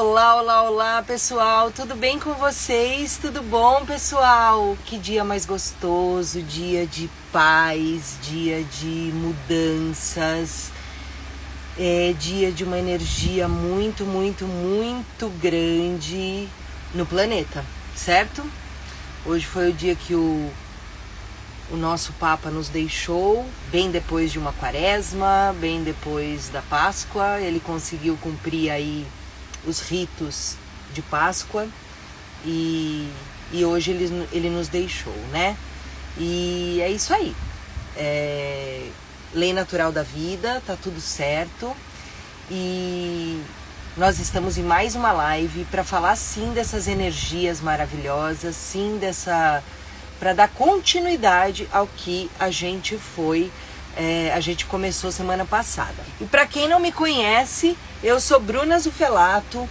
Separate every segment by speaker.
Speaker 1: Olá, olá, olá, pessoal, tudo bem com vocês? Tudo bom, pessoal? Que dia mais gostoso, dia de paz, dia de mudanças, dia de uma energia muito, muito, muito grande no planeta, certo? Hoje foi o dia que o nosso Papa nos deixou, bem depois de uma quaresma, bem depois da Páscoa. Ele conseguiu cumprir aí os ritos de Páscoa e hoje ele nos deixou, né? E é isso aí. Lei natural da vida, tá tudo certo. E nós estamos em mais uma live para falar sim dessas energias maravilhosas, sim para dar continuidade ao que a gente começou semana passada. E para quem não me conhece, eu sou Bruna Zufelato,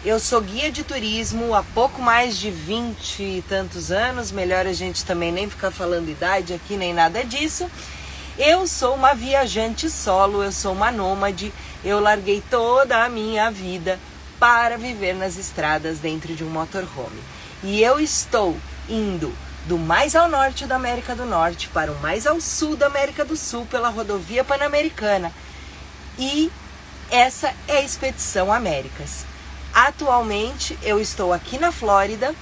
Speaker 1: eu sou guia de turismo há pouco mais de 20 e tantos anos, melhor a gente também nem ficar falando idade aqui, nem nada disso. Eu sou uma viajante solo, eu sou uma nômade, eu larguei toda a minha vida para viver nas estradas dentro de um motorhome. E eu estou indo do mais ao norte da América do Norte para o mais ao sul da América do Sul pela rodovia Pan-Americana. E essa é a Expedição Américas. Atualmente eu estou aqui na Flórida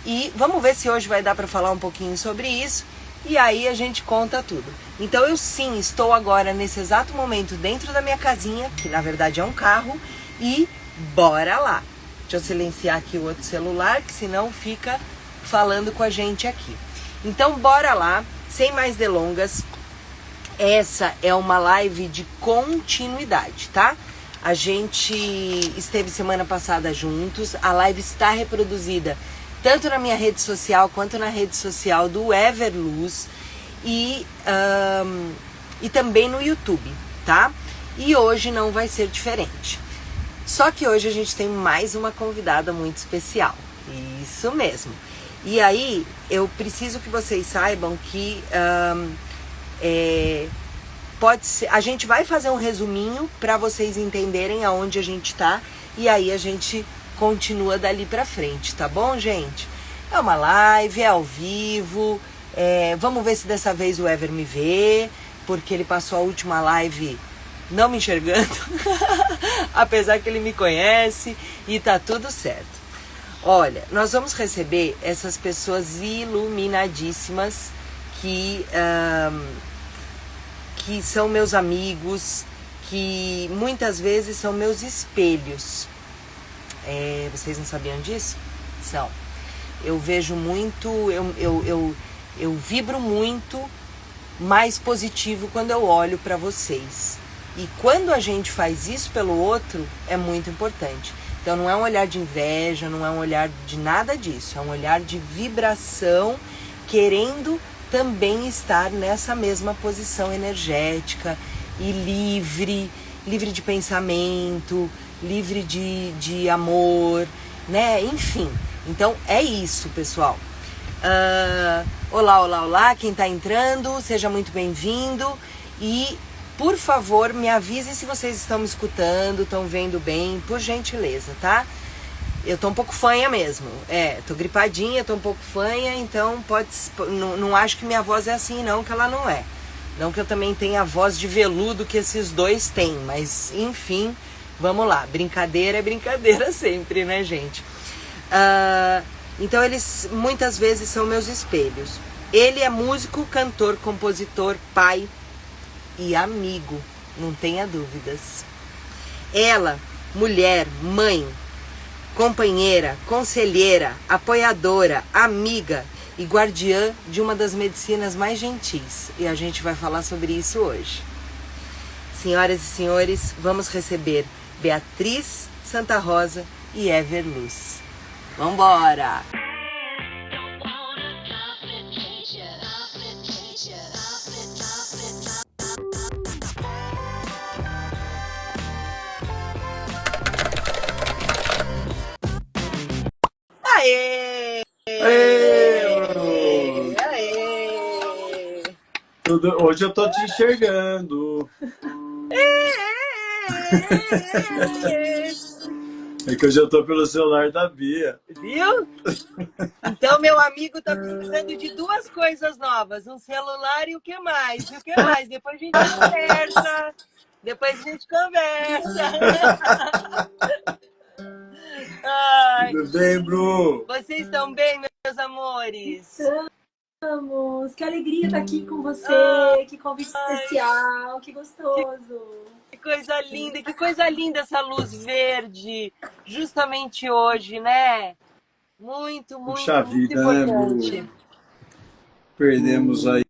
Speaker 1: e vamos ver se hoje vai dar para falar um pouquinho sobre isso e aí a gente conta tudo. Então eu sim estou agora nesse exato momento dentro da minha casinha, que na verdade é um carro, e bora lá. Deixa eu silenciar aqui o outro celular, que senão fica falando com a gente aqui. Então bora lá, sem mais delongas. Essa é uma live de continuidade, tá? A gente esteve semana passada juntos, a live está reproduzida tanto na minha rede social quanto na rede social do Everluz e também no YouTube, tá? E hoje não vai ser diferente. Só que hoje a gente tem mais uma convidada muito especial, isso mesmo. E aí, eu preciso que vocês saibam que pode ser, a gente vai fazer um resuminho para vocês entenderem aonde a gente tá e aí a gente continua dali pra frente, tá bom, gente? É uma live, é ao vivo, vamos ver se dessa vez o Ever me vê, porque ele passou a última live não me enxergando, apesar que ele me conhece e tá tudo certo. Olha, nós vamos receber essas pessoas iluminadíssimas que são meus amigos, que muitas vezes são meus espelhos. Vocês não sabiam disso? São. Eu vejo muito, eu vibro muito mais positivo quando eu olho para vocês. E quando a gente faz isso pelo outro, é muito importante. Então não é um olhar de inveja, não é um olhar de nada disso, é um olhar de vibração, querendo também estar nessa mesma posição energética e livre de pensamento, livre de amor, né? Enfim, então é isso, pessoal. Olá, olá, olá, quem tá entrando, seja muito bem-vindo e por favor, me avise se vocês estão me escutando, estão vendo bem, por gentileza, tá? Eu tô um pouco fanha mesmo. Tô gripadinha, tô um pouco fanha, então não acho que minha voz é assim não, que ela não é. Não que eu também tenha a voz de veludo que esses dois têm, mas enfim, vamos lá. Brincadeira é brincadeira sempre, né, gente? Então eles muitas vezes são meus espelhos. Ele é músico, cantor, compositor, pai e amigo, não tenha dúvidas. Ela, mulher, mãe, companheira, conselheira, apoiadora, amiga e guardiã de uma das medicinas mais gentis. E a gente vai falar sobre isso hoje. Senhoras e senhores, vamos receber Beatriz Santa Rosa e Everluz. Vambora! Aê!
Speaker 2: Aê!
Speaker 1: Aê!
Speaker 2: Hoje eu tô te enxergando. É que eu já tô pelo celular da Bia.
Speaker 1: Viu? Então, meu amigo tá precisando de duas coisas novas, um celular e o que mais? E o que mais? Depois a gente conversa. Depois a gente conversa. Ai,
Speaker 2: Tudo bem, Bru?
Speaker 1: vocês estão bem, meus amores?
Speaker 3: Estamos! Que alegria estar aqui com
Speaker 1: Ai,
Speaker 3: você, que convite especial, que gostoso!
Speaker 1: que coisa linda essa luz verde, justamente hoje, né? Muito, muito,
Speaker 2: Puxa
Speaker 1: muito
Speaker 2: vida, né,
Speaker 1: importante.
Speaker 2: Bru? Perdemos aí.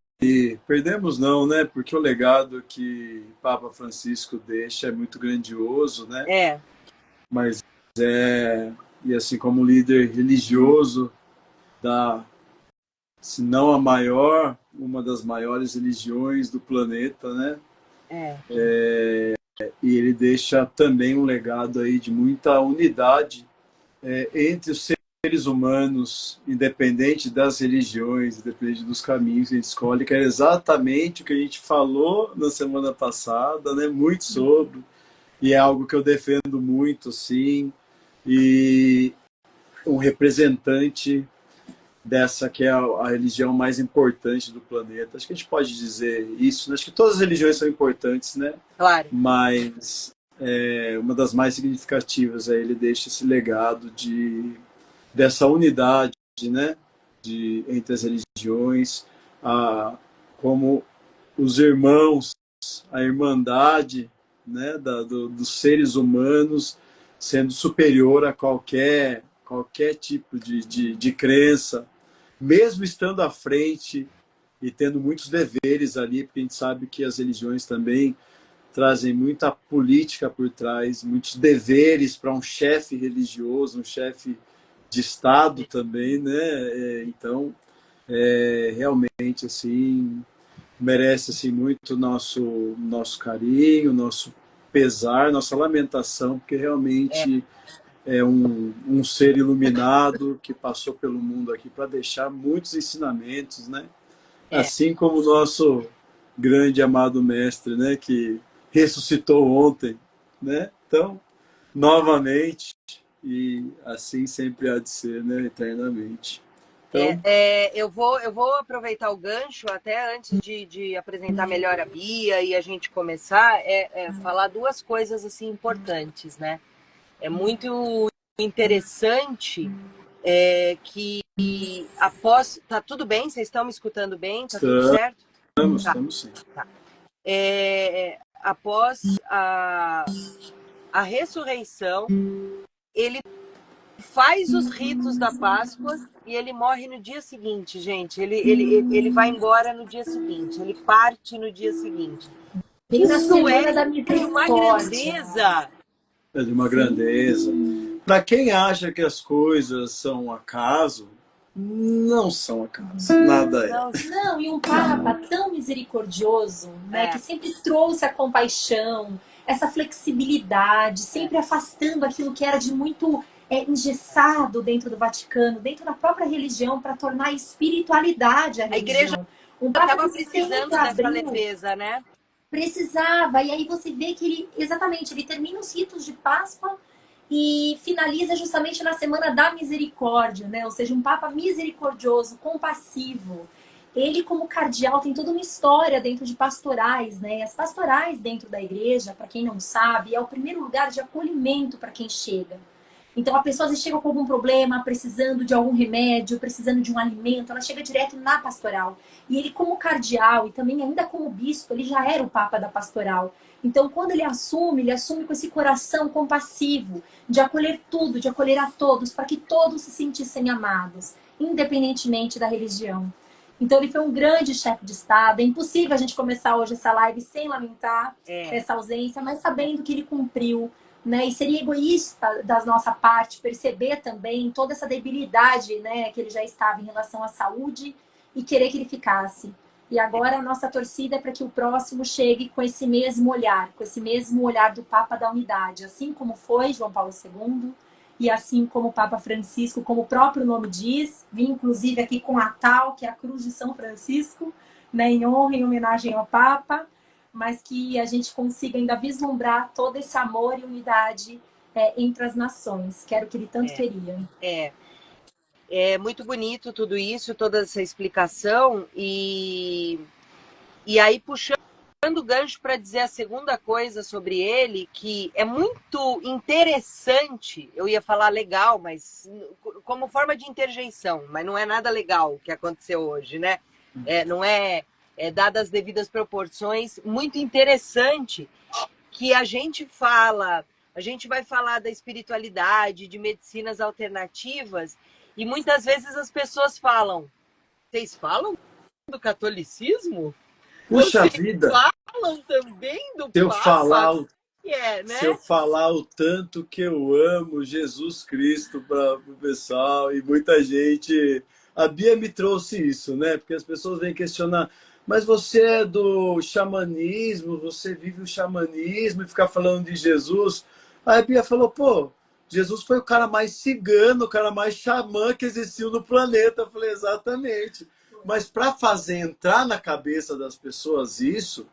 Speaker 2: Perdemos não, né? Porque o legado que Papa Francisco deixa é muito grandioso, né?
Speaker 1: É,
Speaker 2: Mas e assim como líder religioso da, se não a maior, uma das maiores religiões do planeta, né?
Speaker 1: é,
Speaker 2: E ele deixa também um legado aí de muita unidade entre os seres humanos, independente das religiões, independente dos caminhos que a gente escolhe, que é exatamente o que a gente falou na semana passada, né? Muito sobre, e é algo que eu defendo muito, sim, e um representante dessa que é a religião mais importante do planeta. Acho que a gente pode dizer isso, né? Acho que todas as religiões são importantes, né?
Speaker 1: claro.
Speaker 2: Mas uma das mais significativas ele deixa esse legado dessa unidade, né? Entre as religiões, como os irmãos, a irmandade, né? Dos seres humanos sendo superior a qualquer tipo de crença, mesmo estando à frente e tendo muitos deveres ali, porque a gente sabe que as religiões também trazem muita política por trás, muitos deveres para um chefe religioso, um chefe de Estado também, né? Então, realmente, assim, merece assim, muito nosso carinho, nosso pesar, nossa lamentação, porque realmente é um ser iluminado que passou pelo mundo aqui para deixar muitos ensinamentos, né? Assim como o nosso grande amado mestre, né, que ressuscitou ontem, né? Então, novamente, e assim sempre há de ser, né, eternamente. Então,
Speaker 1: Eu vou aproveitar o gancho até antes de apresentar melhor a Bia e a gente começar, falar duas coisas assim importantes, né? É muito interessante que após. Tá tudo bem? Vocês estão me escutando bem? Tá tudo certo?
Speaker 2: estamos sim.
Speaker 1: Tá. Após a ressurreição, ele faz os ritos da Páscoa e ele morre no dia seguinte, gente. Ele vai embora no dia seguinte, ele parte no dia seguinte.
Speaker 3: Bem na
Speaker 1: Isso
Speaker 3: semana da
Speaker 1: de uma
Speaker 3: misericórdia.
Speaker 1: grandeza.
Speaker 2: É de uma grandeza. Para quem acha que as coisas são um acaso, não são acaso. Nada é.
Speaker 3: Não, e um Papa tão misericordioso, né, que sempre trouxe a compaixão, essa flexibilidade, sempre afastando aquilo que era de muito engessado dentro do Vaticano, dentro da própria religião, para tornar a espiritualidade a religião.
Speaker 1: A igreja
Speaker 3: Um Papa
Speaker 1: estava
Speaker 3: que
Speaker 1: precisando
Speaker 3: sempre
Speaker 1: dessa
Speaker 3: abriu,
Speaker 1: leveza, né?
Speaker 3: precisava, e aí você vê que ele, exatamente, ele termina os ritos de Páscoa e finaliza justamente na Semana da Misericórdia, né? Ou seja, um Papa misericordioso, compassivo. Ele, como cardeal, tem toda uma história dentro de pastorais, né? As pastorais dentro da igreja, para quem não sabe, é o primeiro lugar de acolhimento para quem chega. Então, a pessoa às vezes chega com algum problema, precisando de algum remédio, precisando de um alimento, ela chega direto na pastoral. E ele, como cardeal e também ainda como bispo, ele já era o papa da pastoral. Então, quando ele assume com esse coração compassivo, de acolher tudo, de acolher a todos, para que todos se sentissem amados, independentemente da religião. Então, ele foi um grande chefe de Estado. É impossível a gente começar hoje essa live sem lamentar essa ausência, mas sabendo que ele cumpriu, né? E seria egoísta da nossa parte perceber também toda essa debilidade, né, que ele já estava em relação à saúde e querer que ele ficasse. E agora a nossa torcida é para que o próximo chegue com esse mesmo olhar do Papa da Unidade, assim como foi João Paulo II e assim como o Papa Francisco, como o próprio nome diz, vim inclusive aqui com a tal, que é a Cruz de São Francisco, né, em honra, em homenagem ao Papa, mas que a gente consiga ainda vislumbrar todo esse amor e unidade entre as nações, que era o que ele tanto queria.
Speaker 1: É muito bonito tudo isso, toda essa explicação, e aí puxando o gancho para dizer a segunda coisa sobre ele, que é muito interessante, eu ia falar legal, mas como forma de interjeição, mas não é nada legal o que aconteceu hoje, né? Não é dadas as devidas proporções, muito interessante que a gente vai falar da espiritualidade, de medicinas alternativas, e muitas vezes as pessoas falam, vocês falam do catolicismo?
Speaker 2: Puxa
Speaker 1: Vocês
Speaker 2: vida!
Speaker 1: falam também do
Speaker 2: Se eu
Speaker 1: Papa?
Speaker 2: falar o
Speaker 1: Né?
Speaker 2: Se eu falar o tanto que eu amo Jesus Cristo para o pessoal, e muita gente. A Bia me trouxe isso, né? Porque as pessoas vêm questionar, mas você é do xamanismo, você vive o xamanismo e ficar falando de Jesus. Aí a Bia falou, pô, Jesus foi o cara mais cigano, o cara mais xamã que existiu no planeta. Eu falei, exatamente. Mas para fazer entrar na cabeça das pessoas isso,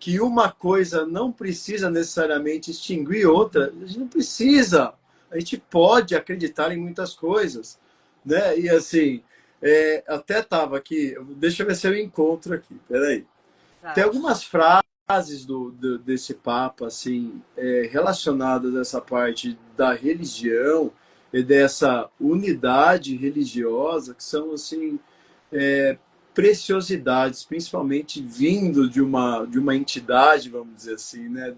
Speaker 2: que uma coisa não precisa necessariamente extinguir outra, a gente não precisa. A gente pode acreditar em muitas coisas, né? E assim, até estava aqui, deixa eu ver se eu encontro aqui, peraí. Tem algumas frases desse Papa, assim, relacionadas a essa parte da religião e dessa unidade religiosa, que são, assim, preciosidades, principalmente vindo de uma entidade, vamos dizer assim, né?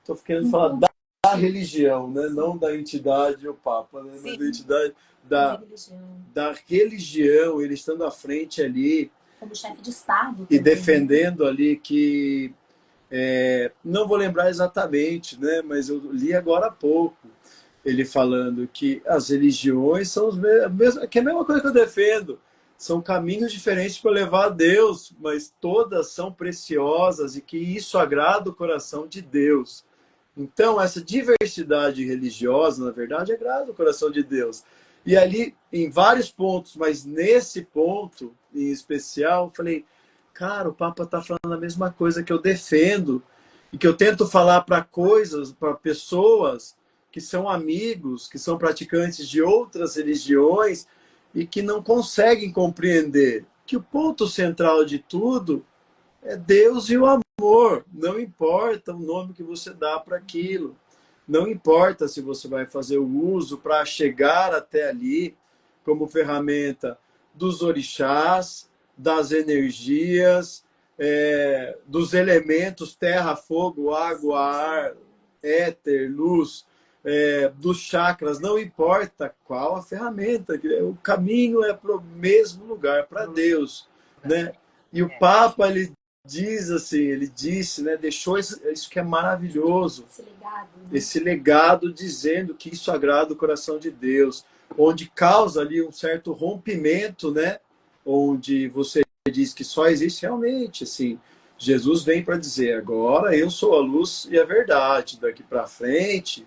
Speaker 2: Estou querendo falar da religião, né? Não da entidade, o Papa, né? Mas da entidade da religião, ele estando à frente ali,
Speaker 3: como chefe de Estado
Speaker 2: e defendendo ali que não vou lembrar exatamente, né? Mas eu li agora há pouco ele falando que as religiões são que é a mesma coisa que eu defendo. São caminhos diferentes para levar a Deus, mas todas são preciosas e que isso agrada o coração de Deus. Então, essa diversidade religiosa, na verdade, agrada o coração de Deus. E ali, em vários pontos, mas nesse ponto em especial, eu falei, cara, o Papa está falando a mesma coisa que eu defendo e que eu tento falar para pessoas que são amigos, que são praticantes de outras religiões, e que não conseguem compreender que o ponto central de tudo é Deus e o amor. Não importa o nome que você dá para aquilo. Não importa se você vai fazer o uso para chegar até ali como ferramenta dos orixás, das energias, dos elementos terra, fogo, água, ar, éter, luz, dos chakras, não importa qual a ferramenta, o caminho é para o mesmo lugar, para Deus, né? E o Papa, ele diz assim, ele disse, né, deixou isso que é maravilhoso, esse legado dizendo que isso agrada o coração de Deus, onde causa ali um certo rompimento, né? Onde você diz que só existe realmente, assim, Jesus vem para dizer, agora eu sou a luz e a verdade, daqui para frente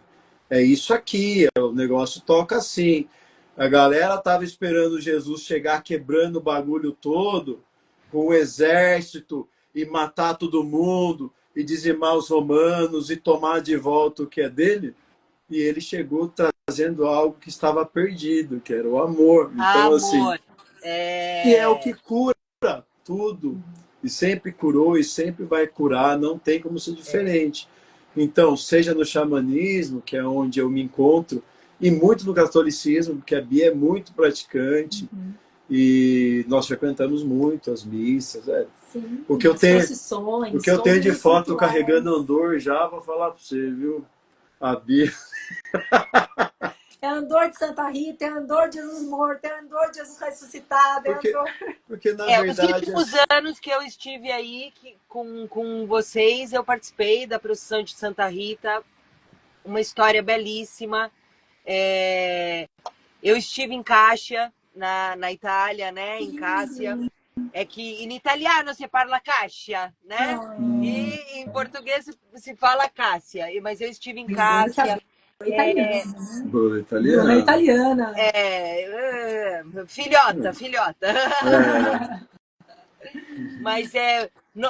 Speaker 2: é isso aqui, o negócio toca assim. A galera tava esperando Jesus chegar quebrando o bagulho todo, com o exército, e matar todo mundo, e dizimar os romanos, e tomar de volta o que é dele. E ele chegou trazendo algo que estava perdido, que era o amor. Então, assim, que é o que cura tudo. E sempre curou e sempre vai curar, não tem como ser diferente. Então, seja no xamanismo, que é onde eu me encontro, e muito no catolicismo, porque a Bia é muito praticante, e nós frequentamos muito as missas.
Speaker 3: Sim,
Speaker 2: o que eu tenho de foto carregando Andor já, vou falar para você, viu? A Bia...
Speaker 3: É Andor de Santa Rita, é Andor de Jesus morto, é Andor de Jesus ressuscitado,
Speaker 2: porque na verdade...
Speaker 1: Os últimos anos que eu estive aí com vocês, eu participei da procissão de Santa Rita, uma história belíssima. Eu estive em Cascia, na Itália, né? Em Cássia. É que em italiano se fala Cascia, né? E em português se fala Cássia. Mas eu estive em Cássia.
Speaker 3: Bruna italiana.
Speaker 1: Filhota. Mas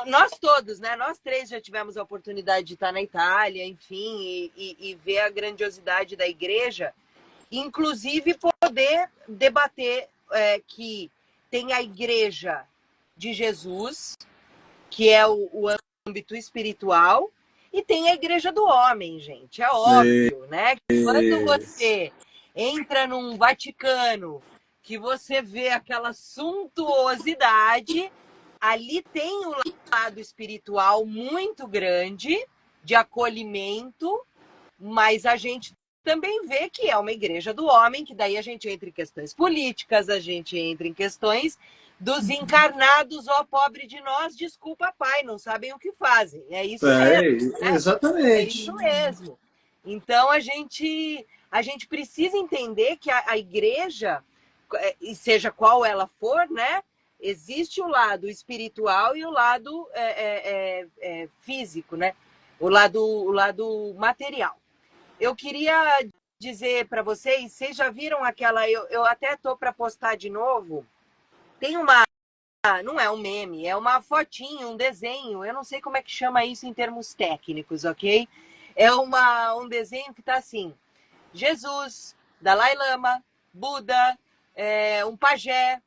Speaker 1: Nós todos, né? Nós três já tivemos a oportunidade de estar na Itália, enfim, e ver a grandiosidade da igreja, inclusive poder debater que tem a igreja de Jesus, que é o âmbito espiritual, e tem a igreja do homem, gente. É óbvio, né? Que quando você entra num Vaticano, que você vê aquela suntuosidade, ali tem um lado espiritual muito grande, de acolhimento, mas a gente também vê que é uma igreja do homem, que daí a gente entra em questões políticas, a gente entra em questões dos encarnados, ó pobre de nós, desculpa, pai, não sabem o que fazem. É isso mesmo, né?
Speaker 2: Exatamente.
Speaker 1: É isso mesmo. Então a gente precisa entender que a igreja, e seja qual ela for, né? Existe o lado espiritual e o lado físico, né? O lado material. Eu queria dizer para vocês já viram aquela... Eu até tô para postar de novo. Tem uma... Não é um meme, é uma fotinho, um desenho. Eu não sei como é que chama isso em termos técnicos, ok? É um desenho que tá assim: Jesus, Dalai Lama, Buda, um pajé,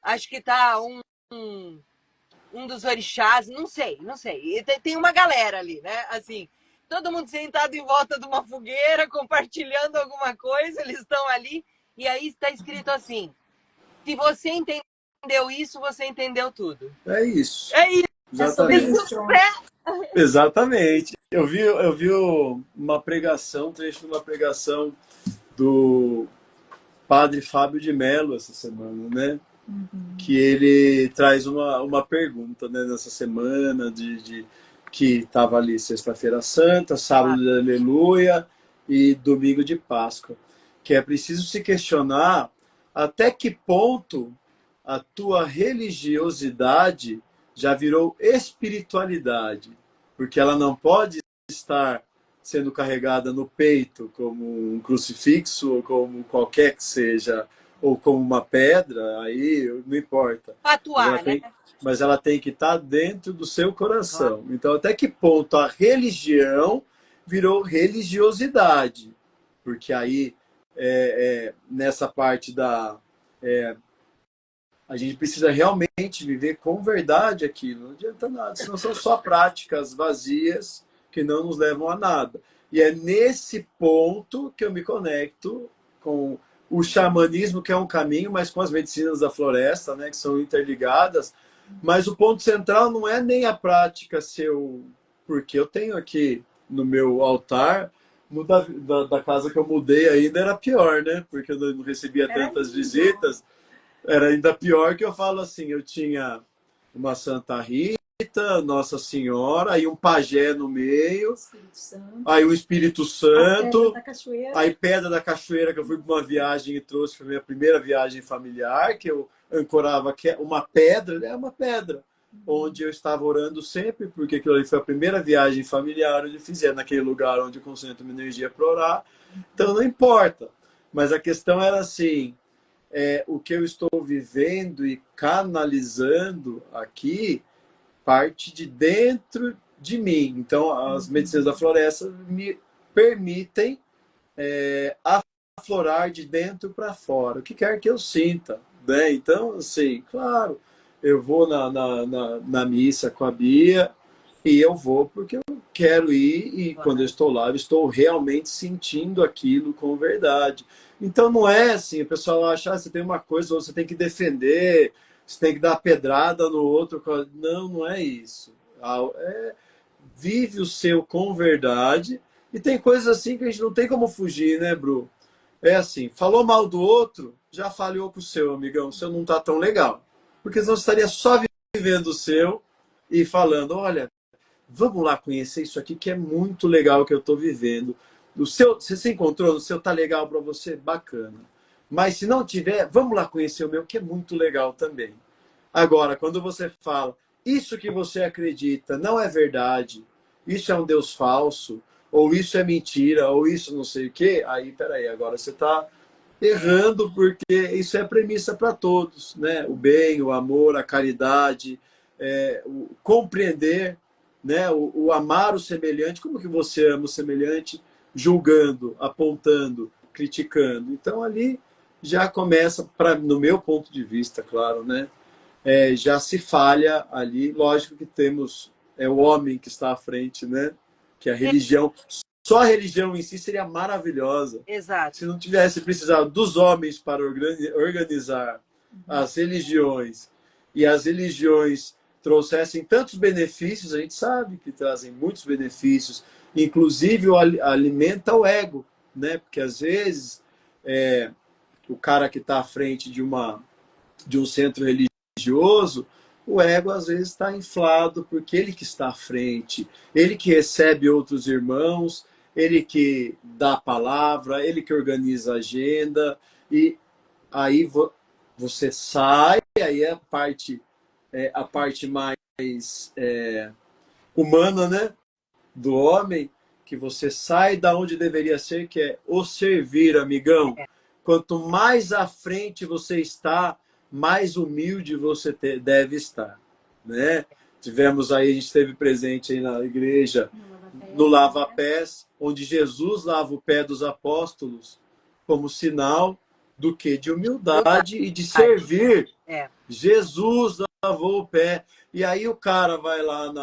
Speaker 1: acho que tá um dos orixás, não sei. E tem uma galera ali, né? Assim, todo mundo sentado em volta de uma fogueira, compartilhando alguma coisa, eles estão ali, e aí está escrito assim: se você entendeu isso, você entendeu tudo.
Speaker 2: É isso.
Speaker 1: É isso.
Speaker 2: Exatamente. Exatamente. Eu vi uma pregação, um trecho de uma pregação do padre Fábio de Mello essa semana, né? Uhum. Que ele traz uma pergunta, né, nessa semana que estava ali sexta-feira santa, sábado de aleluia e domingo de Páscoa, que é preciso se questionar até que ponto a tua religiosidade já virou espiritualidade, porque ela não pode estar sendo carregada no peito como um crucifixo ou como qualquer que seja, ou como uma pedra, aí não importa.
Speaker 1: Atuar,
Speaker 2: mas ela tem que estar dentro do seu coração. Então, até que ponto a religião virou religiosidade? Porque aí, nessa parte a gente precisa realmente viver com verdade aquilo. Não adianta nada, senão são só práticas vazias que não nos levam a nada. E é nesse ponto que eu me conecto com o xamanismo, que é um caminho, mas com as medicinas da floresta, né, que são interligadas. Mas o ponto central não é nem a prática porque eu tenho aqui no meu altar, da casa que eu mudei ainda era pior, né? Porque eu não recebia tantas visitas. Era ainda pior, que eu falo assim, eu tinha uma Santa Rita, Nossa Senhora, aí um pajé no meio, aí o Espírito Santo, aí Pedra da Cachoeira, que eu fui para uma viagem e trouxe para minha primeira viagem familiar, que eu ancorava uma pedra, onde eu estava orando sempre, porque aquilo ali foi a primeira viagem familiar onde eu fizer, naquele lugar onde eu concentro minha energia para orar. Então não importa, mas a questão era assim, o que eu estou vivendo e canalizando aqui parte de dentro de mim. Então, as medicinas da floresta me permitem aflorar de dentro para fora, o que quer que eu sinta, né? Então, assim, claro, eu vou na missa com a Bia e eu vou porque eu quero ir e quando eu estou lá, eu estou realmente sentindo aquilo com verdade. Então, não é assim, o pessoal acha, você tem uma coisa, ou você tem que defender, você tem que dar pedrada no outro. Não, não é isso. Vive o seu com verdade. E tem coisas assim que a gente não tem como fugir, né, Bru? É assim, falou mal do outro, já falhou pro seu, amigão. O seu não tá tão legal. Porque senão você estaria só vivendo o seu e falando, olha, vamos lá conhecer isso aqui que é muito legal que eu tô vivendo. Você se encontrou, o seu tá legal para você? Bacana. Mas se não tiver, vamos lá conhecer o meu, que é muito legal também. Agora, quando você fala, isso que você acredita não é verdade, isso é um Deus falso, ou isso é mentira, ou isso não sei o quê, aí, peraí, agora você está errando, porque isso é premissa para todos, né? O bem, o amor, a caridade, o compreender, né? O amar o semelhante. Como que você ama o semelhante? Julgando, apontando, criticando. Então ali já começa, no meu ponto de vista, claro, né? Já se falha ali. Lógico que temos o homem que está à frente, né? Que a religião, só a religião em si seria maravilhosa.
Speaker 1: Exato.
Speaker 2: Se não tivesse precisado dos homens para organizar as religiões e as religiões trouxessem tantos benefícios, a gente sabe que trazem muitos benefícios, inclusive alimenta o ego, né? Porque às vezes o cara que está à frente de um centro religioso, o ego às vezes está inflado porque ele que está à frente, ele que recebe outros irmãos, ele que dá a palavra, ele que organiza a agenda, e aí você sai, aí é a parte mais humana, né, do homem, que você sai da onde deveria ser, que é o servir, amigão. Quanto mais à frente você está, mais humilde você deve estar, né? Tivemos aí, a gente esteve presente aí na igreja, no lava-pés, onde Jesus lava o pé dos apóstolos como sinal do que? De humildade e de servir. Jesus lavou o pé. E aí o cara vai lá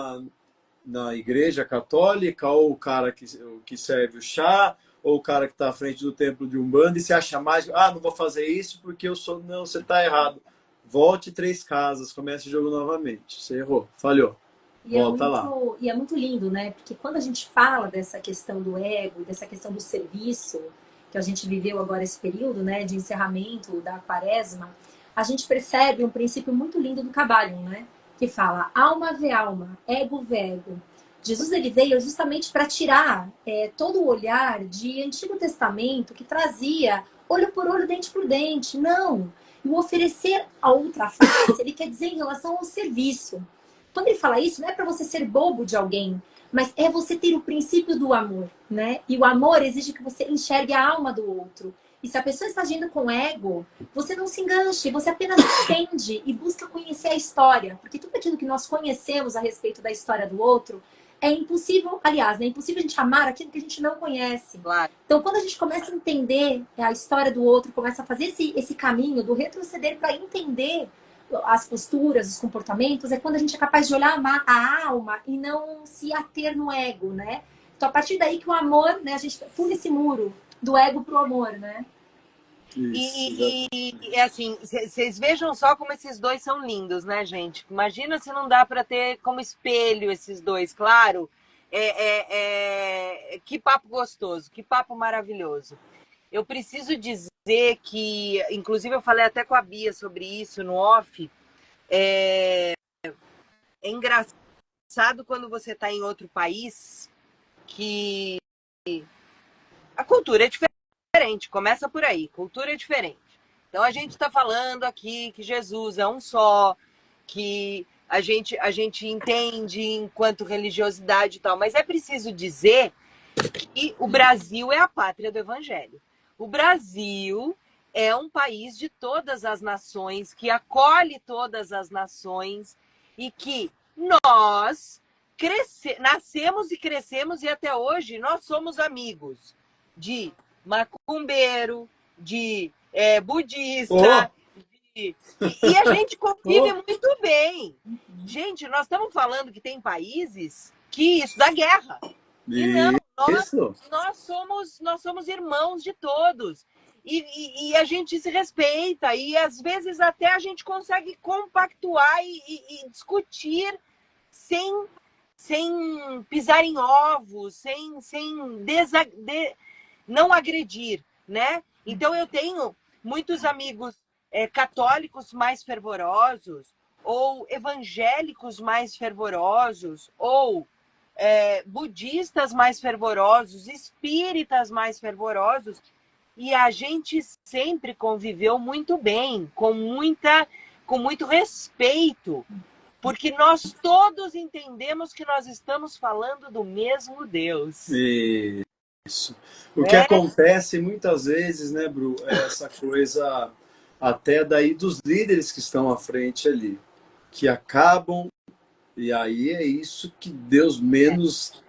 Speaker 2: na igreja católica, ou o cara que serve o chá, ou o cara que está à frente do templo de Umbanda e se acha mais, não vou fazer isso porque eu sou... Não, você está errado. Volte 3 casas, comece o jogo novamente. Você errou, falhou. Volta lá.
Speaker 3: E é muito lindo, né? Porque quando a gente fala dessa questão do ego, dessa questão do serviço, que a gente viveu agora esse período, né, de encerramento da quaresma, a gente percebe um princípio muito lindo do Kybalion, né? Que fala alma vê alma, ego vê ego. Jesus ele veio justamente para tirar todo o olhar de Antigo Testamento que trazia olho por olho, dente por dente. Não! E o oferecer a outra face, ele quer dizer em relação ao serviço. Quando ele fala isso, não é para você ser bobo de alguém, mas é você ter o princípio do amor, né? E o amor exige que você enxergue a alma do outro. E se a pessoa está agindo com ego, você não se enganche, você apenas entende e busca conhecer a história. Porque tudo aquilo que nós conhecemos a respeito da história do outro é impossível, aliás, é impossível a gente amar aquilo que a gente não conhece.
Speaker 1: Claro.
Speaker 3: Então, quando a gente começa a entender a história do outro, começa a fazer esse caminho do retroceder para entender as posturas, os comportamentos, é quando a gente é capaz de olhar a alma e não se ater no ego, né? Então, a partir daí que o amor, né, a gente pula esse muro do ego pro amor, né?
Speaker 1: E assim, vocês vejam só como esses dois são lindos, né, gente? Imagina se não dá para ter como espelho esses dois, claro. Que papo gostoso, que papo maravilhoso. Eu preciso dizer que, inclusive eu falei até com a Bia sobre isso no off, é engraçado quando você está em outro país que a cultura é diferente, começa por aí, cultura é diferente. Então a gente está falando aqui que Jesus é um só, que a gente entende enquanto religiosidade e tal, mas é preciso dizer que o Brasil é a pátria do Evangelho. O Brasil é um país de todas as nações, que acolhe todas as nações e que nós nascemos e crescemos e até hoje nós somos amigos de macumbeiro, de budista, e a gente convive muito bem. Gente, nós estamos falando que tem países que isso dá guerra. E não, nós somos irmãos de todos. E a gente se respeita. E às vezes até a gente consegue compactuar e discutir sem pisar em ovos, sem não agredir, né? Então eu tenho muitos amigos católicos mais fervorosos, ou evangélicos mais fervorosos, ou budistas mais fervorosos, espíritas mais fervorosos, e a gente sempre conviveu muito bem, com muito respeito, porque nós todos entendemos que nós estamos falando do mesmo Deus.
Speaker 2: isso. O que acontece muitas vezes, né, Bru, é essa coisa até daí dos líderes que estão à frente ali, que acabam, e aí é isso que Deus menos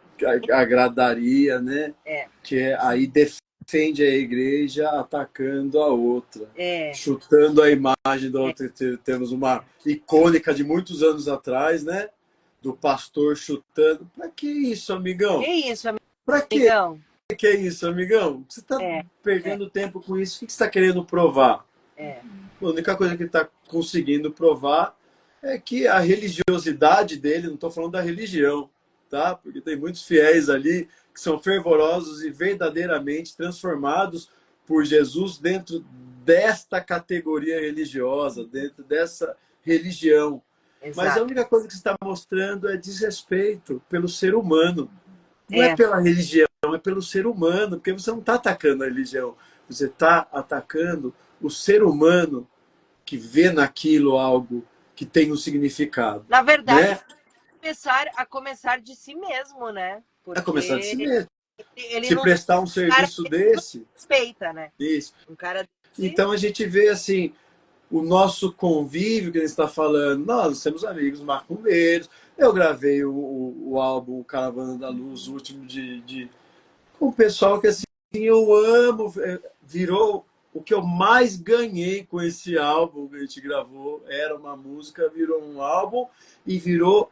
Speaker 2: agradaria, né? Que é aí defende a igreja atacando a outra, chutando a imagem da outra. Temos uma icônica de muitos anos atrás, né? Do pastor chutando. Pra que isso, amigão?
Speaker 1: Que isso,
Speaker 2: Pra que
Speaker 1: amigão?
Speaker 2: que é isso, amigão? Você está perdendo tempo com isso. O que você está querendo provar? A única coisa que ele está conseguindo provar é que a religiosidade dele, não estou falando da religião, tá? Porque tem muitos fiéis ali que são fervorosos e verdadeiramente transformados por Jesus dentro desta categoria religiosa, dentro dessa religião.
Speaker 1: Exato.
Speaker 2: Mas a única coisa que você está mostrando é desrespeito pelo ser humano. Não é pela religião, é pelo ser humano, porque você não está atacando a religião, você está atacando o ser humano que vê naquilo algo que tem um significado.
Speaker 1: Na verdade,
Speaker 2: né?
Speaker 1: a começar de si mesmo, né? Porque
Speaker 2: A começar de si mesmo.
Speaker 1: Ele
Speaker 2: Se
Speaker 1: não
Speaker 2: prestar um serviço desse...
Speaker 1: Respeita, né?
Speaker 2: Isso.
Speaker 1: Um cara desse...
Speaker 2: Então a gente vê assim, o nosso convívio que a gente está falando, nós temos amigos macumbeiros, eu gravei o álbum Caravana da Luz, o último com o pessoal que assim, eu amo, virou o que eu mais ganhei com esse álbum que a gente gravou, era uma música, virou um álbum e virou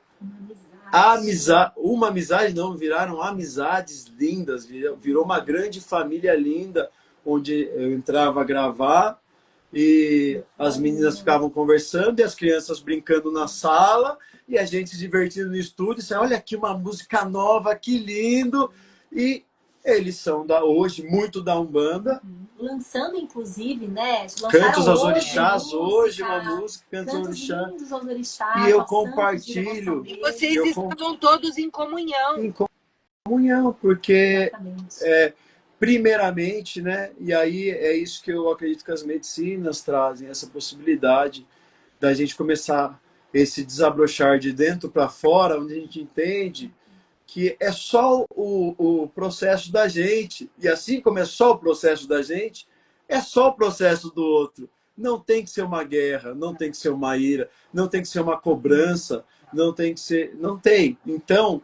Speaker 2: uma amizade não, viraram amizades lindas, virou uma grande família linda, onde eu entrava a gravar e as meninas ficavam conversando e as crianças brincando na sala e a gente se divertindo no estúdio, assim, olha aqui uma música nova, que lindo, e eles são hoje muito da Umbanda.
Speaker 3: Lançando, inclusive, né?
Speaker 2: Cantos aos Orixás, hoje uma música, Cantos aos Orixás. E eu compartilho.
Speaker 1: E vocês estavam todos em comunhão.
Speaker 2: Em comunhão, porque primeiramente, né? E aí é isso que eu acredito que as medicinas trazem, essa possibilidade da gente começar esse desabrochar de dentro para fora, onde a gente entende que é só o processo da gente. E assim como é só o processo da gente, é só o processo do outro. Não tem que ser uma guerra, não tem que ser uma ira, não tem que ser uma cobrança, não tem que ser... Não tem. Então,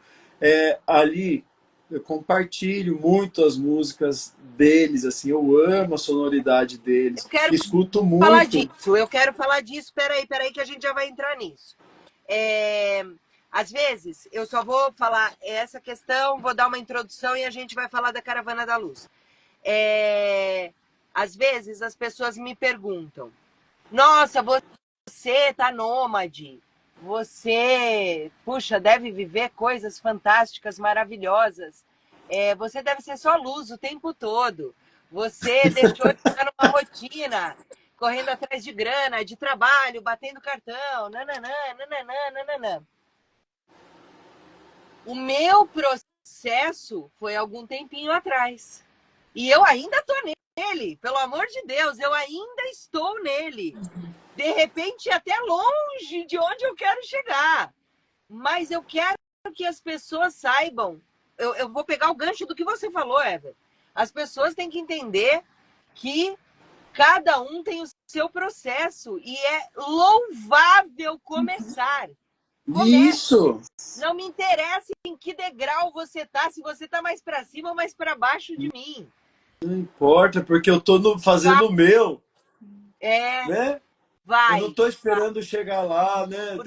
Speaker 2: ali, eu compartilho muito as músicas deles, assim, eu amo a sonoridade deles, escuto muito.
Speaker 1: Eu quero falar disso, peraí que a gente já vai entrar nisso. Às vezes, eu só vou falar essa questão, vou dar uma introdução e a gente vai falar da Caravana da Luz. Às vezes, as pessoas me perguntam, nossa, você tá nômade, você, puxa, deve viver coisas fantásticas, maravilhosas, você deve ser só luz o tempo todo, você deixou de estar numa rotina, correndo atrás de grana, de trabalho, batendo cartão, nananã, nananã, nananã. O meu processo foi algum tempinho atrás. E eu ainda estou nele, pelo amor de Deus, eu ainda estou nele. De repente, até longe de onde eu quero chegar. Mas eu quero que as pessoas saibam. Eu vou pegar o gancho do que você falou, Ever. As pessoas têm que entender que cada um tem o seu processo. E é louvável começar.
Speaker 2: Isso!
Speaker 1: Não me interessa em que degrau você tá, se você tá mais para cima ou mais para baixo de mim.
Speaker 2: Não importa, porque eu tô fazendo o meu. Né?
Speaker 1: Vai.
Speaker 2: Eu não tô esperando chegar lá, né?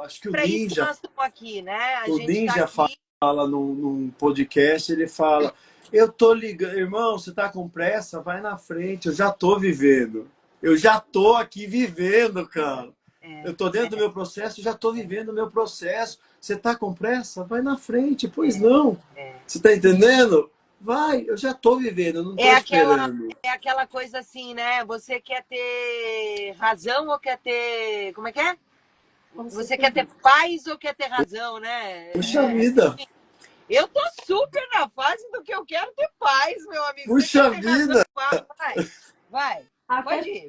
Speaker 2: Acho que o Ninja.
Speaker 1: Nós estamos aqui, né?
Speaker 2: O Ninja fala num podcast, ele fala: eu tô ligando, irmão, você tá com pressa? Vai na frente, eu já tô vivendo. Eu já tô aqui vivendo, cara. Eu tô dentro do meu processo, já tô vivendo o meu processo. Você tá com pressa? Vai na frente, pois não. Você tá entendendo? Vai, eu já tô vivendo, eu não tô esperando.
Speaker 1: É aquela coisa assim, né? Você quer ter razão ou quer ter... Como é que é? Você quer ter paz ou quer ter razão, né?
Speaker 2: Puxa vida!
Speaker 1: Eu tô super na fase do que eu quero ter paz, meu amigo.
Speaker 2: Puxa vida!
Speaker 1: Vai.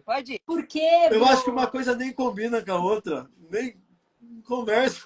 Speaker 1: Pode ir.
Speaker 3: Porque
Speaker 2: eu acho que uma coisa nem combina com a outra. Nem conversa.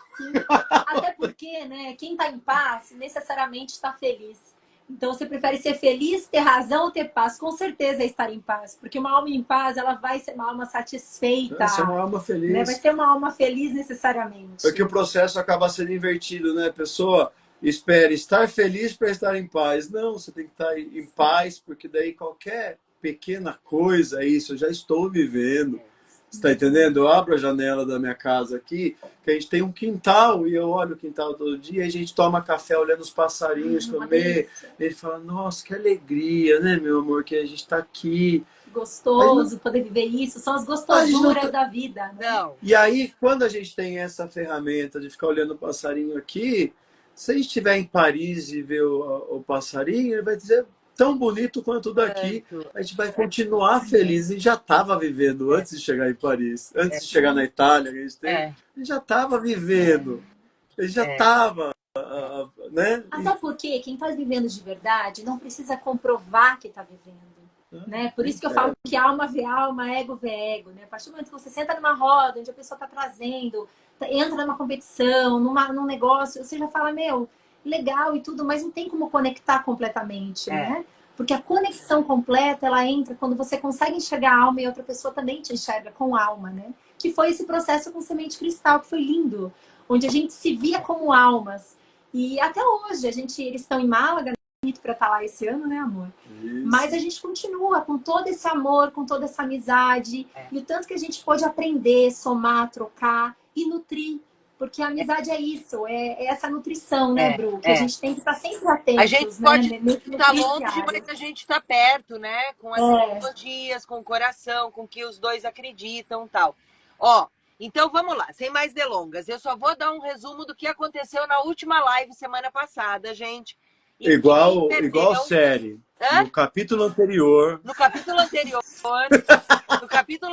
Speaker 3: Até porque, né, quem tá em paz necessariamente está feliz. Então você prefere ser feliz, ter razão ou ter paz? Com certeza é estar em paz, porque uma alma em paz, ela vai ser uma alma satisfeita,
Speaker 2: Essa é uma alma
Speaker 3: né?
Speaker 2: feliz.
Speaker 3: Vai ser uma alma feliz necessariamente.
Speaker 2: Porque o processo acaba sendo invertido, né? A pessoa espera estar feliz para estar em paz. Não, você tem que estar em paz, porque daí qualquer pequena coisa, é isso, eu já estou vivendo. Você está entendendo? Eu abro a janela da minha casa aqui, que a gente tem um quintal, e eu olho o quintal todo dia, e a gente toma café olhando os passarinhos comer. Ele fala, nossa, que alegria, né, meu amor, que a gente está aqui.
Speaker 3: Gostoso poder viver isso, são as gostosuras da vida. Né?
Speaker 1: Não.
Speaker 2: E aí, quando a gente tem essa ferramenta de ficar olhando o passarinho aqui, se a gente estiver em Paris e ver o passarinho, ele vai dizer tão bonito quanto o daqui. A gente vai continuar feliz. A gente já estava vivendo antes de chegar em Paris, antes de chegar na Itália, que a gente já estava vivendo. A gente já estava, né?
Speaker 3: Até porque quem está vivendo de verdade não precisa comprovar que está vivendo. Né? Por isso que eu falo que alma vê alma, ego vê ego. Né? A partir do momento que você senta numa roda onde a pessoa está trazendo, entra numa competição, num negócio, você já fala, meu, legal e tudo, mas não tem como conectar completamente, né? Porque a conexão completa, ela entra quando você consegue enxergar a alma e outra pessoa também te enxerga com alma, né? Que foi esse processo com Semente Cristal, que foi lindo. Onde a gente se via como almas. E até hoje, eles estão em Málaga, para estar lá esse ano, né, amor? Isso. Mas a gente continua com todo esse amor, com toda essa amizade. E o tanto que a gente pode aprender, somar, trocar e nutrir. Porque a amizade é isso, é essa nutrição, né, Bru? Que a gente tem que estar sempre atentos.
Speaker 1: A gente pode estar longe,
Speaker 3: diário.
Speaker 1: mas a gente está perto, né? Com as tecnologias, com o coração, com o que os dois acreditam e tal. Ó, então vamos lá, sem mais delongas. Eu só vou dar um resumo do que aconteceu na última live semana passada, gente.
Speaker 2: Igual série.
Speaker 1: Hã?
Speaker 2: No capítulo anterior.
Speaker 1: No capítulo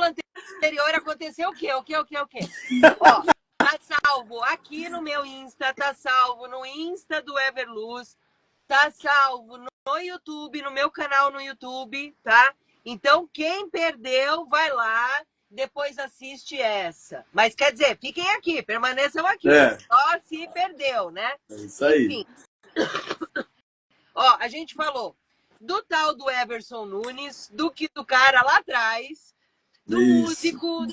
Speaker 1: anterior aconteceu o quê? O quê? Ó, tá salvo aqui no meu Insta, tá salvo no Insta do Everluz, tá salvo no YouTube, no meu canal no YouTube, tá? Então, quem perdeu, vai lá, depois assiste essa. Mas quer dizer, fiquem aqui, permaneçam aqui. Só se perdeu, né?
Speaker 2: É isso aí.
Speaker 1: Enfim. Ó, a gente falou do tal do Everson Nunes, do cara lá atrás, do músico,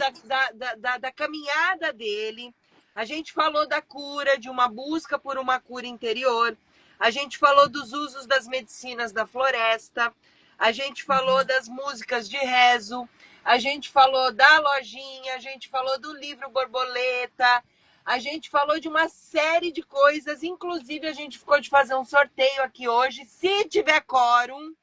Speaker 1: da caminhada dele. A gente falou da cura, de uma busca por uma cura interior. A gente falou dos usos das medicinas da floresta. A gente falou das músicas de rezo. A gente falou da lojinha. A gente falou do livro Borboleta. A gente falou de uma série de coisas, inclusive a gente ficou de fazer um sorteio aqui hoje, se tiver quórum,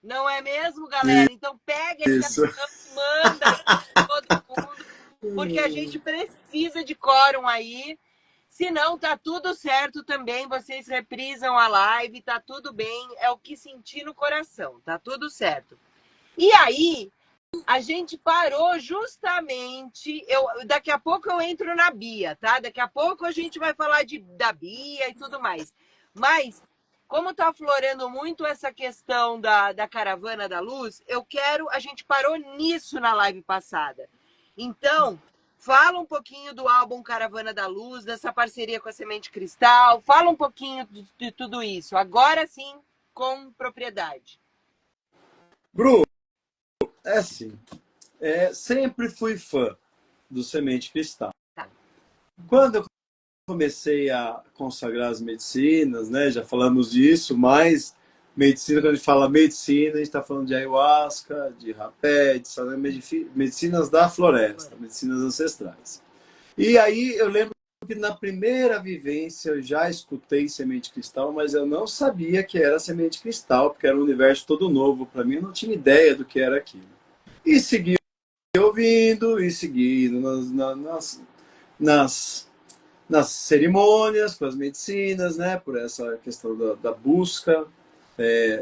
Speaker 1: não é mesmo, galera? Então pega esse avião e manda para todo mundo, porque a gente precisa de quórum aí, senão tá tudo certo também, vocês reprisam a live, tá tudo bem, é o que sentir no coração, tá tudo certo. E aí, a gente parou justamente... daqui a pouco eu entro na Bia, tá? Daqui a pouco a gente vai falar da Bia e tudo mais. Mas, como tá aflorando muito essa questão da Caravana da Luz, a gente parou nisso na live passada. Então, fala um pouquinho do álbum Caravana da Luz, dessa parceria com a Semente Cristal, fala um pouquinho de tudo isso. Agora sim, com propriedade.
Speaker 2: Bru, é assim, sempre fui fã do Semente Cristal. Quando eu comecei a consagrar as medicinas, né, já falamos disso, mas medicina, quando a gente fala medicina, a gente está falando de ayahuasca, de rapé, de medicinas da floresta, medicinas ancestrais. E aí eu lembro que na primeira vivência eu já escutei Semente Cristal, mas eu não sabia que era Semente Cristal, porque era um universo todo novo para mim, eu não tinha ideia do que era aquilo. E segui ouvindo, e seguindo nas cerimônias, com as medicinas, né, por essa questão da busca,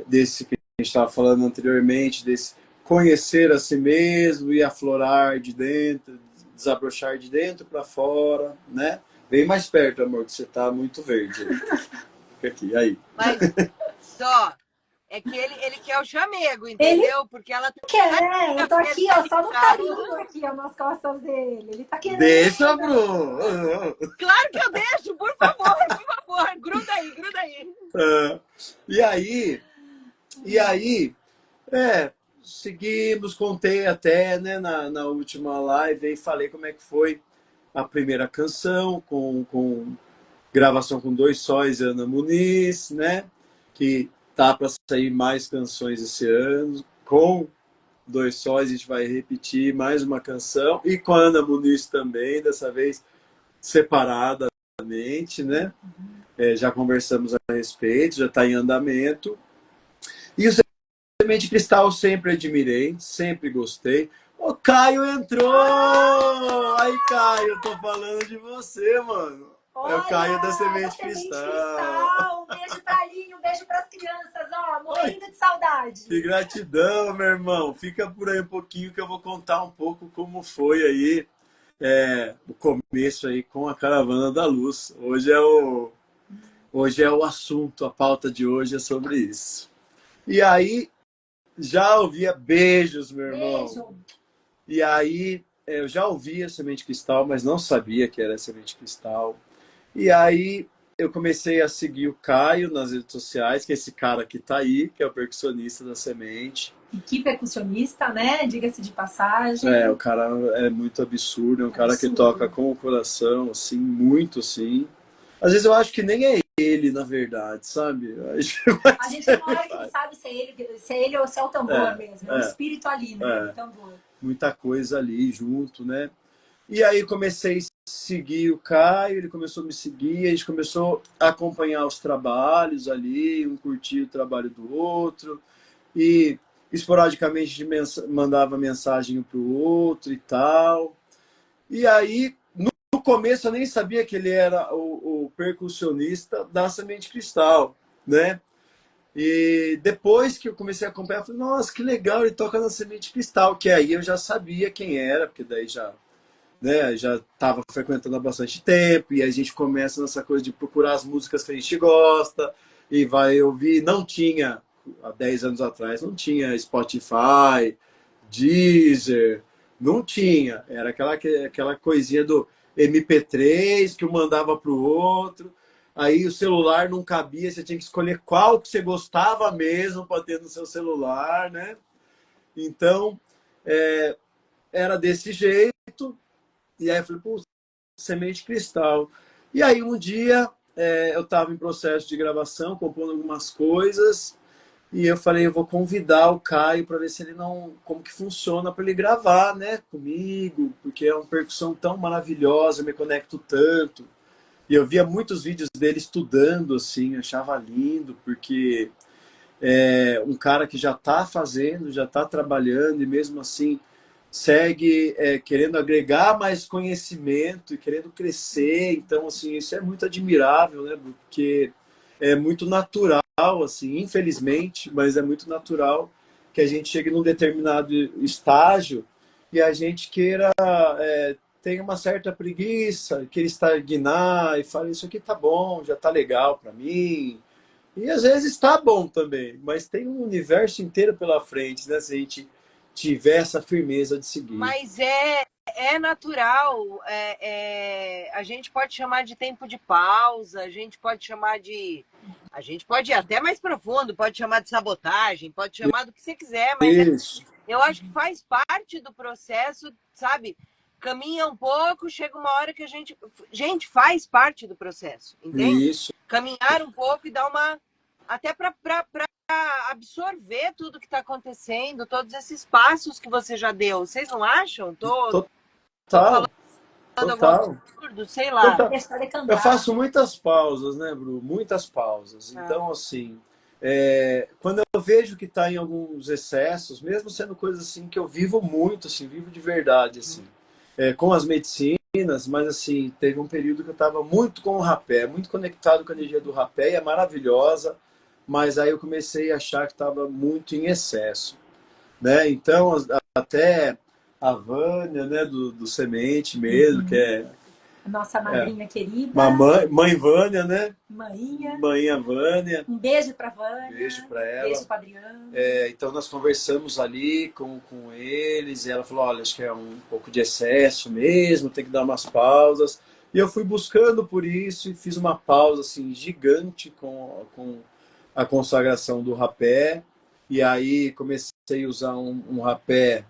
Speaker 2: desse que a gente estava falando anteriormente, desse conhecer a si mesmo e aflorar de dentro, desabrochar de dentro para fora, né? Vem mais perto, amor, que você tá muito verde. Fica aqui, aí.
Speaker 1: Mas, só, é que ele quer o chamego, entendeu? Porque ela
Speaker 3: quer, eu tô aqui, ó, só no carinho aqui, ó, nas costas dele. Ele tá querendo.
Speaker 2: Deixa, Bru!
Speaker 1: Claro que eu deixo, por favor, favor, gruda aí, gruda aí.
Speaker 2: E aí, seguimos, contei até, né, na última live, aí falei como é que foi a primeira canção, com gravação com Dois Sóis e Ana Muniz, né, que tá para sair mais canções esse ano, com Dois Sóis a gente vai repetir mais uma canção, e com a Ana Muniz também, dessa vez separadamente, né, já conversamos a respeito, já está em andamento. E o Semente Cristal sempre admirei, sempre gostei. O Caio entrou! Aí, Caio, eu tô falando de você, mano.
Speaker 3: Olha,
Speaker 2: é o Caio da Semente
Speaker 3: Cristal. Um beijo pra Aline, um beijo pras crianças, ó, morrendo de saudade.
Speaker 2: Que gratidão, meu irmão. Fica por aí um pouquinho que eu vou contar um pouco como foi aí o começo aí com a Caravana da Luz. Hoje é o assunto, a pauta de hoje é sobre isso. E aí, já ouvia beijos, meu irmão.
Speaker 3: Beijo.
Speaker 2: E aí, eu já ouvia Semente Cristal, mas não sabia que era Semente Cristal. E aí, eu comecei a seguir o Caio nas redes sociais, que é esse cara que tá aí, que é o percussionista da Semente.
Speaker 3: E que percussionista, né? Diga-se de passagem.
Speaker 2: O cara é muito absurdo, é um cara que toca com o coração, assim, muito assim. Às vezes eu acho que nem é ele, na verdade, sabe?
Speaker 3: A gente tem uma hora que não sabe se é ele ou se é o tambor mesmo. É o espírito ali, né? O tambor.
Speaker 2: Muita coisa ali junto, né? E aí comecei a seguir o Caio, ele começou a me seguir, a gente começou a acompanhar os trabalhos ali, um curtia o trabalho do outro, e esporadicamente mandava mensagem um pro outro e tal. E aí, no começo eu nem sabia que ele era o percussionista da Semente Cristal, né? E depois que eu comecei a acompanhar, eu falei, nossa, que legal, ele toca na Semente Cristal, que aí eu já sabia quem era, porque daí já estava frequentando há bastante tempo, e aí a gente começa nessa coisa de procurar as músicas que a gente gosta, e vai ouvir. Não tinha, há 10 anos atrás, não tinha Spotify, Deezer, não tinha. Era aquela coisinha do MP3 que um mandava para o outro. Aí o celular não cabia, você tinha que escolher qual que você gostava mesmo para ter no seu celular, né? Então, era desse jeito. E aí eu falei, pô, Semente Cristal. E aí um dia eu estava em processo de gravação, compondo algumas coisas, e eu falei, eu vou convidar o Caio para ver se ele não, como que funciona para ele gravar, né, comigo, porque é uma percussão tão maravilhosa, eu me conecto tanto. E eu via muitos vídeos dele estudando, assim, eu achava lindo, porque é um cara que já está fazendo, já está trabalhando, e mesmo assim segue querendo agregar mais conhecimento e querendo crescer. Então, assim, isso é muito admirável, né? Porque é muito natural, assim, infelizmente, mas é muito natural que a gente chegue num determinado estágio e a gente queira tem uma certa preguiça, queira estagnar e fala, isso aqui tá bom, já tá legal para mim. E às vezes tá bom também, mas tem um universo inteiro pela frente, né? Se a gente tiver essa firmeza de seguir.
Speaker 1: Mas é natural, a gente pode chamar de tempo de pausa, a gente pode ir até mais profundo, pode chamar de sabotagem, pode chamar do que você quiser, mas eu acho que faz parte do processo, sabe? Caminha um pouco, chega uma hora que a gente faz parte do processo, entende?
Speaker 2: Isso.
Speaker 1: Caminhar um pouco e dar uma, até para absorver tudo que está acontecendo, todos esses passos que você já deu. Vocês não acham? Tô falando algum absurdo, sei lá.
Speaker 2: Eu faço muitas pausas, né, Bru? Muitas pausas. Então, assim, quando eu vejo que está em alguns excessos, mesmo sendo coisas assim que eu vivo muito, assim, vivo de verdade, assim, com as medicinas, mas assim, teve um período que eu estava muito com o rapé, muito conectado com a energia do rapé, e é maravilhosa, mas aí eu comecei a achar que estava muito em excesso, né? Então, até a Vânia, né, do Semente mesmo, que é
Speaker 3: nossa madrinha querida.
Speaker 2: Mãe Vânia, né?
Speaker 3: Mãinha
Speaker 2: Vânia.
Speaker 3: Um beijo pra Vânia.
Speaker 2: Beijo pra ela.
Speaker 3: Beijo pra Adriana.
Speaker 2: Então nós conversamos ali com eles, e ela falou, olha, acho que é um pouco de excesso mesmo, tem que dar umas pausas. E eu fui buscando por isso e fiz uma pausa assim, gigante com a consagração do rapé. E aí comecei a usar um rapé,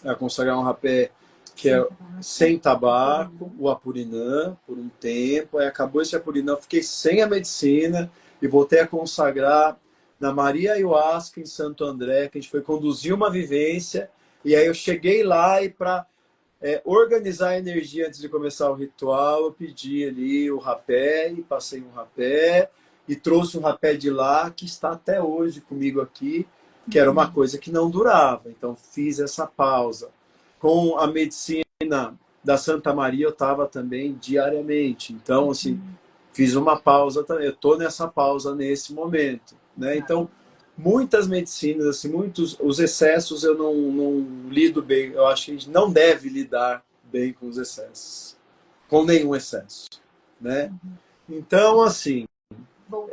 Speaker 2: a consagrar um rapé que é sem tabaco, o Apurinã, por um tempo. Aí acabou esse Apurinã, eu fiquei sem a medicina e voltei a consagrar na Maria Ayahuasca, em Santo André, que a gente foi conduzir uma vivência. E aí eu cheguei lá e para organizar a energia antes de começar o ritual, eu pedi ali o rapé e passei um rapé e trouxe um rapé de lá que está até hoje comigo aqui, que era uma coisa que não durava. Então fiz essa pausa. Com a medicina da Santa Maria eu estava também diariamente. Então, assim, fiz uma pausa também. Eu estou nessa pausa nesse momento, né? Então, muitas medicinas, assim, muitos os excessos eu não lido bem. Eu acho que a gente não deve lidar bem com os excessos, com nenhum excesso, né? Então, assim,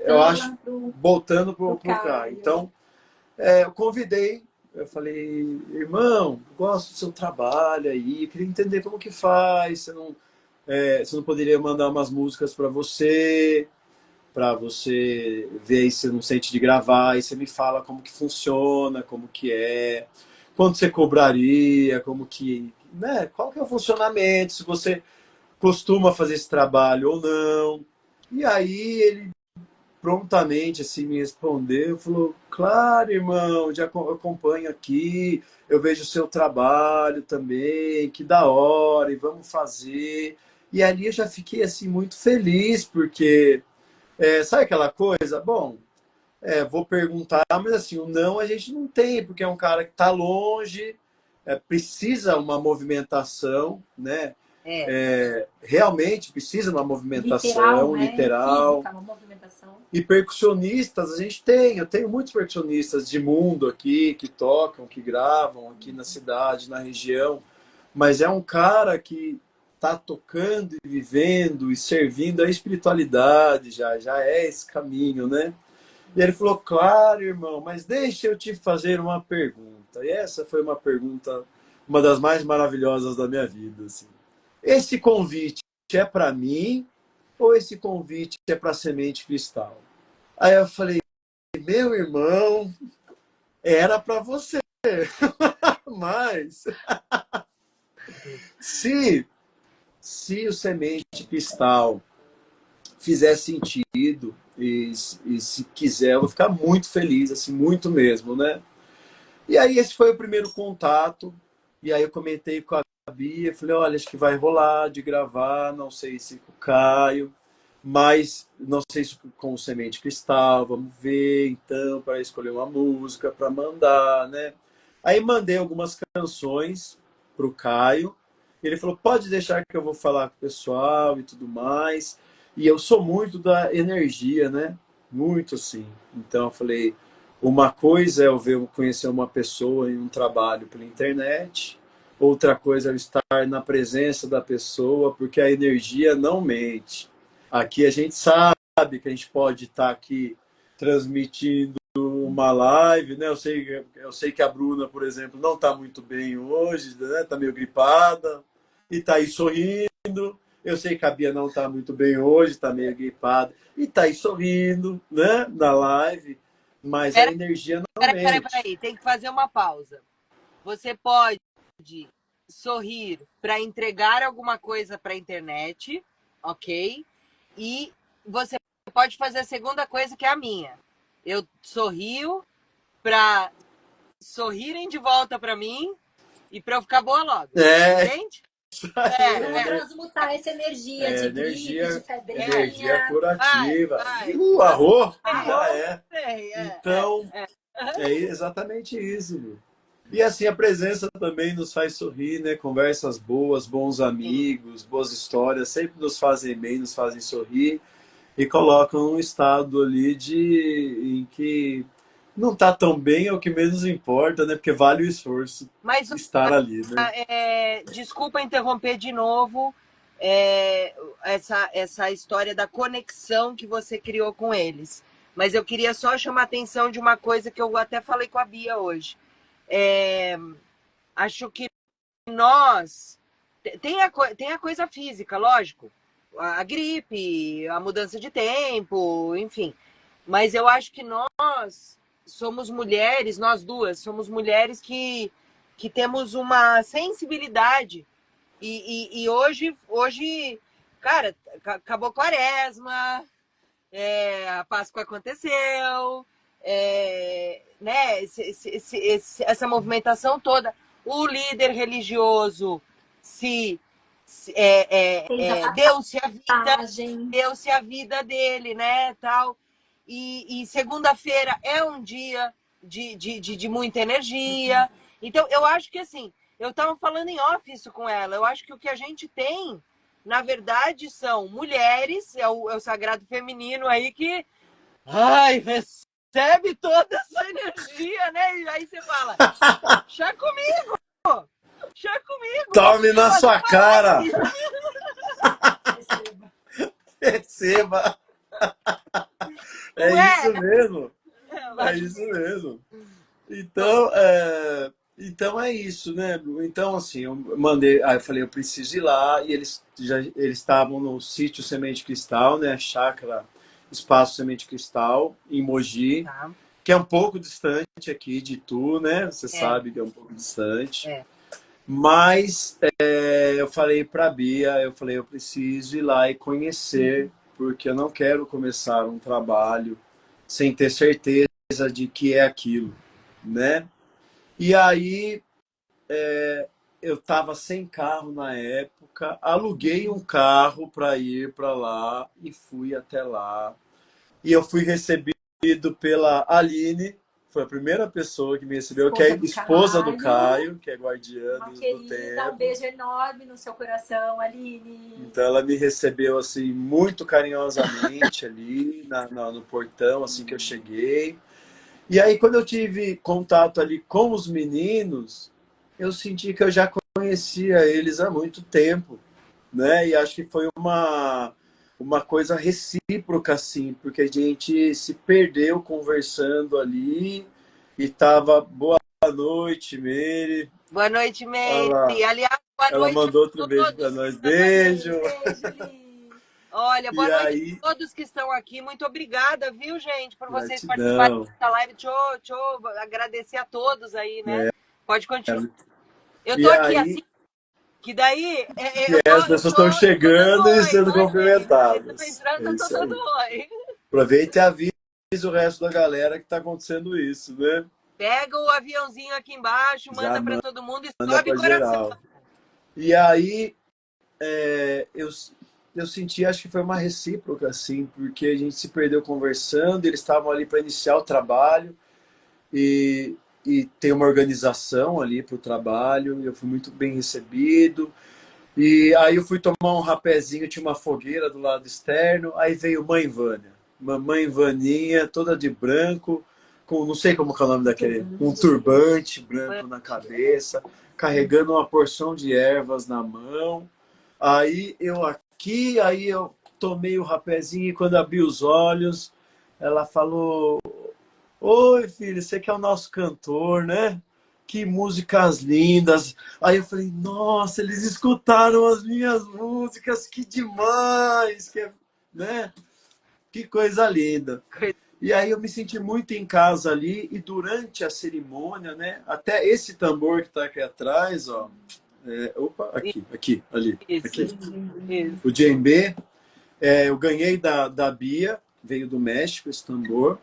Speaker 2: eu acho, voltando para o Caio. Então, eu convidei, eu falei, irmão, gosto do seu trabalho aí, queria entender como que faz, você não poderia mandar umas músicas para você ver se você não sente de gravar, e você me fala como que funciona, como que é, quanto você cobraria, como que, né, qual que é o funcionamento, se você costuma fazer esse trabalho ou não. E aí ele prontamente assim me respondeu, falou, claro, irmão, já acompanho aqui, eu vejo o seu trabalho também, que da hora, e vamos fazer. E ali eu já fiquei assim muito feliz, porque sabe aquela coisa? Bom, vou perguntar, mas assim, o não a gente não tem, porque é um cara que está longe, precisa uma movimentação, né? Realmente precisa uma movimentação literal.
Speaker 3: Física, uma movimentação.
Speaker 2: E percussionistas, a gente tem, eu tenho muitos percussionistas de mundo aqui, que tocam, que gravam aqui na cidade, na região, mas é um cara que está tocando e vivendo e servindo a espiritualidade, já é esse caminho, né? E ele falou, claro, irmão, mas deixa eu te fazer uma pergunta. E essa foi uma pergunta, uma das mais maravilhosas da minha vida, assim. Esse convite é para mim ou esse convite é para Semente Cristal? Aí eu falei, meu irmão, era para você. Mas se o Semente Cristal fizer sentido e se quiser, eu vou ficar muito feliz, assim, muito mesmo, né? E aí esse foi o primeiro contato. E aí eu comentei com a Bia, falei, olha, acho que vai rolar de gravar, não sei se com o Caio, mas não sei se com o Semente Cristal, vamos ver, então, para escolher uma música, para mandar, né? Aí mandei algumas canções pro Caio, ele falou, pode deixar que eu vou falar com o pessoal e tudo mais. E eu sou muito da energia, né? Muito assim. Então eu falei, uma coisa é eu conhecer uma pessoa em um trabalho pela internet, outra coisa é eu estar na presença da pessoa, porque a energia não mente. Aqui a gente sabe que a gente pode estar aqui transmitindo uma live, né? Eu sei que a Bruna, por exemplo, não está muito bem hoje, né? Está meio gripada e está aí sorrindo. Eu sei que a Bia não está muito bem hoje, está meio gripada e está aí sorrindo, né? Na live, mas a energia não mente.
Speaker 1: Peraí, tem que fazer uma pausa. Você pode sorrir para entregar alguma coisa para a internet, ok? E você pode fazer a segunda coisa, que é a minha. Eu sorrio para sorrirem de volta para mim e para eu ficar boa logo. Entende?
Speaker 3: Transmutar essa energia de gripe, de febrinha.
Speaker 2: Energia curativa. Arro! Já é. Então, é exatamente isso. Meu. E assim, a presença também nos faz sorrir, né? Conversas boas, bons amigos, boas histórias, sempre nos fazem bem, nos fazem sorrir e colocam um estado ali em que não está tão bem, é o que menos importa, né? Porque vale o esforço estar ali, né?
Speaker 1: Desculpa interromper de novo essa história da conexão que você criou com eles. Mas eu queria só chamar a atenção de uma coisa que eu até falei com a Bia hoje. Acho que nós... Tem a coisa física, lógico. a gripe, a mudança de tempo, enfim. Mas eu acho que nós somos mulheres, nós duas, somos mulheres que temos uma sensibilidade. E hoje, cara, acabou a quaresma, a Páscoa aconteceu, né, essa movimentação toda. O líder religioso se,
Speaker 3: Fez a
Speaker 1: deu-se a vida,
Speaker 3: passagem.
Speaker 1: deu-se a vida dele, né, tal. E segunda-feira é um dia de muita energia. Então, eu acho que assim, eu estava falando em off isso com ela. Eu acho que o que a gente tem, na verdade, são mulheres, é o sagrado feminino aí que, ai, recebe toda essa energia, né? E aí você fala, chá comigo, chá comigo,
Speaker 2: Tome na
Speaker 1: fazer
Speaker 2: sua
Speaker 1: uma
Speaker 2: cara!
Speaker 1: live.
Speaker 2: Receba! É
Speaker 1: Não é?
Speaker 2: isso mesmo.
Speaker 1: Eu
Speaker 2: É
Speaker 1: acho
Speaker 2: isso
Speaker 1: que
Speaker 2: mesmo. Então é isso, né? Então, assim, eu mandei, aí eu falei, eu preciso ir lá, e eles estavam no sítio Semente Cristal, né? Chácara Espaço Semente Cristal, em Mogi,
Speaker 1: tá.
Speaker 2: que é um pouco distante aqui de Itu, né? Você
Speaker 1: É,
Speaker 2: sabe que é um pouco distante.
Speaker 1: é.
Speaker 2: Mas eu falei para a Bia, eu falei, eu preciso ir lá e conhecer, porque eu não quero começar um trabalho sem ter certeza de que é aquilo, né? E aí eu estava sem carro na época, aluguei um carro para ir para lá e fui até lá. E eu fui recebido pela Aline, foi a primeira pessoa que me recebeu, que é
Speaker 3: Esposa do
Speaker 2: esposa do
Speaker 3: Caio.
Speaker 2: Caio, que é guardiã
Speaker 3: Uma
Speaker 2: do
Speaker 3: querida, um
Speaker 2: templo.
Speaker 3: beijo enorme no seu coração, Aline.
Speaker 2: Então ela me recebeu assim muito carinhosamente ali no portão assim que eu cheguei. E aí quando eu tive contato ali com os meninos, eu senti que eu já conhecia eles há muito tempo, né? E acho que foi uma coisa recíproca assim, porque a gente se perdeu conversando ali e tava boa noite, Meire.
Speaker 1: Boa noite,
Speaker 2: Ela,
Speaker 1: Meire. Aliás, boa
Speaker 2: ela
Speaker 1: noite
Speaker 2: mandou
Speaker 1: a
Speaker 2: outro beijo para
Speaker 1: todos que
Speaker 2: nós.
Speaker 1: estão aqui.
Speaker 2: Beijo.
Speaker 3: Beijo, Aline.
Speaker 1: Olha,
Speaker 2: E
Speaker 1: boa noite
Speaker 2: aí,
Speaker 1: a todos que estão aqui. Muito obrigada, viu, gente, por vocês participarem
Speaker 2: gratidão.
Speaker 1: dessa live. Deixa eu agradecer a todos aí, né? Pode continuar. Eu tô
Speaker 2: E
Speaker 1: aqui
Speaker 2: aí,
Speaker 1: assim, que daí
Speaker 2: as pessoas estão
Speaker 1: eu tô dando
Speaker 2: chegando e
Speaker 1: oi,
Speaker 2: sendo
Speaker 1: oi, gente. Eles estão
Speaker 2: cumprimentadas.
Speaker 1: entrando,
Speaker 2: É
Speaker 1: eu tô
Speaker 2: isso
Speaker 1: dando
Speaker 2: aí.
Speaker 1: oi.
Speaker 2: Aproveita e avisa o resto da galera que está acontecendo isso, né?
Speaker 1: Pega o aviãozinho aqui embaixo,
Speaker 2: Já
Speaker 1: manda para todo mundo e
Speaker 2: manda
Speaker 1: sobe
Speaker 2: para
Speaker 1: coração.
Speaker 2: geral. E aí, eu senti, acho que foi uma recíproca, assim, porque a gente se perdeu conversando, eles estavam ali para iniciar o trabalho e, e tem uma organização ali para o trabalho, eu fui muito bem recebido. E aí eu fui tomar um rapézinho, tinha uma fogueira do lado externo, aí veio Mãe Vânia. Mamãe Vaninha, toda de branco, com não sei como que é o nome daquele, um turbante branco na cabeça, carregando uma porção de ervas na mão. Aí eu tomei o rapézinho e quando abri os olhos, ela falou: Oi, filho, você que é o nosso cantor, né? Que músicas lindas. Aí eu falei, nossa, eles escutaram as minhas músicas, que demais, né? Que coisa linda. E aí eu me senti muito em casa ali e durante a cerimônia, né? Até esse tambor que está aqui atrás, ó. Opa, aqui, ali,
Speaker 1: Isso,
Speaker 2: aqui.
Speaker 1: isso.
Speaker 2: O djembe, eu ganhei da Bia, veio do México esse tambor.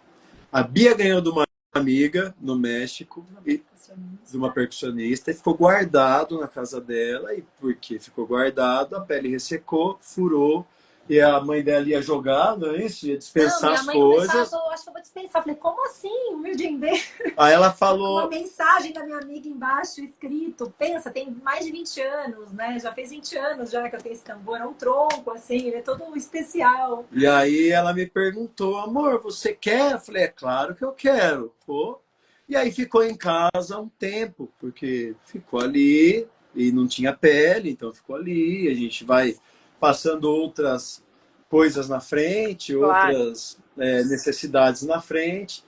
Speaker 2: A Bia ganhou de uma amiga no México, de uma percussionista, e ficou guardado na casa dela. E porque ficou guardado, a pele ressecou, furou, e a mãe dela ia jogar, não é isso? Ia dispensar
Speaker 3: Não, minha
Speaker 2: as
Speaker 3: mãe começava,
Speaker 2: coisas.
Speaker 3: acho que eu vou dispensar. Falei, como assim? O meu djembe?
Speaker 2: Aí ela
Speaker 3: Uma
Speaker 2: falou,
Speaker 3: mensagem da minha amiga embaixo escrito. Pensa, tem mais de 20 anos, né? Já fez 20 anos já que eu tenho esse tambor. É um tronco, assim, ele é todo especial.
Speaker 2: e aí ela me perguntou, amor, você quer? Eu falei, é claro que eu quero. Pô. E aí ficou em casa um tempo, porque ficou ali e não tinha pele, então ficou ali. A gente vai passando outras coisas na frente,
Speaker 1: Claro.
Speaker 2: outras necessidades na frente.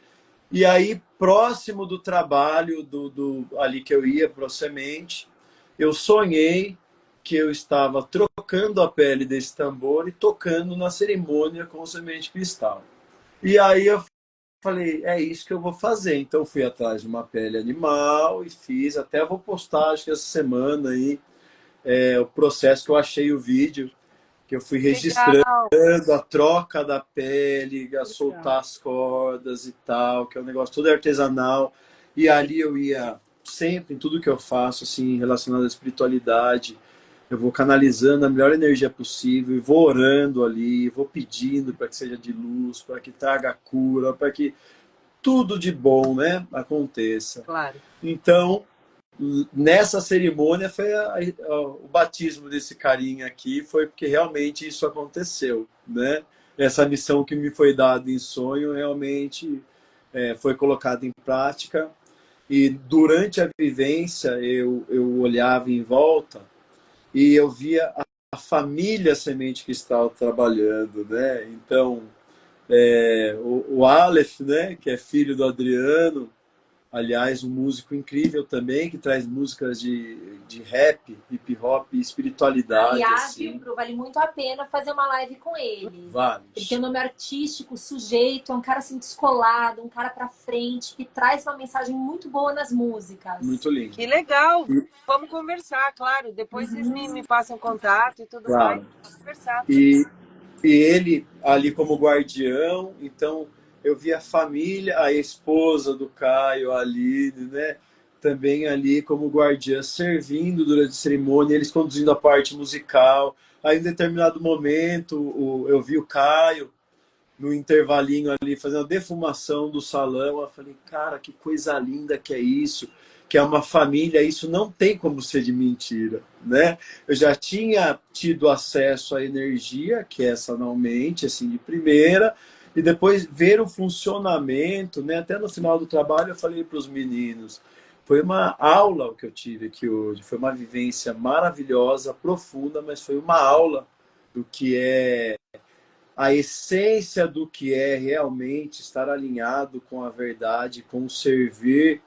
Speaker 2: E aí, próximo do trabalho ali que eu ia para o Semente, eu sonhei que eu estava trocando a pele desse tambor e tocando na cerimônia com semente cristal. E aí eu falei, é isso que eu vou fazer. Então fui atrás de uma pele animal e fiz, até vou postar, acho que essa semana aí, o processo que eu achei o vídeo, que eu fui registrando
Speaker 1: Legal.
Speaker 2: a troca da pele, a soltar as cordas e tal, que é um negócio todo artesanal. E ali eu ia sempre, em tudo que eu faço, assim, relacionado à espiritualidade, eu vou canalizando a melhor energia possível, e vou orando ali, vou pedindo para que seja de luz, para que traga cura, para que tudo de bom, né, aconteça.
Speaker 1: Claro.
Speaker 2: Então, nessa cerimônia foi o batismo desse carinha aqui, foi porque realmente isso aconteceu, né? Essa missão que me foi dada em sonho realmente foi colocada em prática. E durante a vivência eu olhava em volta e eu via a família Semente Cristal trabalhando, né? Então, o Aleph, né, que é filho do Adriano, aliás, um músico incrível também, que traz músicas de rap, hip hop e espiritualidade.
Speaker 3: Aliás,
Speaker 2: assim.
Speaker 3: Bruno, vale muito a pena fazer uma live com ele.
Speaker 2: Vale.
Speaker 3: Ele tem um nome artístico, sujeito, é um cara assim descolado, um cara pra frente, que traz uma mensagem muito boa nas músicas.
Speaker 2: Muito lindo.
Speaker 1: Que legal. Vamos conversar, claro. Depois vocês me passam contato e tudo
Speaker 2: Claro.
Speaker 1: mais. Vamos conversar.
Speaker 2: E ele ali como guardião, então eu vi a família, a esposa do Caio, a Aline, né? Também ali como guardiã, servindo durante a cerimônia, eles conduzindo a parte musical. Aí, em determinado momento, eu vi o Caio no intervalinho ali, fazendo a defumação do salão. Eu falei, cara, que coisa linda que é isso, que é uma família, isso não tem como ser de mentira, né? Eu já tinha tido acesso à energia, que é essa anualmente, assim, de primeira, e depois ver o funcionamento, né? Até no final do trabalho eu falei para os meninos, foi uma aula o que eu tive aqui hoje, foi uma vivência maravilhosa, profunda, mas foi uma aula do que é a essência do que é realmente estar alinhado com a verdade, com o servir,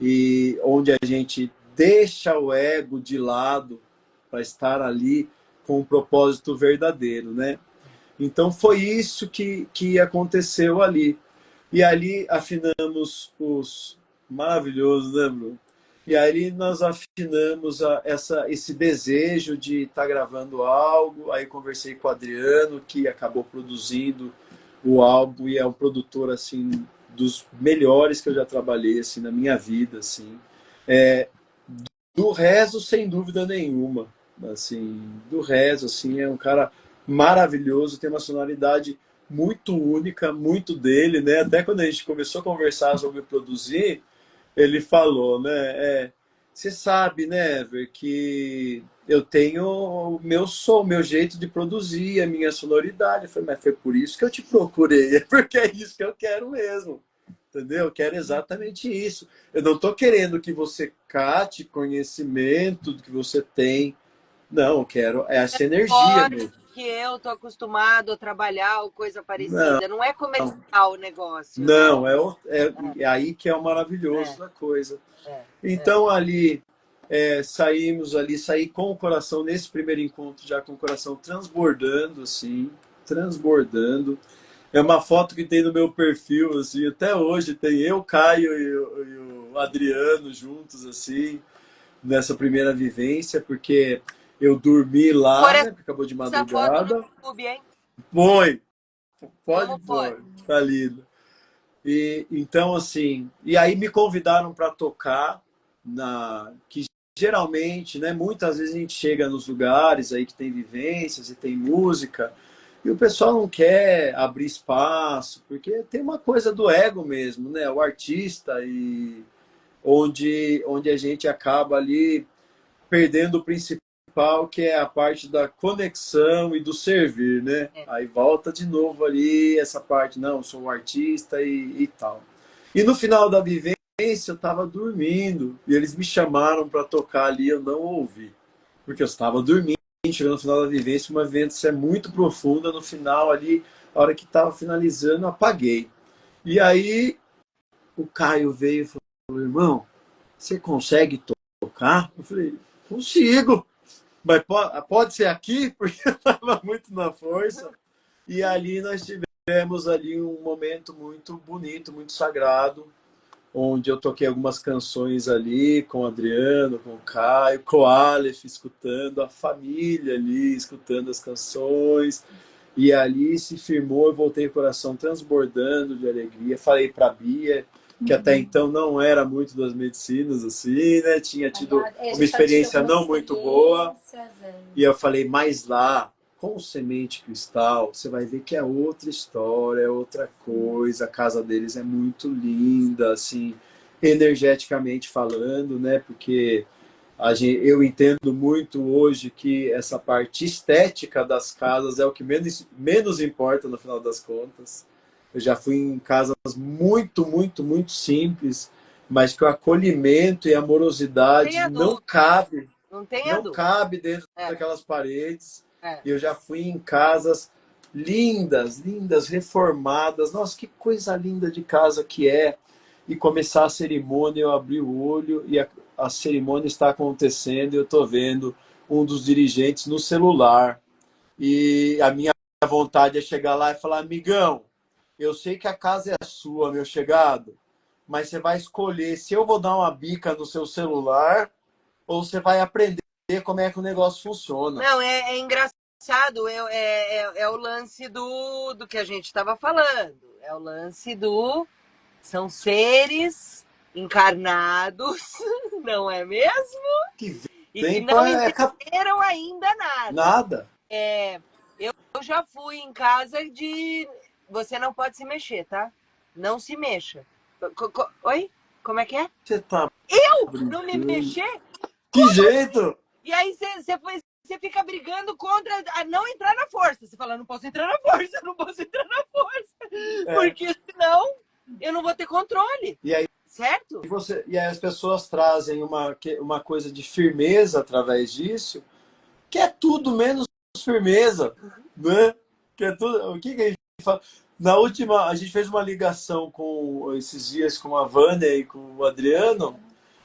Speaker 2: e onde a gente deixa o ego de lado para estar ali com o propósito verdadeiro, né? Então foi isso que aconteceu ali. E ali afinamos os maravilhosos, né, Bruno? E aí nós afinamos esse desejo de estar gravando algo. Aí conversei com o Adriano, que acabou produzindo o álbum e é um produtor assim dos melhores que eu já trabalhei assim na minha vida, assim. Do resto, sem dúvida nenhuma, assim, do resto, assim, é um cara maravilhoso, tem uma sonoridade muito única, muito dele, né? Até quando a gente começou a conversar sobre produzir, ele falou, né? Você sabe, né, Ever, que eu tenho o meu som, o meu jeito de produzir, a minha sonoridade. Eu falei, mas foi por isso que eu te procurei, é porque é isso que eu quero mesmo. Entendeu? Eu quero exatamente isso. Eu não estou querendo que você cate conhecimento que você tem. Não, eu quero essa energia mesmo.
Speaker 1: Que eu tô acostumado a trabalhar ou coisa
Speaker 2: Não,
Speaker 1: parecida. Não é comercial o negócio.
Speaker 2: não,
Speaker 1: Né?
Speaker 2: é aí que é o maravilhoso da coisa.
Speaker 1: É.
Speaker 2: Então ali saí com o coração nesse primeiro encontro já com o coração transbordando, assim, transbordando. É uma foto que tem no meu perfil, assim, até hoje tem eu, Caio e o Adriano juntos, assim, nessa primeira vivência, porque eu dormi lá, né, porque acabou de
Speaker 1: Essa foto no
Speaker 2: madrugada.
Speaker 1: YouTube, hein?
Speaker 2: Foi, pode
Speaker 1: Como
Speaker 2: pôr,
Speaker 1: foi?
Speaker 2: tá lindo. E então, assim, e aí me convidaram para tocar que geralmente, né, muitas vezes a gente chega nos lugares aí que tem vivências e tem música, e o pessoal não quer abrir espaço, porque tem uma coisa do ego mesmo, né? O artista, e onde a gente acaba ali perdendo o principal, que é a parte da conexão e do servir, né? Aí volta de novo ali essa parte, não, eu sou um artista e tal. E no final da vivência eu estava dormindo, e eles me chamaram para tocar ali, eu não ouvi, porque eu estava dormindo. Chegando no final da vivência, uma vivência muito profunda, no final ali, a hora que estava finalizando, eu apaguei. E aí o Caio veio e falou, irmão, você consegue tocar? Eu falei, consigo. Mas pode ser aqui, porque eu estava muito na força. E ali nós tivemos ali um momento muito bonito, muito sagrado, onde eu toquei algumas canções ali com o Adriano, com o Caio, com o Aleph, escutando a família ali, escutando as canções. E ali se firmou, eu voltei com o coração transbordando de alegria. Falei para a Bia, que até então não era muito das medicinas, assim, né? Tinha tido uma experiência não muito boa. E eu falei, mas lá, com o Semente Cristal, você vai ver que é outra história, é outra coisa. A casa deles é muito linda, assim, energeticamente falando, né? Porque eu entendo muito hoje que essa parte estética das casas é o que menos importa no final das contas. Eu já fui em casas muito, muito, muito simples, mas que o acolhimento e a amorosidade não cabe dentro daquelas paredes. E eu já fui em casas lindas, lindas, reformadas. Nossa, que coisa linda de casa que é. E começar a cerimônia, eu abri o olho e a cerimônia está acontecendo e eu estou vendo um dos dirigentes no celular. E a minha vontade é chegar lá e falar, amigão, eu sei que a casa é sua, meu chegado, mas você vai escolher se eu vou dar uma bica no seu celular ou você vai aprender como é que o negócio funciona.
Speaker 1: Não, é engraçado, é o lance do que a gente estava falando. É o lance do... São seres encarnados, não é mesmo? E que não entenderam ainda nada.
Speaker 2: Nada.
Speaker 1: Eu já fui em casa de... Você não pode se mexer, tá? Não se mexa. Oi? Como é que é?
Speaker 2: Você tá
Speaker 1: não me mexer?
Speaker 2: Que jeito?
Speaker 1: E aí você fica brigando contra a não entrar na força. Você fala, não posso entrar na força, não posso entrar na força. Porque senão eu não vou ter controle.
Speaker 2: E aí,
Speaker 1: certo?
Speaker 2: E aí as pessoas trazem uma coisa de firmeza através disso, que é tudo menos firmeza, né? Que é tudo... O que a gente fala? Na última, a gente fez uma ligação esses dias com a Vânia e com o Adriano,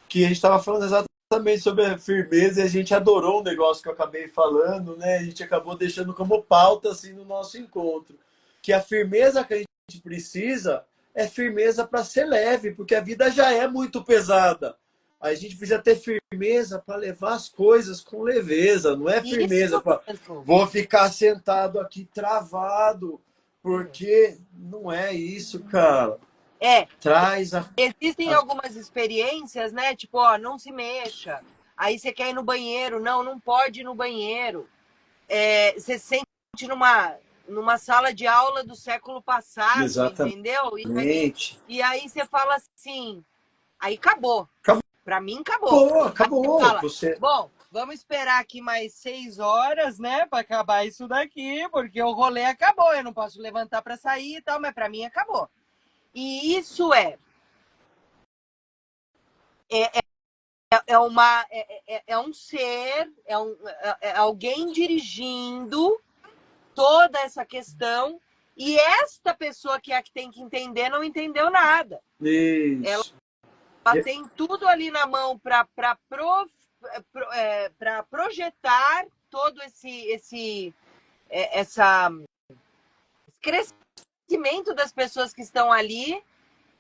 Speaker 2: que a gente estava falando exatamente sobre a firmeza e a gente adorou o negócio que eu acabei falando, né? A gente acabou deixando como pauta assim no nosso encontro, que a firmeza que a gente precisa é firmeza para ser leve, porque a vida já é muito pesada. A gente precisa ter firmeza para levar as coisas com leveza, não é firmeza para vou ficar sentado aqui travado, porque não é isso, cara.
Speaker 1: Existem algumas experiências, né? Tipo, ó, não se mexa. Aí você quer ir no banheiro, não pode ir no banheiro. Você se sente numa sala de aula do século passado,
Speaker 2: exatamente.
Speaker 1: Entendeu? E aí você fala assim, aí acabou. Pra mim,
Speaker 2: Acabou.
Speaker 1: Fala, bom, vamos esperar aqui mais 6 horas, né? Pra acabar isso daqui, porque o rolê acabou. Eu não posso levantar pra sair e tal, mas pra mim acabou. E isso é um ser, é alguém dirigindo toda essa questão, e esta pessoa que é a que tem que entender não entendeu nada.
Speaker 2: Isso.
Speaker 1: Ela tem tudo ali na mão para projetar todo esse crescimento das pessoas que estão ali,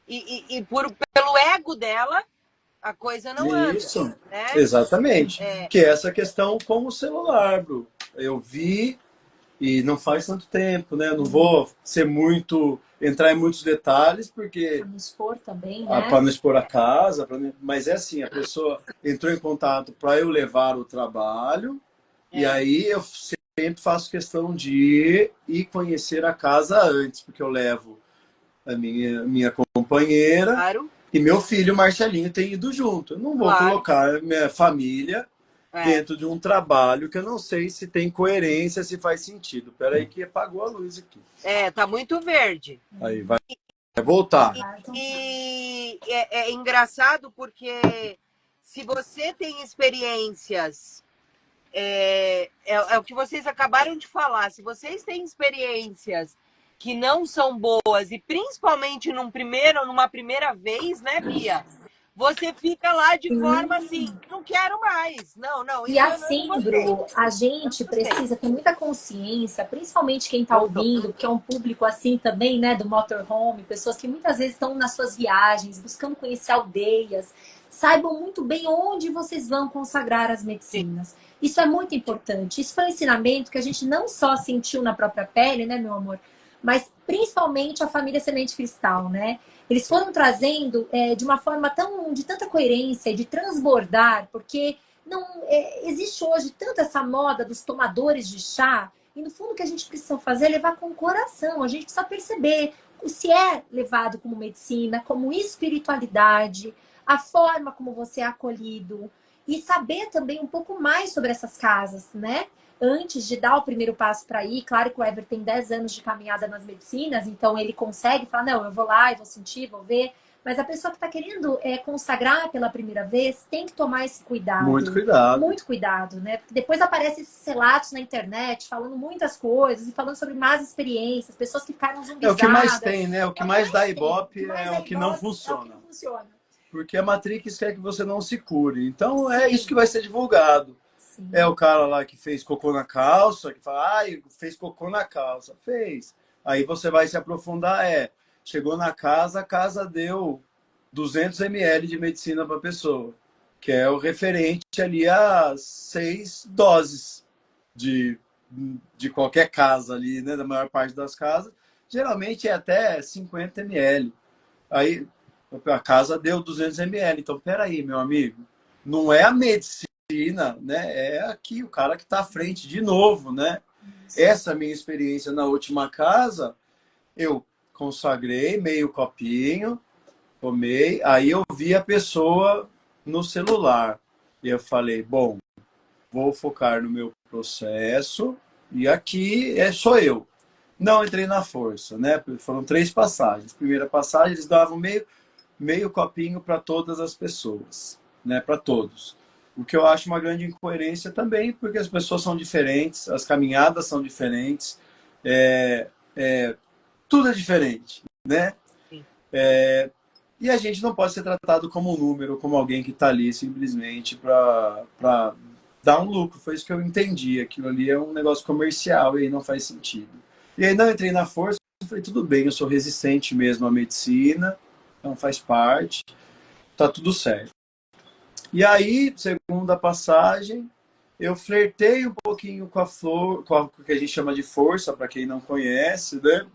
Speaker 1: e pelo ego dela, a coisa não anda.
Speaker 2: Isso,
Speaker 1: né?
Speaker 2: Exatamente. Que é essa questão com o celular, Bru. Eu vi, e não faz tanto tempo, né? Eu não vou entrar em muitos detalhes, porque...
Speaker 3: Para não expor também, né?
Speaker 2: Para não expor a casa, mas é assim, a pessoa entrou em contato para eu levar o trabalho, e aí eu sempre faço questão de ir e conhecer a casa antes, porque eu levo a minha companheira,
Speaker 1: claro.
Speaker 2: E meu filho, Marcelinho, tem ido junto. Eu não vou colocar minha família dentro de um trabalho que eu não sei se tem coerência, se faz sentido. Peraí que apagou a luz aqui.
Speaker 1: Tá muito verde.
Speaker 2: Aí vai voltar.
Speaker 1: E é engraçado porque se você tem experiências, é o que vocês acabaram de falar, se vocês têm experiências que não são boas, e principalmente numa primeira vez, né, Bia? você fica lá de forma assim, não quero mais. Não, não,
Speaker 3: E
Speaker 1: isso eu não
Speaker 3: assim,
Speaker 1: gostei.
Speaker 3: Bru, a
Speaker 1: Eu não
Speaker 3: gente
Speaker 1: gostei.
Speaker 3: precisa ter muita consciência, principalmente quem está
Speaker 1: Voltou.
Speaker 3: ouvindo, que é um público assim também, né, do motorhome, pessoas que muitas vezes estão nas suas viagens, buscando conhecer aldeias, saibam muito bem onde vocês vão consagrar as
Speaker 1: Sim,
Speaker 3: medicinas. Isso é muito importante. Isso foi um ensinamento que a gente não só sentiu na própria pele, né, meu amor, mas principalmente a família Semente Cristal, né? Eles foram trazendo de uma forma de tanta coerência, de transbordar, porque não existe hoje tanta essa moda dos tomadores de chá, e no fundo o que a gente precisa fazer é levar com o coração, a gente precisa perceber se é levado como medicina, como espiritualidade, a forma como você é acolhido, e saber também um pouco mais sobre essas casas, né? Antes de dar o primeiro passo para ir, claro que o Ever tem 10 anos de caminhada nas medicinas, então ele consegue falar, não, eu vou lá, eu vou sentir, vou ver. Mas a pessoa que está querendo consagrar pela primeira vez tem que tomar esse
Speaker 2: Muito
Speaker 3: cuidado.
Speaker 2: cuidado.
Speaker 3: Muito cuidado, né? Porque depois aparecem esses relatos na internet falando muitas coisas e falando sobre más experiências, pessoas que ficaram
Speaker 2: É o que mais
Speaker 3: zumbizadas.
Speaker 2: tem, né? O que
Speaker 3: É o que
Speaker 2: mais dá
Speaker 3: mais tem. O que
Speaker 2: ibope
Speaker 3: mais
Speaker 2: é
Speaker 3: é
Speaker 2: o que não
Speaker 3: ibope é o que
Speaker 2: funciona.
Speaker 3: não funciona.
Speaker 2: Porque a Matrix quer que você não se cure. Então é isso
Speaker 3: Sim,
Speaker 2: que vai ser divulgado. É
Speaker 3: sim.
Speaker 2: o cara lá que fez cocô na calça, que fala, ai, fez cocô na calça. Fez. Aí você vai se aprofundar, chegou na casa, a casa deu 200 ml de medicina para a pessoa, que é o referente ali a 6 doses de, de qualquer casa ali, né, da maior parte das casas. Geralmente é até 50 ml. Aí a casa deu 200 ml. Então, peraí, meu amigo, não é a medicina, né? É aqui o cara que está à frente de novo, né? Essa minha experiência na última casa, eu consagrei meio copinho, tomei, aí eu vi a pessoa no celular. E eu falei, bom, vou focar no meu processo e aqui sou eu. Não entrei na força, né? Foram 3 passagens. Primeira passagem, eles davam meio copinho para todas as pessoas, né? Para todos. O que eu acho uma grande incoerência também, porque as pessoas são diferentes, as caminhadas são diferentes, é, tudo é diferente, né?
Speaker 1: sim.
Speaker 2: E a gente não pode ser tratado como um número, como alguém que está ali simplesmente para dar um lucro. Foi isso que eu entendi. Aquilo ali é um negócio comercial e aí não faz sentido. E aí não entrei na força, falei, tudo bem, eu sou resistente mesmo à medicina, então faz parte, tá tudo certo. E aí, segunda passagem, eu flertei um pouquinho com a flor, com o que a gente chama de força, para quem não conhece, né?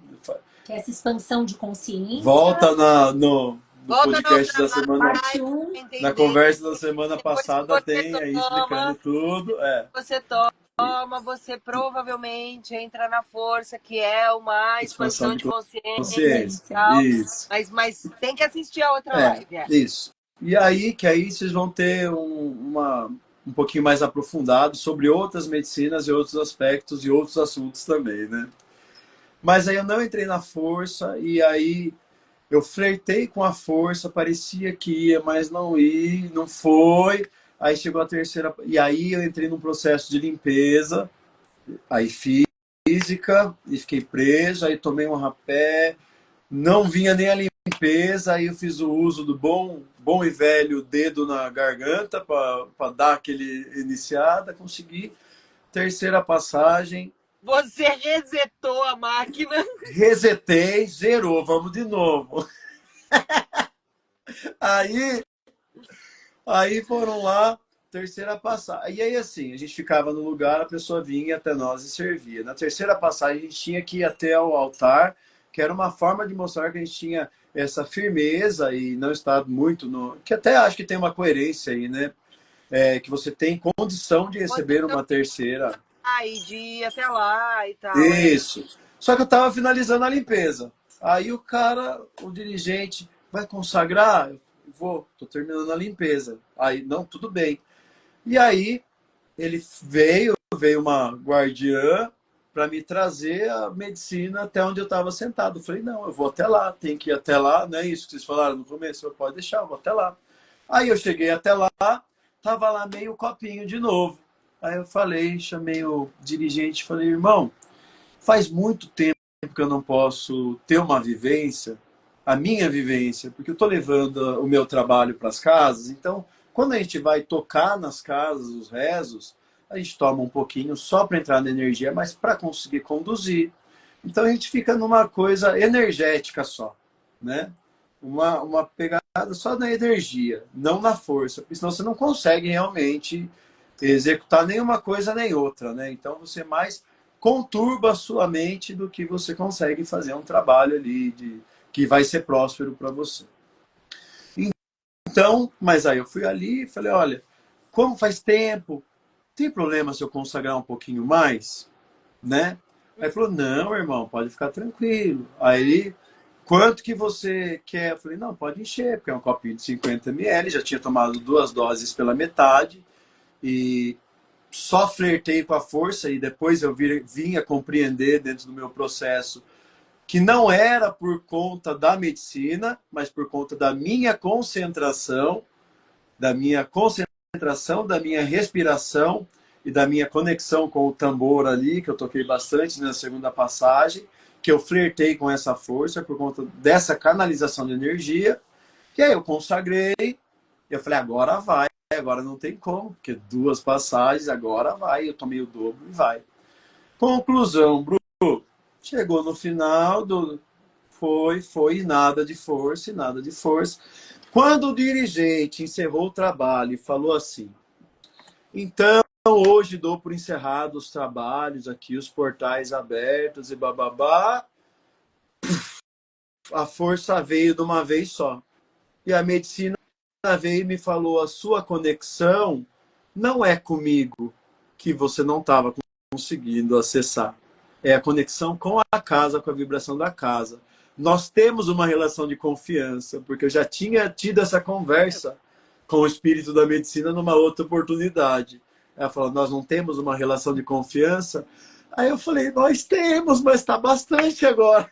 Speaker 3: Que é essa expansão de consciência.
Speaker 2: Volta no
Speaker 1: Volta na
Speaker 2: podcast
Speaker 1: outra
Speaker 2: da semana,
Speaker 3: Parte
Speaker 1: live
Speaker 3: 1.
Speaker 1: pra
Speaker 2: na
Speaker 1: entender.
Speaker 2: conversa da semana
Speaker 1: Depois que
Speaker 2: passada,
Speaker 1: você
Speaker 2: tem aí explicando
Speaker 1: toma,
Speaker 2: tudo.
Speaker 1: você toma, você provavelmente entra na força, que é uma
Speaker 2: Expansão
Speaker 1: expansão
Speaker 2: de
Speaker 1: de consciência
Speaker 2: consciência.
Speaker 1: e tal.
Speaker 2: Isso.
Speaker 1: Mas tem que assistir a outra live.
Speaker 2: Isso. E aí, que aí vocês vão ter um pouquinho mais aprofundado sobre outras medicinas e outros aspectos e outros assuntos também, né? Mas aí eu não entrei na força e aí eu flertei com a força, parecia que ia, mas não foi. Aí chegou a terceira, e aí eu entrei num processo de limpeza, aí física, e fiquei preso, aí tomei um rapé, não vinha nem a limpeza, aí eu fiz o uso do bom e velho dedo na garganta para dar aquele iniciada, consegui. Terceira passagem,
Speaker 1: Você resetou a máquina.
Speaker 2: resetei, zerou, vamos de novo. Aí Aí foram lá, terceira passagem. E aí, assim, a gente ficava no lugar, a pessoa vinha até nós e servia. Na terceira passagem, a gente tinha que ir até o altar, que era uma forma de mostrar que a gente tinha essa firmeza e não está muito no. Que até acho que tem uma coerência aí, né? Que você tem condição de receber uma terceira.
Speaker 1: Aí de ir até lá e tal.
Speaker 2: Isso. Só que eu estava finalizando a limpeza. Aí o cara, o dirigente, vai consagrar? Eu vou, estou terminando a limpeza. Aí, não, tudo bem. E aí ele veio uma guardiã para me trazer a medicina até onde eu estava sentado. Eu falei, não, eu vou até lá, tem que ir até lá, não é isso que vocês falaram no começo? Eu pode deixar, eu vou até lá. Aí eu cheguei até lá, tava lá meio copinho de novo. Aí eu falei, chamei o dirigente, falei, irmão, faz muito tempo que eu não posso ter uma vivência. a minha vivência, porque eu estou levando o meu trabalho para as casas, então, quando a gente vai tocar nas casas os rezos, a gente toma um pouquinho só para entrar na energia, mas para conseguir conduzir. Então a gente fica numa coisa energética só, né? Uma pegada só na energia, não na força, porque senão você não consegue realmente executar nenhuma coisa nem outra, né? Então você mais conturba a sua mente do que você consegue fazer um trabalho ali que vai ser próspero para você. Então, mas aí eu fui ali e falei, olha, como faz tempo, tem problema se eu consagrar um pouquinho mais, né? Aí ele falou, não, irmão, pode ficar tranquilo. Aí, quanto que você quer? Eu falei, não, pode encher, porque é um copinho de 50 ml, já tinha tomado 2 doses pela metade, e só flertei com a força, e depois eu vim a compreender dentro do meu processo que não era por conta da medicina, mas por conta da minha concentração, da minha respiração, e da minha conexão com o tambor ali, que eu toquei bastante na segunda passagem, que eu flertei com essa força por conta dessa canalização de energia, que aí eu consagrei, e eu falei, agora vai, agora não tem como, porque 2 passagens, agora vai, eu tomei o dobro e vai. Conclusão, Bruno, chegou no final, foi, nada de força, e nada de força. Quando o dirigente encerrou o trabalho e falou assim, então, hoje dou por encerrado os trabalhos aqui, os portais abertos e bababá. A força veio de uma vez só. E a medicina veio e me falou, a sua conexão não é comigo, que você não estava conseguindo acessar. É a conexão com a casa, com a vibração da casa. Nós temos uma relação de confiança, porque eu já tinha tido essa conversa com o espírito da medicina numa outra oportunidade. Ela falou, nós não temos uma relação de confiança? Aí eu falei, nós temos, mas está bastante agora.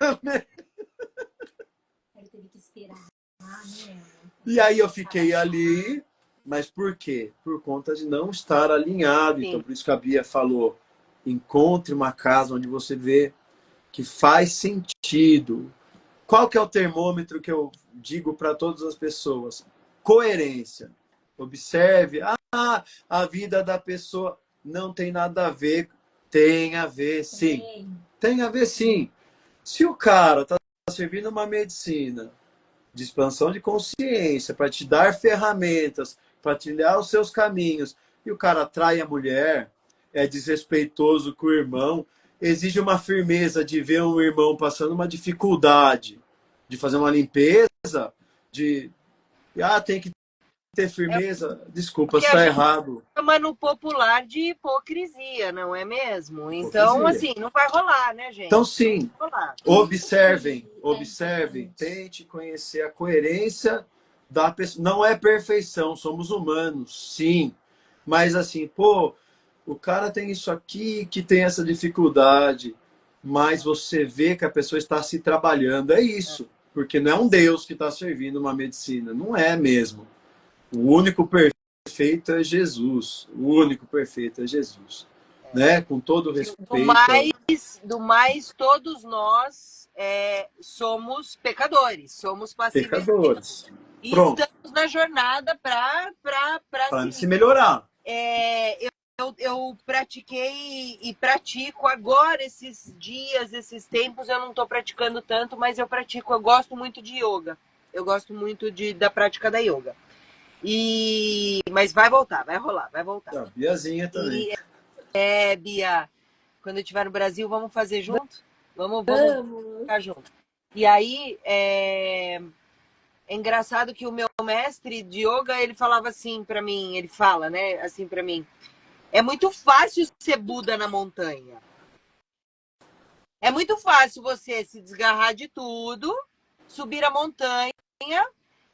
Speaker 3: Ele teve que esperar, né?
Speaker 2: E aí eu fiquei ali, mas por quê? Por conta de não estar alinhado. Sim. Então por isso que a Bia falou, encontre uma casa onde você vê que faz sentido. Qual que é o termômetro que eu digo para todas as pessoas? Coerência. Observe, a vida da pessoa não tem nada a ver. Tem a ver, sim. Tem a ver, sim. Se o cara está servindo uma medicina de expansão de consciência, para te dar ferramentas, para trilhar os seus caminhos, e o cara trai a mulher, é desrespeitoso com o irmão, exige uma firmeza de ver um irmão passando uma dificuldade, de fazer uma limpeza, tem que ter firmeza. Desculpa, está errado.
Speaker 1: Chama no popular de hipocrisia, não é mesmo? Então, assim, não vai rolar, né, gente?
Speaker 2: Então, sim, observem, tente conhecer a coerência da pessoa. Não é perfeição, somos humanos, sim. Mas, assim, o cara tem isso aqui, que tem essa dificuldade, mas você vê que a pessoa está se trabalhando, é isso. Porque não é um Deus que está servindo uma medicina, não é mesmo. O único perfeito é Jesus. O único perfeito é Jesus. Né? Com todo respeito.
Speaker 1: Do mais todos nós somos pecadores. Somos passivos.
Speaker 2: Pecadores.
Speaker 1: E estamos na jornada para
Speaker 2: se melhorar.
Speaker 1: Eu pratiquei e pratico agora esses dias, esses tempos. Eu não estou praticando tanto, mas eu pratico. Eu gosto muito de yoga. Eu gosto muito da prática da yoga. Mas vai voltar, vai rolar, vai voltar.
Speaker 2: A Biazinha também.
Speaker 1: Bia, quando eu estiver no Brasil, vamos fazer junto? Vamos ficar junto. E aí, é engraçado que o meu mestre de yoga, ele falava assim pra mim, ele fala, né, assim pra mim, é muito fácil ser Buda na montanha. É muito fácil você se desgarrar de tudo, subir a montanha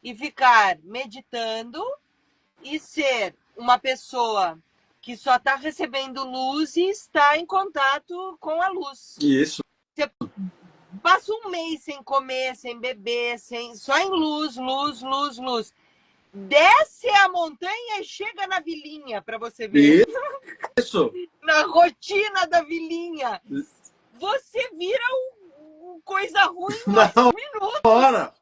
Speaker 1: e ficar meditando e ser uma pessoa que só está recebendo luz e está em contato com a luz.
Speaker 2: Isso.
Speaker 1: Você passa um mês sem comer, sem beber, só em luz. Desce a montanha e chega na vilinha, para você ver.
Speaker 2: Isso.
Speaker 1: Na rotina da vilinha. Você vira coisa ruim em 2 minutos.
Speaker 2: Bora.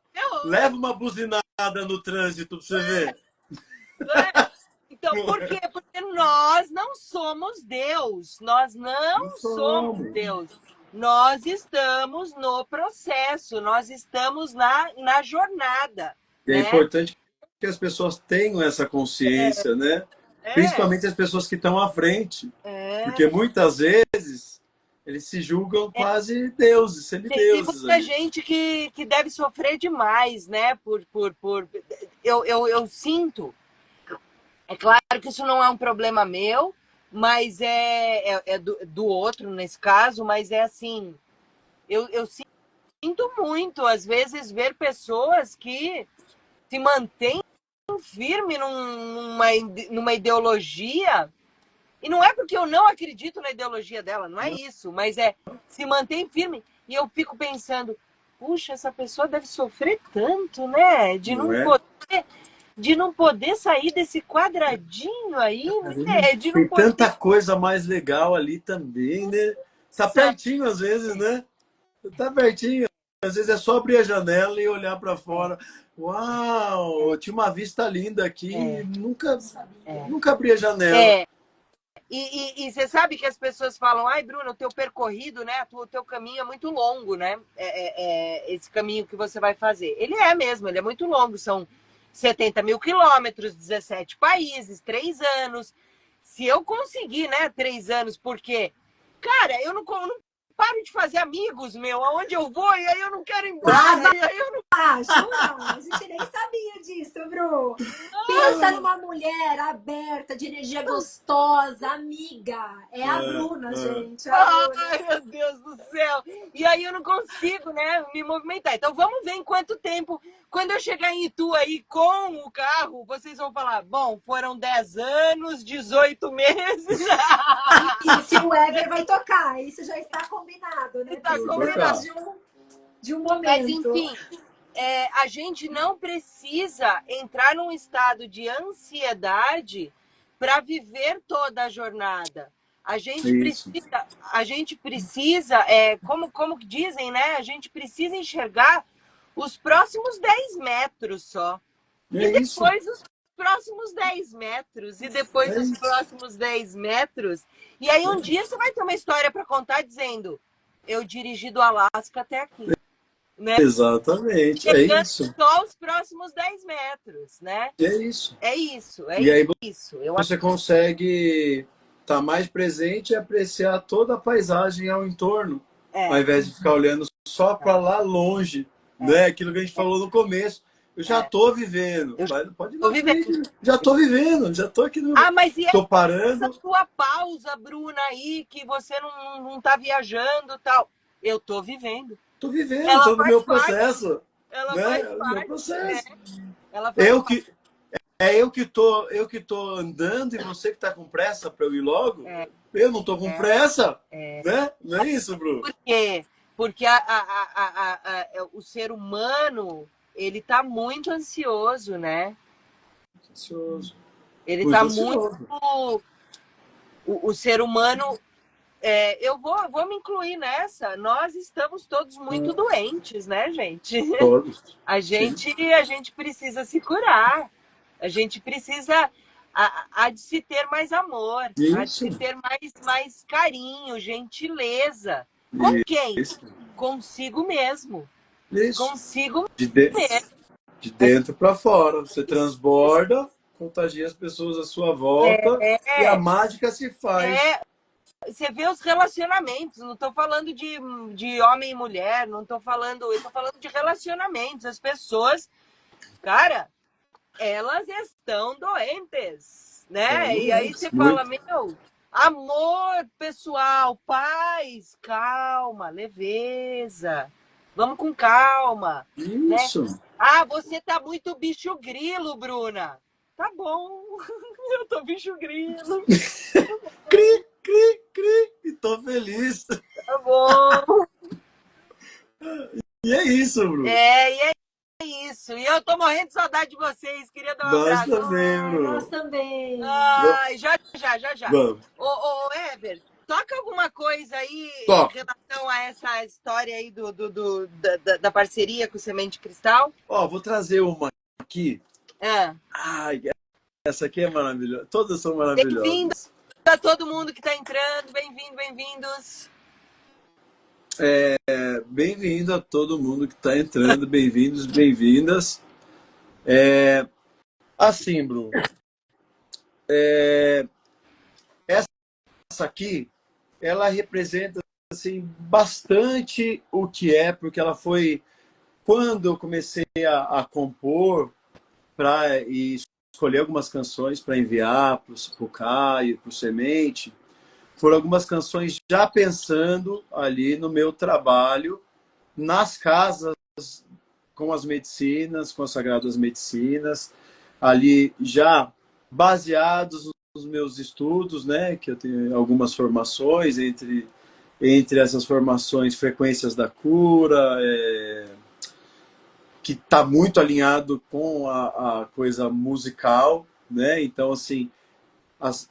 Speaker 2: Leva uma buzinada no trânsito pra você ver.
Speaker 1: Não é? Então, por quê? Porque nós não somos Deus. Nós não somos Deus. Nós estamos no processo, nós estamos na jornada.
Speaker 2: E é
Speaker 1: né?
Speaker 2: importante que as pessoas tenham essa consciência, né? Principalmente as pessoas que estão à frente. Porque muitas vezes eles se julgam quase deuses, semideuses.
Speaker 1: Tem muita gente que deve sofrer demais, né? Eu sinto. É claro que isso não é um problema meu, mas é do outro nesse caso, mas é assim. Eu sinto muito, às vezes, ver pessoas que se mantêm firme numa ideologia. E não é porque eu não acredito na ideologia dela, não é isso, mas se mantém firme. E eu fico pensando, puxa, essa pessoa deve sofrer tanto, né? De não poder sair desse quadradinho aí, né?
Speaker 2: Tem tanta coisa mais legal ali também, né? Tá pertinho às vezes, né? Tá pertinho. Às vezes é só abrir a janela e olhar para fora. Uau, tinha uma vista linda aqui. Nunca abri a janela.
Speaker 1: E você sabe que as pessoas falam, ai, Bruno, o teu percorrido, né? O teu caminho é muito longo, né? Esse caminho que você vai fazer. Ele é mesmo, ele é muito longo. São 70 mil quilômetros, 17 países, 3 anos. Se eu conseguir, né, 3 anos, porque, cara, eu não paro de fazer amigos, meu, aonde eu vou, e aí eu não quero ir embora, e aí eu não...
Speaker 3: Não, a gente nem sabia disso, Bru. Pensa numa mulher aberta, de energia gostosa, amiga. É a Bruna, gente.
Speaker 1: Ai, meu Deus do céu. E aí eu não consigo, né, me movimentar. Então vamos ver em quanto tempo, quando eu chegar em Itu aí com o carro, vocês vão falar, bom, foram 10 anos, 18 meses.
Speaker 3: E se o Ever vai tocar, isso já está combinado, né?
Speaker 1: Está combinado.
Speaker 3: De um momento.
Speaker 1: Mas, enfim, a gente não precisa entrar num estado de ansiedade para viver toda a jornada. A gente precisa, como dizem, né? A gente precisa enxergar os próximos 10 metros só. E depois os próximos 10 metros. E depois os próximos 10 metros. E aí um dia você vai ter uma história para contar dizendo, eu dirigi do Alasca até aqui. Né?
Speaker 2: Exatamente, é isso.
Speaker 1: Só os próximos 10 metros, né?
Speaker 2: É isso.
Speaker 1: É isso,
Speaker 2: e aí
Speaker 1: isso.
Speaker 2: Você consegue estar mais presente e apreciar toda a paisagem ao entorno, ao invés de ficar olhando só para lá longe, né? Aquilo que a gente falou no começo. Eu já estou vivendo. Pode ir vivendo. Já estou vivendo, já estou aqui no...
Speaker 1: mas e
Speaker 2: tô parando.
Speaker 1: Essa tua pausa, Bruna, aí, que você não tá viajando e tal. Eu estou vivendo.
Speaker 2: Estou vivendo, estou no meu processo.
Speaker 1: Ela
Speaker 2: né?
Speaker 1: faz
Speaker 2: No
Speaker 1: parte,
Speaker 2: meu processo.
Speaker 1: Né? Ela faz
Speaker 2: eu que tô andando e você que está com pressa para eu ir logo. Eu não estou com pressa, né? Não é isso, Bruno?
Speaker 1: Por quê? Porque o ser humano, ele está muito ansioso, né?
Speaker 2: Ansioso.
Speaker 1: Ele está muito... O ser humano... eu vou me incluir nessa. Nós estamos todos muito doentes, né, gente?
Speaker 2: Todos.
Speaker 1: A gente precisa se curar. A gente precisa de se ter mais amor, há de se ter mais carinho, gentileza. Com quem? Consigo mesmo.
Speaker 2: Isso.
Speaker 1: Consigo
Speaker 2: mesmo. De dentro para fora. Você transborda, contagia as pessoas à sua volta e a mágica se faz.
Speaker 1: Você vê os relacionamentos, não estou falando de homem e mulher, eu estou falando de relacionamentos. As pessoas, cara, elas estão doentes, né? E aí você fala, meu, amor pessoal, paz, calma, leveza, vamos com calma.
Speaker 2: Isso.
Speaker 1: Né? Você tá muito bicho grilo, Bruna. Tá bom, eu tô bicho grilo.
Speaker 2: Cri, cri, cri, e tô feliz.
Speaker 1: Tá bom.
Speaker 2: E é isso, Bruno.
Speaker 1: E é isso. E eu tô morrendo de saudade de vocês. Queria dar um abraço.
Speaker 2: Nós também, Bruno.
Speaker 3: Nós também.
Speaker 1: Já.
Speaker 2: Vamos.
Speaker 1: Ô, Ever, toca alguma coisa aí
Speaker 2: Toca.
Speaker 1: em relação a essa história aí da parceria com o Semente Cristal.
Speaker 2: Ó, vou trazer uma aqui.
Speaker 1: Ah.
Speaker 2: Ai, essa aqui é maravilhosa. Todas são
Speaker 1: Bem-vindo
Speaker 2: maravilhosas.
Speaker 1: a todo mundo que está entrando. Bem-vindos.
Speaker 2: Bem-vindo a todo mundo que está entrando. Bem-vindos, bem-vindas. Assim, Bruno. Essa aqui, ela representa assim, bastante o que é, porque ela foi quando eu comecei a compor e escolher algumas canções para enviar para o Caio, para o Semente, foram algumas canções já pensando ali no meu trabalho nas casas com as medicinas, com as sagradas medicinas, ali já baseados nos meus estudos, né, que eu tenho algumas formações, entre essas formações, frequências da cura, que está muito alinhado com a coisa musical, né? Então, assim, as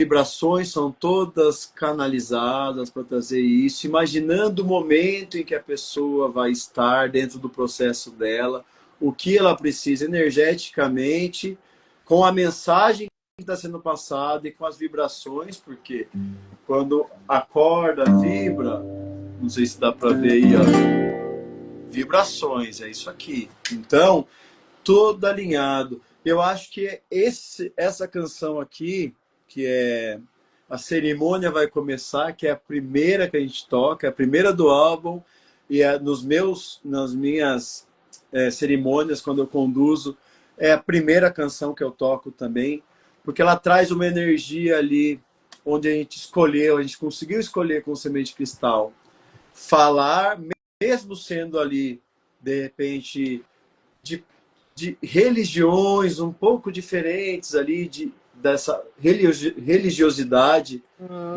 Speaker 2: vibrações são todas canalizadas para trazer isso, imaginando o momento em que a pessoa vai estar dentro do processo dela, o que ela precisa energeticamente, com a mensagem que está sendo passada e com as vibrações, porque quando a corda vibra, não sei se dá para ver aí, ó, vibrações, é isso aqui. Então, todo alinhado. Eu acho que essa canção aqui, que é A Cerimônia Vai Começar, que é a primeira que a gente toca, é a primeira do álbum, e nas minhas cerimônias, quando eu conduzo, é a primeira canção que eu toco também, porque ela traz uma energia ali, onde a gente conseguiu escolher com o Semente Cristal, falar, mesmo sendo ali, de repente, de religiões um pouco diferentes ali, dessa religiosidade,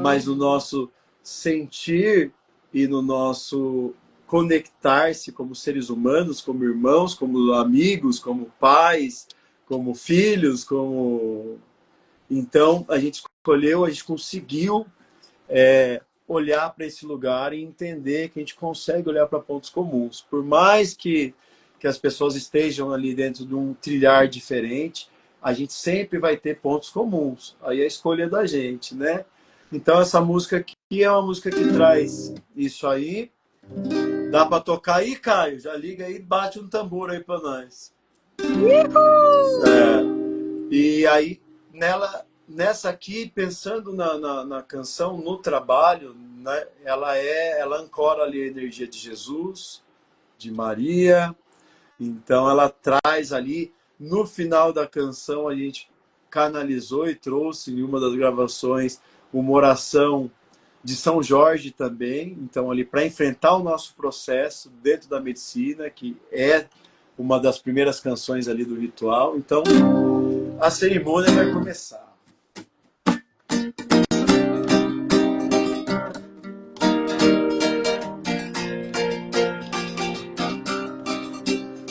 Speaker 2: mas no nosso sentir e no nosso conectar-se como seres humanos, como irmãos, como amigos, como pais, como filhos, como... Então, a gente escolheu, a gente conseguiu olhar para esse lugar e entender que a gente consegue olhar para pontos comuns. Por mais que as pessoas estejam ali dentro de um trilhar diferente, a gente sempre vai ter pontos comuns. Aí a escolha é da gente, né? Então essa música aqui é uma música que traz isso aí. Dá para tocar aí, Caio? Já liga aí, bate um tambor aí para nós. E aí, nessa aqui, pensando na canção, no trabalho, né? Ela ancora ali a energia de Jesus, de Maria. Então ela traz ali, no final da canção, a gente canalizou e trouxe em uma das gravações uma oração de São Jorge também, então ali para enfrentar o nosso processo dentro da medicina, que é uma das primeiras canções ali do ritual. Então a cerimônia vai começar.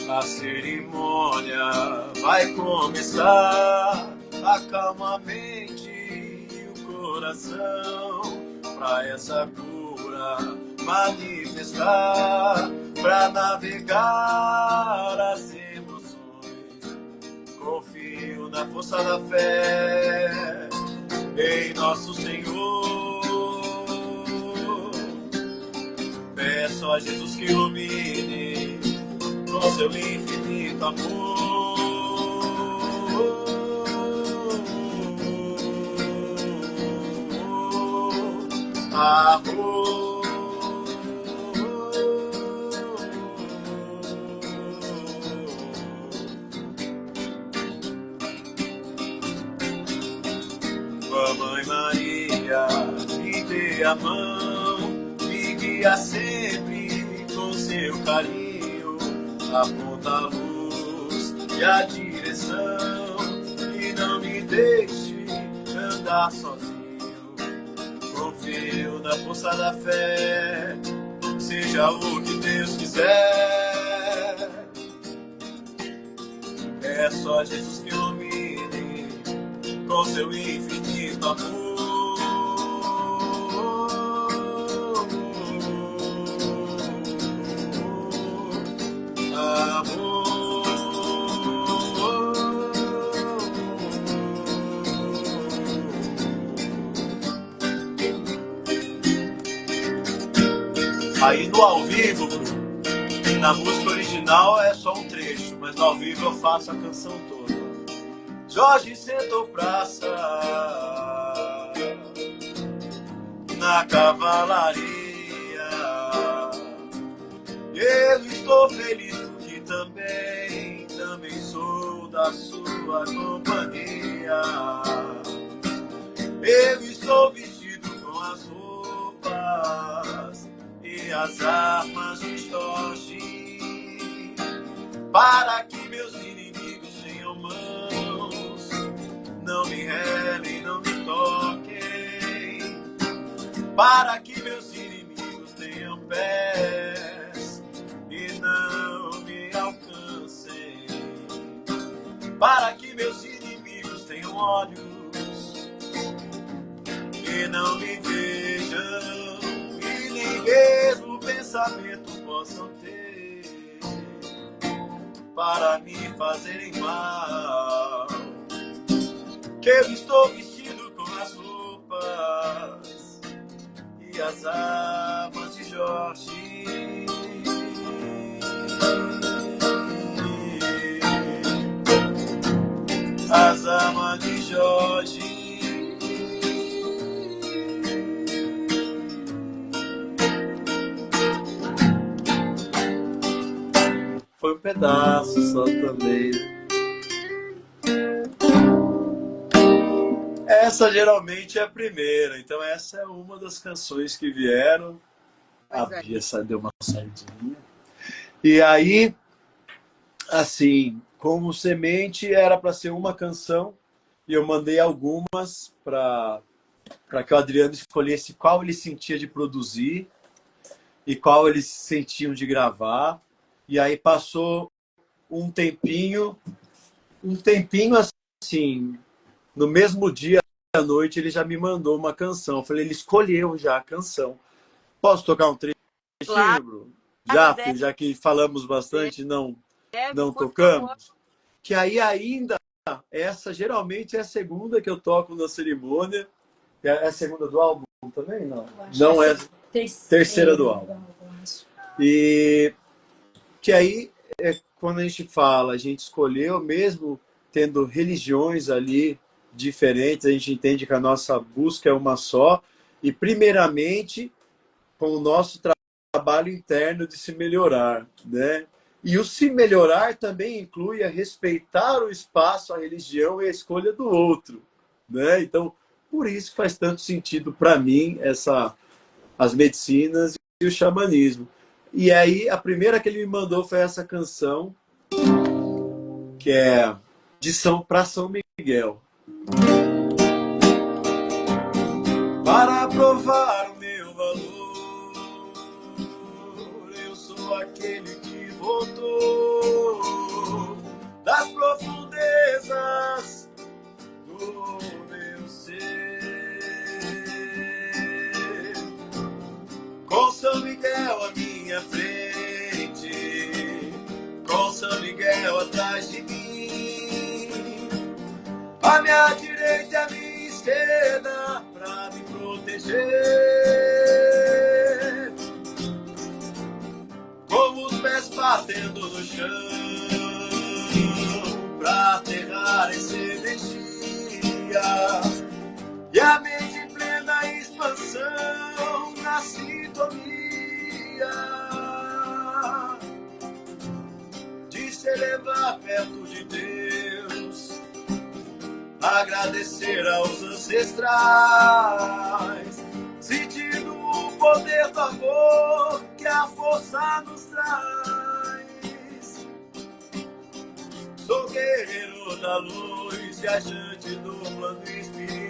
Speaker 2: A cerimônia vai começar, acalma a mente e o coração, pra essa cura manifestar, pra navegar as emoções. Confio na força da fé, em nosso Senhor. Peço a Jesus que ilumine com seu infinito amor. A Mãe Maria me dê a mão, me guia sempre com seu carinho, aponta a luz e a direção, e não me deixe andar sozinho. Confio na força da fé, seja o que Deus quiser. É só Jesus que ilumine com seu infinito amor. Aí no ao vivo, na música original é só um trecho, mas no ao vivo eu faço a canção toda. Jorge sentou praça na cavalaria. Eu estou feliz porque também sou da sua companhia. Eu estou vestido com as roupas e as armas de Jorge, para que meus inimigos tenham mãos, não me relem, não me toquem, para que meus inimigos tenham pés e não me alcancem, para que meus inimigos tenham olhos e não me vejam, e nem mesmo pensamento possam ter para me fazerem mal. Que eu estou vestido com as roupas e as armas de Jorge. As armas de Jorge. Foi um pedaço só também. Essa geralmente é a primeira, então essa é uma das canções que vieram. A Bia deu uma saidinha. E aí, assim, como semente era para ser uma canção, e eu mandei algumas para que o Adriano escolhesse qual ele sentia de produzir e qual eles sentiam de gravar. E aí passou um tempinho assim, no mesmo dia à noite ele já me mandou uma canção. Eu falei, ele escolheu já a canção. Posso tocar um trechinho,
Speaker 1: Claro,
Speaker 2: Bruno?
Speaker 1: deve.
Speaker 2: Já que falamos bastante, não
Speaker 1: Por
Speaker 2: tocamos.
Speaker 1: favor.
Speaker 2: Que aí ainda, essa geralmente é a segunda que eu toco na cerimônia. É a segunda do álbum também? Não. Não é terceira do álbum. E que aí, quando a gente fala, a gente escolheu, mesmo tendo religiões ali diferentes, a gente entende que a nossa busca é uma só, e primeiramente com o nosso trabalho interno de se melhorar, né? E o se melhorar também inclui a respeitar o espaço, a religião e a escolha do outro, né? Então, por isso faz tanto sentido para mim as medicinas e o xamanismo. E aí, a primeira que ele me mandou foi essa canção, que é para São Miguel. Para provar o meu valor, eu sou aquele que voltou das profundezas do meu ser. Com São Miguel à minha frente, com São Miguel atrás de mim, à minha direita e à minha esquerda, pra me proteger. Com os pés batendo no chão, pra aterrar essa energia, e a mente em plena expansão, na sintonia de se elevar perto de Deus, agradecer aos ancestrais, sentindo o poder do amor que a força nos traz. Sou guerreiro da luz, viajante do plano espiritual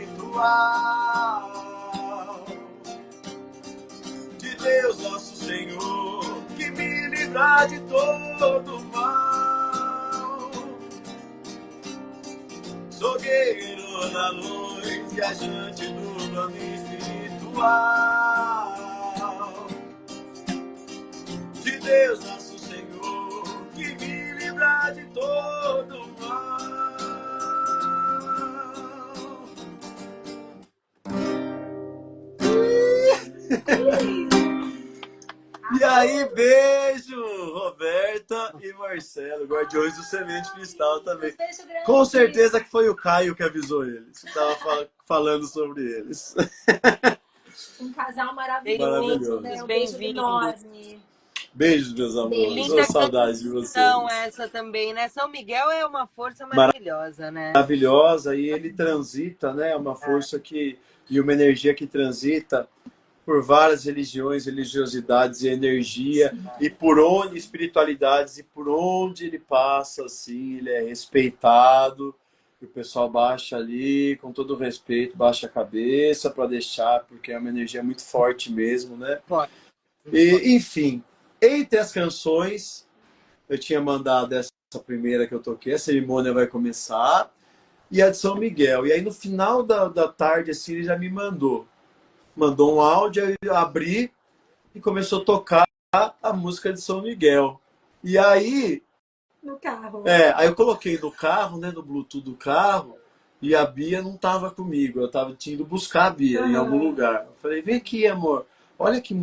Speaker 2: de Deus nosso Senhor, que me livra de todo mal. Sou guerreiro da luz, viajante do plano espiritual de Deus nosso Senhor, que me livra de todo mal. E aí, beijo, Roberta e Marcelo, Guardiões do Semente Cristal também.
Speaker 3: Beijo grande.
Speaker 2: Com certeza que foi o Caio que avisou eles. Estava falando sobre eles.
Speaker 3: Um casal maravilhoso,
Speaker 2: Maravilhoso.
Speaker 3: né? Um beijo
Speaker 1: Bem-vindos.
Speaker 3: enorme.
Speaker 2: Beijos, meus amores.
Speaker 1: Linda
Speaker 2: Ô, saudade de vocês.
Speaker 1: Então, essa também, né? São Miguel é uma força maravilhosa, né?
Speaker 2: Maravilhosa, e ele transita, né? Uma força que e uma energia que transita por várias religiões, religiosidades e energia, e por onde espiritualidades, e por onde ele passa, assim, ele é respeitado, e o pessoal baixa ali, com todo respeito, baixa a cabeça para deixar, porque é uma energia muito forte mesmo, né?
Speaker 1: Forte.
Speaker 2: E, enfim, entre as canções, eu tinha mandado essa primeira que eu toquei, a cerimônia vai começar, e a de São Miguel. E aí no final da tarde, assim, ele já me mandou um áudio, eu abri e começou a tocar a música de São Miguel. E aí...
Speaker 3: No carro.
Speaker 2: Aí eu coloquei no carro, né, no Bluetooth do carro, e a Bia não estava comigo. Eu tinha ido buscar a Bia em algum lugar. Eu falei, vem aqui, amor. Olha que...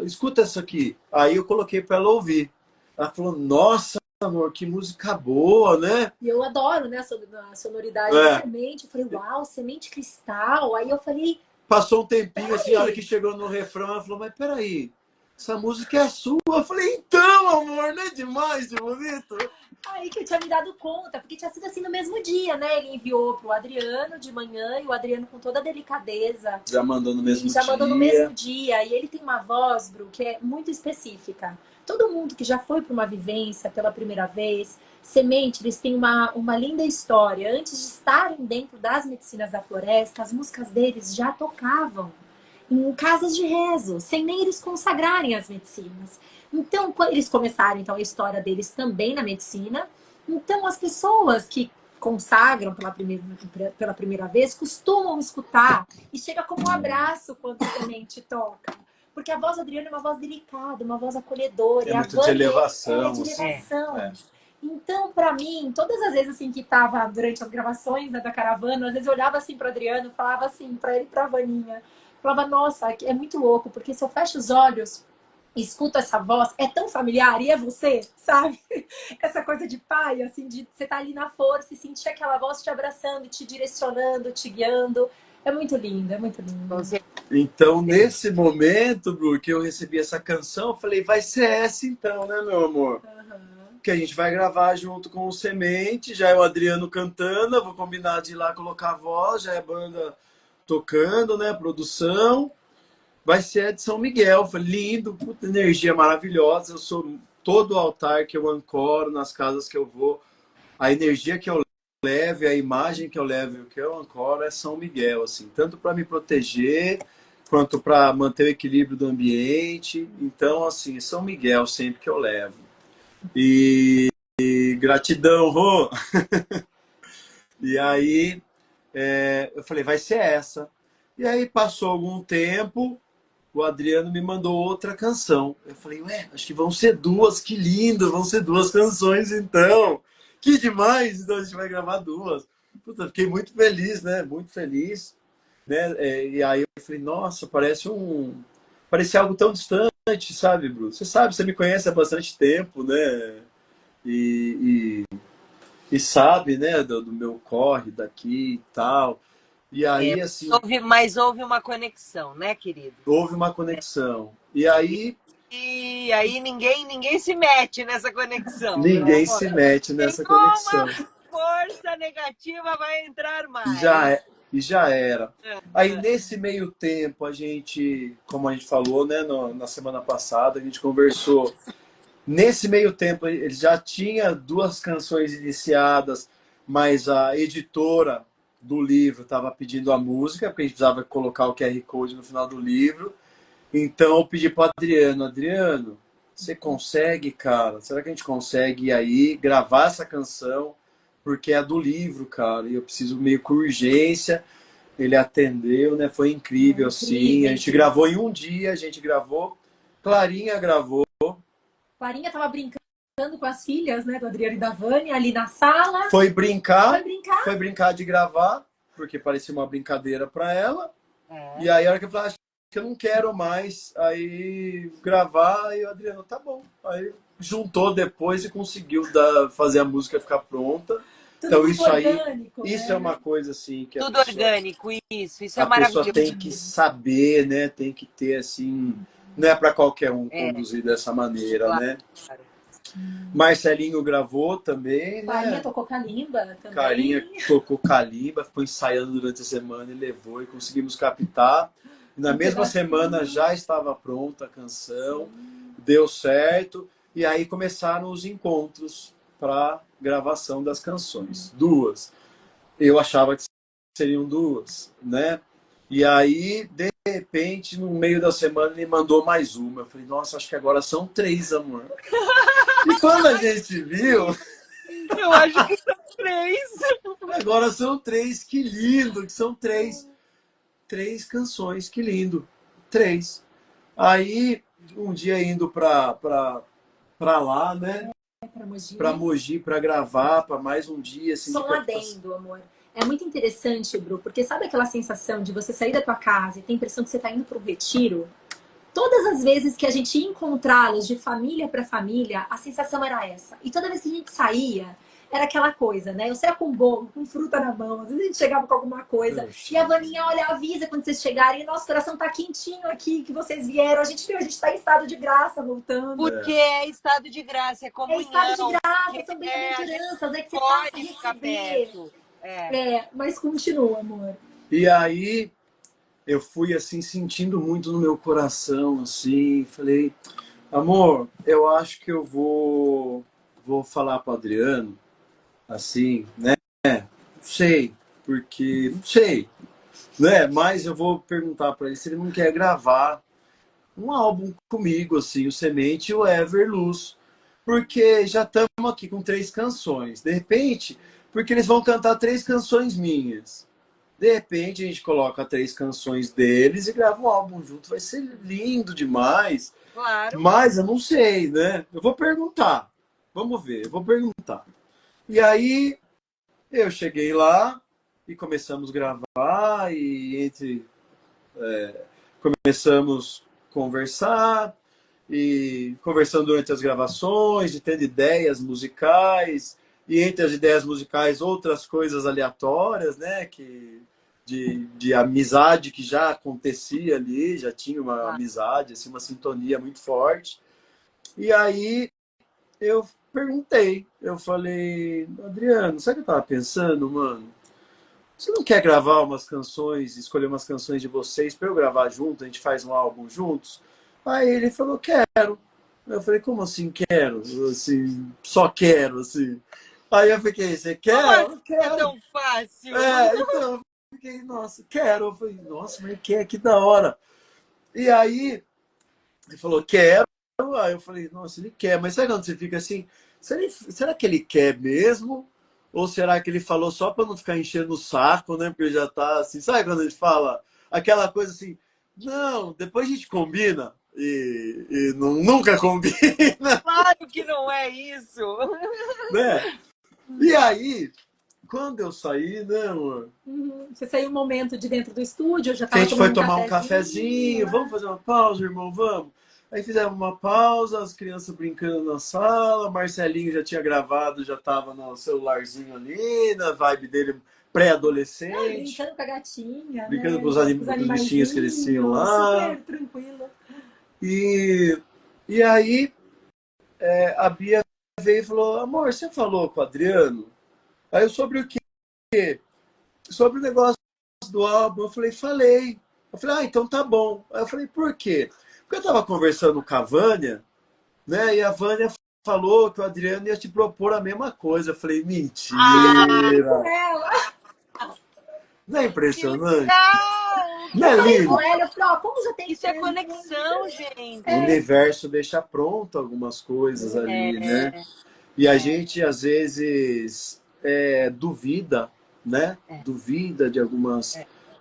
Speaker 2: escuta isso aqui. Aí eu coloquei para ela ouvir. Ela falou, nossa, amor, que música boa, né?
Speaker 3: E eu adoro, né, a sonoridade da semente. Eu falei, uau, semente cristal. Aí eu falei...
Speaker 2: Passou um tempinho, assim, a hora que chegou no refrão, ela falou, mas peraí, essa música é sua. Eu falei, então, amor, não é demais de bonito?
Speaker 3: Aí que eu tinha me dado conta, porque tinha sido assim no mesmo dia, né? Ele enviou pro Adriano de manhã, e o Adriano com toda a delicadeza.
Speaker 2: Já mandou no mesmo dia.
Speaker 3: Já mandou no mesmo dia. E ele tem uma voz, Bru, que é muito específica. Todo mundo que já foi para uma vivência pela primeira vez, semente, eles têm uma linda história. Antes de estarem dentro das medicinas da floresta, as músicas deles já tocavam em casas de rezo, sem nem eles consagrarem as medicinas. Então, quando eles começaram então, a história deles também na medicina, então as pessoas que consagram pela primeira vez costumam escutar e chega como um abraço quando a semente toca. Porque a voz do Adriano é uma voz delicada, uma voz acolhedora.
Speaker 2: É muito
Speaker 3: a
Speaker 2: de elevação.
Speaker 3: É de elevação. Então, para mim, todas as vezes assim que tava durante as gravações, né, da caravana, às vezes eu olhava assim para o Adriano, falava assim para ele e para a Vaninha, falava, nossa, é muito louco, porque se eu fecho os olhos e escuto essa voz, é tão familiar, e é você, sabe? Essa coisa de pai, assim, de você estar ali na força e sentir aquela voz te abraçando, te direcionando, te guiando. É muito lindo, é muito lindo.
Speaker 2: Então, nesse momento, Bru, que eu recebi essa canção, eu falei, vai ser essa então, né, meu amor? Que a gente vai gravar junto com o Semente, já é o Adriano cantando, eu vou combinar de ir lá colocar a voz, já é banda tocando, né, produção. Vai ser a de São Miguel, foi lindo, puta energia maravilhosa. Eu sou todo o altar que eu ancoro, nas casas que eu vou, a energia que eu levo, a imagem que eu levo, o que eu ancoro é São Miguel, assim, tanto para me proteger, quanto para manter o equilíbrio do ambiente. Então, assim, São Miguel sempre que eu levo. E gratidão, Rô! E aí, eu falei, vai ser essa. E aí passou algum tempo, o Adriano me mandou outra canção. Eu falei, ué, acho que vão ser duas, que lindo, vão ser duas canções então. Que demais, então a gente vai gravar duas. Puta, fiquei muito feliz, né? Muito feliz. Né? E aí eu falei, nossa, parece algo tão distante, sabe, Bruno? Você sabe, você me conhece há bastante tempo, né? E sabe, né, do meu corre daqui e tal. E aí, assim...
Speaker 1: Mas houve uma conexão, né, querido?
Speaker 2: Houve uma conexão. E aí...
Speaker 1: E aí ninguém se mete nessa conexão.
Speaker 2: Ninguém se mete nessa conexão.
Speaker 1: Força negativa vai entrar mais.
Speaker 2: E já era. Aí, nesse meio tempo, a gente, como a gente falou, né, na semana passada, a gente conversou. Nesse meio tempo, ele já tinha duas canções iniciadas, mas a editora do livro estava pedindo a música, porque a gente precisava colocar o QR Code no final do livro. Então, eu pedi para o Adriano, você consegue, cara? Será que a gente consegue ir aí, gravar essa canção? Porque é do livro, cara, e eu preciso meio com urgência. Ele atendeu, né? Foi incrível, sim. A gente gravou em um dia, Clarinha gravou.
Speaker 3: Clarinha tava brincando com as filhas, né, do Adriano e da Vânia, ali na sala.
Speaker 2: Foi brincar de gravar, porque parecia uma brincadeira para ela. E aí, a hora que eu falei, eu não quero mais aí gravar. E o Adriano, tá bom. Aí juntou depois e conseguiu fazer a música ficar pronta.
Speaker 3: Tudo
Speaker 2: Então
Speaker 3: muito
Speaker 2: isso aí,
Speaker 3: orgânico,
Speaker 2: isso é
Speaker 3: né?
Speaker 2: uma coisa assim que
Speaker 1: Tudo orgânico, isso é
Speaker 2: a pessoa
Speaker 1: maravilhoso.
Speaker 2: tem que saber, né? Tem que ter assim, não é para qualquer um
Speaker 1: É,
Speaker 2: conduzir dessa maneira,
Speaker 1: claro.
Speaker 2: né? Marcelinho gravou também,
Speaker 3: Carinha
Speaker 2: né?
Speaker 3: tocou calimba também.
Speaker 2: Carinha tocou calimba, ficou ensaiando durante a semana e levou e conseguimos captar. E na mesma semana já estava pronta a canção, deu certo e aí começaram os encontros para gravação das canções. Duas. Eu achava que seriam duas, né? E aí, de repente, no meio da semana, ele mandou mais uma. Eu falei, nossa, acho que agora são três, amor. E quando a gente viu,
Speaker 1: Eu acho que são três.
Speaker 2: agora são três, que lindo, que são três canções, que lindo. Três. Aí, um dia indo pra lá, né?
Speaker 3: Pra Mogi.
Speaker 2: Pra Mogi, pra gravar, pra mais um dia. Assim,
Speaker 3: Só um adendo, amor. É muito interessante, Bru, porque sabe aquela sensação de você sair da tua casa e ter a impressão que você tá indo para um retiro? Todas as vezes que a gente ia encontrá-los de família para família, a sensação era essa. E toda vez que a gente saía, era aquela coisa, né? Eu saía com bolo, com fruta na mão, às vezes a gente chegava com alguma coisa.
Speaker 2: Poxa.
Speaker 3: E a Vaninha, olha, avisa quando vocês chegarem. Nosso coração tá quentinho aqui, que vocês vieram. A gente tá em estado de graça voltando.
Speaker 1: Porque é estado de graça, é
Speaker 3: É
Speaker 1: comunhão.
Speaker 3: estado de graça,
Speaker 1: porque
Speaker 3: são
Speaker 1: a
Speaker 3: bem-aventuranças, é que você passa a
Speaker 1: pode ficar
Speaker 3: receber.
Speaker 1: perto.
Speaker 3: Mas continua, amor.
Speaker 2: E aí, eu fui assim sentindo muito no meu coração, assim, falei, amor, eu acho que eu vou falar para o Adriano, assim, né? Não sei, porque não sei, né? Mas eu vou perguntar para ele se ele não quer gravar um álbum comigo, assim, o Semente e o Everluz, porque já estamos aqui com três canções. De repente, porque eles vão cantar três canções minhas. De repente a gente coloca três canções deles e grava um álbum junto. Vai ser lindo demais.
Speaker 1: Claro.
Speaker 2: Mas eu não sei, né? Eu vou perguntar. Vamos ver, eu vou perguntar. E aí eu cheguei lá e começamos a gravar e começamos a conversar e conversando durante as gravações, e tendo ideias musicais e entre as ideias musicais outras coisas aleatórias, né? De amizade que já acontecia ali, já tinha uma amizade, assim, uma sintonia muito forte. E aí eu perguntei, eu falei, Adriano, sabe o que eu tava pensando, mano? Você não quer gravar umas canções, escolher umas canções de vocês para eu gravar junto, a gente faz um álbum juntos? Aí ele falou, quero. Eu falei, como assim quero? Assim, só quero, assim. Aí eu fiquei, você quer?
Speaker 1: Como
Speaker 2: Eu
Speaker 1: é tão fácil?
Speaker 2: então, eu fiquei, nossa, quero. Eu falei, nossa, mas quer, que da hora. E aí, ele falou, quero. Aí eu falei, nossa, ele quer. Mas sabe quando você fica assim, será que ele quer mesmo? Ou será que ele falou só para não ficar enchendo o saco, né? Porque já tá assim, sabe quando a gente fala aquela coisa assim, não, depois a gente combina e nunca combina,
Speaker 1: Claro que não é isso.
Speaker 2: né? E aí, quando eu saí, né, amor?
Speaker 3: Você saiu um momento de dentro do estúdio, já
Speaker 2: A
Speaker 3: tava
Speaker 2: gente foi
Speaker 3: tomando
Speaker 2: tomar um cafezinho,
Speaker 3: né?
Speaker 2: vamos fazer uma pausa, irmão, vamos. Aí fizemos uma pausa, as crianças brincando na sala, Marcelinho já tinha gravado, já estava no celularzinho ali, na vibe dele pré-adolescente.
Speaker 3: Brincando com a gatinha,
Speaker 2: Brincando
Speaker 3: né?
Speaker 2: com os bichinhos que eles tinham lá.
Speaker 3: Super tranquilo.
Speaker 2: E aí a Bia veio e falou, amor, você falou com o Adriano? Aí eu sobre o quê? Sobre o negócio do álbum. Eu falei. Eu falei, então tá bom. Aí eu falei, por quê? Porque eu tava conversando com a Vânia, né? E a Vânia falou que o Adriano ia te propor a mesma coisa. Eu falei, mentira! Não é impressionante? Não é lindo?
Speaker 3: Como já tem
Speaker 1: Isso é conexão, gente.
Speaker 2: O universo deixa pronto algumas coisas ali, né? E a gente, às vezes, duvida, né? Duvida de algumas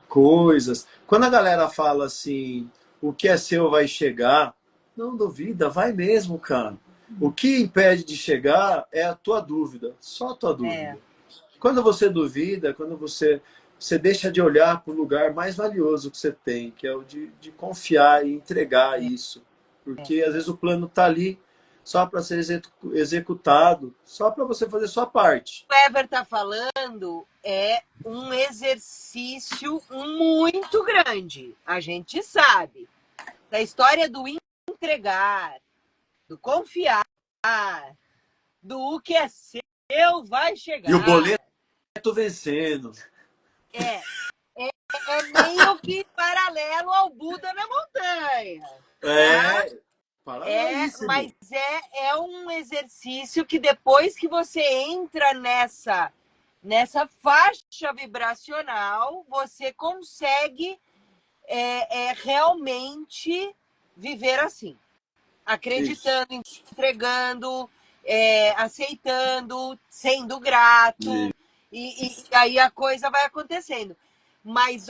Speaker 2: coisas. Quando a galera fala assim, o que é seu vai chegar, não duvida, vai mesmo, cara. O que impede de chegar é a tua dúvida, só a tua dúvida. Quando você duvida, quando você você deixa de olhar para o lugar mais valioso que você tem, que é o de confiar e entregar isso. Porque às vezes o plano está ali só para ser executado, só para você fazer sua parte.
Speaker 1: O Ever está falando é um exercício muito grande. A gente sabe. Da história do entregar, do confiar, do que é seu vai chegar.
Speaker 2: E o boleto vencendo.
Speaker 1: É meio que paralelo ao Buda na montanha. Mas é um exercício que depois que você entra nessa faixa vibracional, você consegue realmente viver assim. Acreditando, entregando, aceitando, sendo grato. E aí a coisa vai acontecendo. Mas,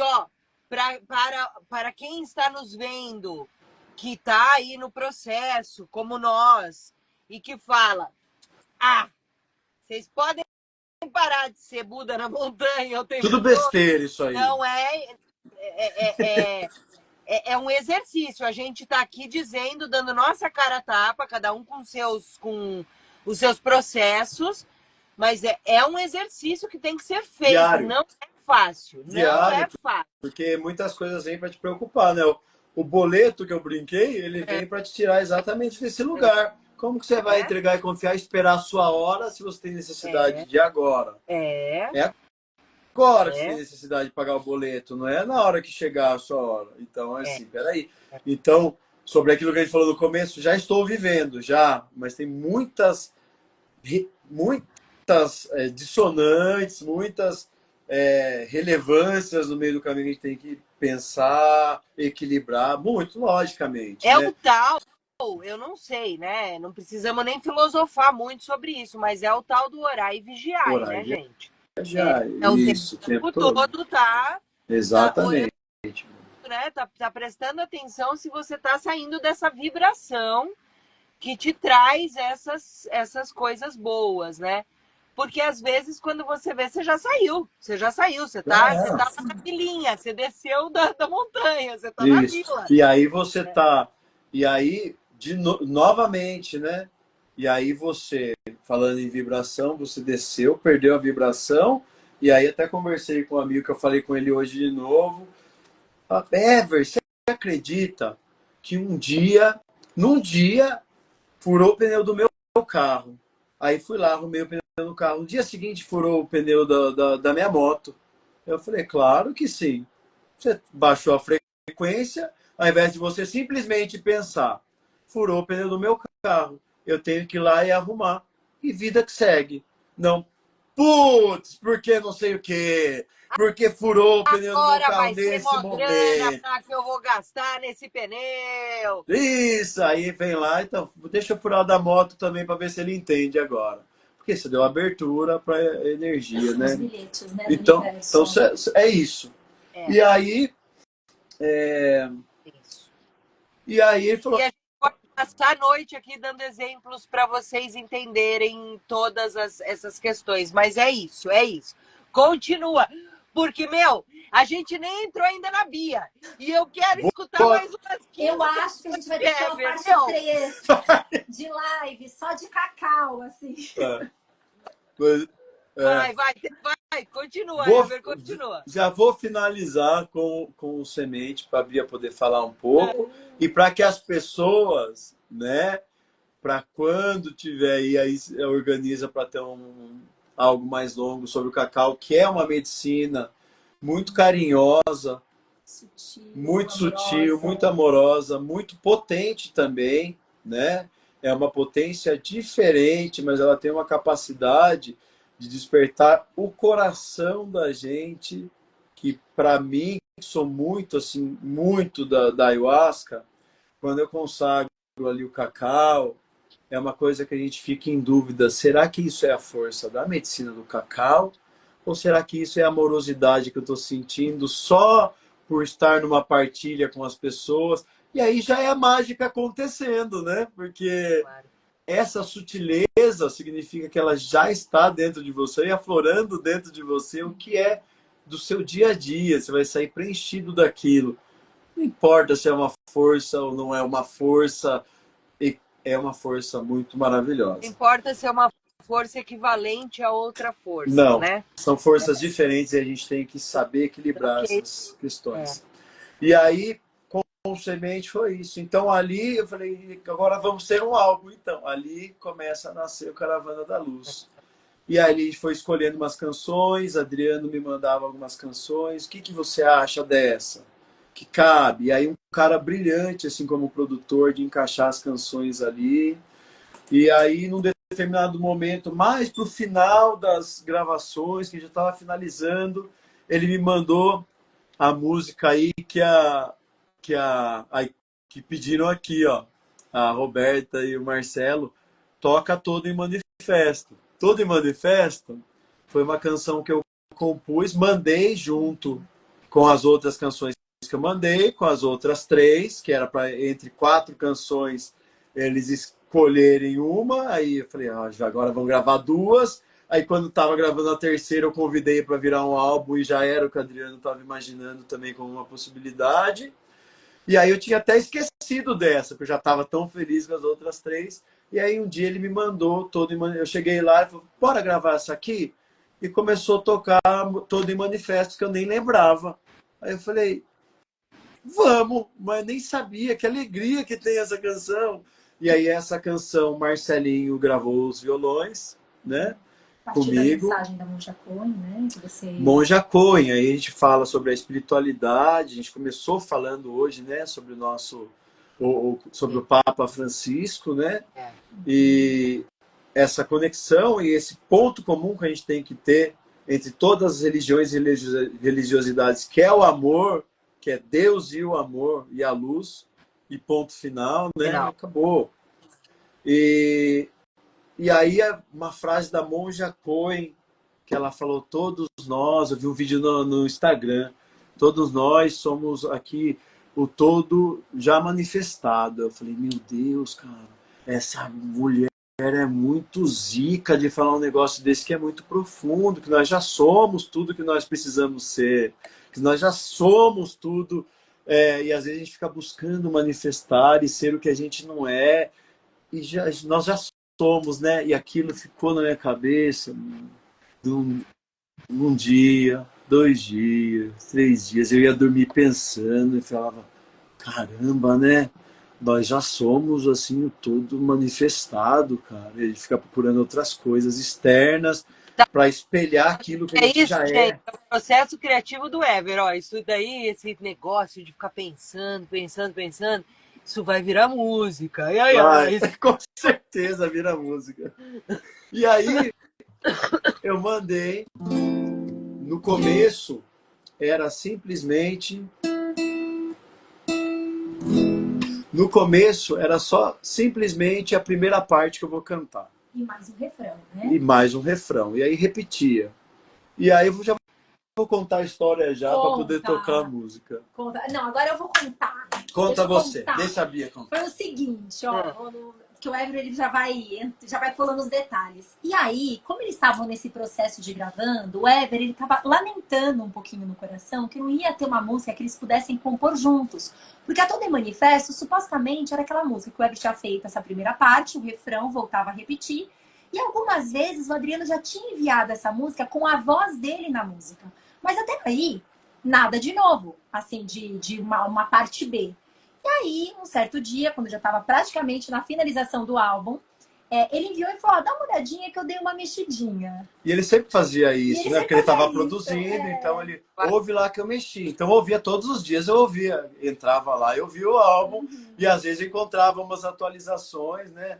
Speaker 1: para quem está nos vendo, que está aí no processo, como nós, e que fala, vocês podem parar de ser Buda na montanha.
Speaker 2: Tudo besteira isso aí.
Speaker 1: Não é um exercício. A gente está aqui dizendo, dando nossa cara a tapa, cada um com os seus processos, mas é um exercício que tem que ser feito.
Speaker 2: Diário.
Speaker 1: Não é fácil.
Speaker 2: Diário,
Speaker 1: não é fácil.
Speaker 2: Porque muitas coisas vêm para te preocupar, né? O boleto que eu brinquei, ele vem para te tirar exatamente desse lugar. Como que você vai entregar e confiar, esperar a sua hora se você tem necessidade de agora? É agora que você tem necessidade de pagar o boleto, não é na hora que chegar a sua hora. Então, assim, peraí. Então, sobre aquilo que a gente falou no começo, já estou vivendo, mas tem muitas dissonantes, muitas relevâncias no meio do caminho que a gente tem que pensar, equilibrar, muito logicamente.
Speaker 1: O tal, eu não sei, né? Não precisamos nem filosofar muito sobre isso, mas é o tal do orar e vigiar, né, gente? O tempo todo tá.
Speaker 2: Exatamente.
Speaker 1: Tá prestando atenção se você está saindo dessa vibração que te traz essas coisas boas, né? Porque às vezes, quando você vê, você já saiu, você tá na vilinha, você desceu da montanha, você tá na vila.
Speaker 2: E aí você tá, e aí, novamente, né? E aí você, falando em vibração, você desceu, perdeu a vibração, e aí até conversei com um amigo que eu falei com ele hoje de novo. Ever, você acredita que num dia, furou o pneu do meu carro? Aí fui lá, arrumei o pneu no carro. No dia seguinte, furou o pneu da minha moto. Eu falei, claro que sim. Você baixou a frequência, ao invés de você simplesmente pensar, furou o pneu do meu carro, eu tenho que ir lá e arrumar. E vida que segue. Não, putz, porque não sei o quê. Porque furou o pneu do meu carro nesse momento.
Speaker 1: Grana que eu vou gastar nesse pneu.
Speaker 2: Isso, aí vem lá, então deixa eu furar da moto também para ver se ele entende agora. Porque isso deu abertura para energia, né?
Speaker 3: Bilhetes, né?
Speaker 2: Então é isso. E aí E aí ele falou.
Speaker 1: E a gente pode passar a noite aqui dando exemplos para vocês entenderem todas essas questões. Mas é isso. Continua. Porque, a gente nem entrou ainda na Bia. E eu quero escutar mais umas 15.
Speaker 3: Eu acho que a gente vai ter uma parte 3 de live só de cacau, assim.
Speaker 1: Vai, continua, continua.
Speaker 2: Já vou finalizar com o semente para a Bia poder falar um pouco. E para que as pessoas, né, para quando tiver aí organiza para ter algo mais longo sobre o cacau, que é uma medicina muito carinhosa, muito sutil, muito amorosa, muito potente também, né? É uma potência diferente, mas ela tem uma capacidade de despertar o coração da gente, que para mim, sou muito assim, muito da ayahuasca, quando eu consagro ali o cacau, é uma coisa que a gente fica em dúvida, será que isso é a força da medicina do cacau? Ou será que isso é a amorosidade que eu estou sentindo só por estar numa partilha com as pessoas? E aí já é a mágica acontecendo, né? Porque essa sutileza significa que ela já está dentro de você e aflorando dentro de você o que é do seu dia a dia, você vai sair preenchido daquilo. Não importa se é uma força ou não é uma força, é uma força muito maravilhosa.
Speaker 1: Não importa se é uma força equivalente a outra força,
Speaker 2: Não,
Speaker 1: né?
Speaker 2: são forças diferentes e a gente tem que saber equilibrar
Speaker 1: Ok.
Speaker 2: essas questões. E aí, com Semente foi isso. Então ali eu falei, agora vamos ter um álbum. Então ali começa a nascer o Caravana da Luz. E aí a gente foi escolhendo umas canções, Adriano me mandava algumas canções. O que, que você acha dessa? Que cabe? E aí um cara brilhante, assim como produtor, de encaixar as canções ali. E aí, num determinado momento, mais pro final das gravações, que já estava finalizando, ele me mandou a música aí que pediram aqui, ó. A Roberta e o Marcelo toca Todo em Manifesto. Todo em Manifesto foi uma canção que eu compus, mandei junto com as outras canções que eu mandei, com as outras 3, que era para entre 4 canções eles escolherem uma. Aí eu falei, já agora vamos gravar 2. Aí quando estava gravando a terceira, eu convidei para virar um álbum e já era o que o Adriano estava imaginando também como uma possibilidade. E aí eu tinha até esquecido dessa, porque eu já estava tão feliz com as outras 3. E aí um dia ele me mandou eu cheguei lá e falei, bora gravar essa aqui? E começou a tocar Todo em Manifesto, que eu nem lembrava. Aí eu falei, vamos, mas nem sabia, que alegria que tem essa canção. E aí essa canção, Marcelinho gravou os violões, né?
Speaker 3: A partir
Speaker 2: Comigo.
Speaker 3: da mensagem da Monja Coen, né? Que você...
Speaker 2: Monja Coen, aí a gente fala sobre a espiritualidade, a gente começou falando hoje, né, sobre o nosso, sobre o Papa Francisco, né, e essa conexão e esse ponto comum que a gente tem que ter entre todas as religiões e religiosidades, que é o amor, que é Deus e o amor e a luz, e ponto final, né, acabou. E aí uma frase da Monja Coen, que ela falou, todos nós, eu vi um vídeo no Instagram, todos nós somos aqui o todo já manifestado. Eu falei, meu Deus, cara, essa mulher é muito zica de falar um negócio desse que é muito profundo, que nós já somos tudo que nós precisamos ser, que nós já somos tudo, e às vezes a gente fica buscando manifestar e ser o que a gente não é, e nós já somos, né? E aquilo ficou na minha cabeça um dia, 2 dias, 3 dias. Eu ia dormir pensando e falava, caramba, né? Nós já somos assim o todo manifestado, cara. Ele fica procurando outras coisas externas para espelhar aquilo que a gente já é.
Speaker 1: É o processo criativo do Ever, ó. Isso daí, esse negócio de ficar pensando, isso vai virar música.
Speaker 2: Vai, com certeza vira música. E aí eu mandei. No começo era simplesmente. No começo era só simplesmente a primeira parte que eu vou cantar.
Speaker 3: E mais um refrão, né?
Speaker 2: E mais um refrão. E aí repetia. E aí eu já vou contar a história já para poder tocar a música.
Speaker 3: Conta. Não, agora eu vou contar.
Speaker 2: Conta você. Deixa a Bia contar.
Speaker 3: Foi o seguinte, ó. Que o Ever ele já vai falando os detalhes. E aí, como eles estavam nesse processo de gravando, o Ever ele estava lamentando um pouquinho no coração que não ia ter uma música que eles pudessem compor juntos. Porque a Todo em Manifesto, supostamente, era aquela música que o Ever tinha feito essa primeira parte, o refrão voltava a repetir. E algumas vezes o Adriano já tinha enviado essa música com a voz dele na música. Mas até aí, nada de novo, assim, de uma parte B. E aí, um certo dia, quando já estava praticamente na finalização do álbum, ele enviou e falou, dá uma olhadinha que eu dei uma mexidinha.
Speaker 2: E ele sempre fazia isso, né? Porque ele estava produzindo, então ele ouve lá que eu mexi. Então eu ouvia todos os dias, eu ouvia, entrava lá, eu ouvia o álbum, e às vezes eu encontrava umas atualizações, né?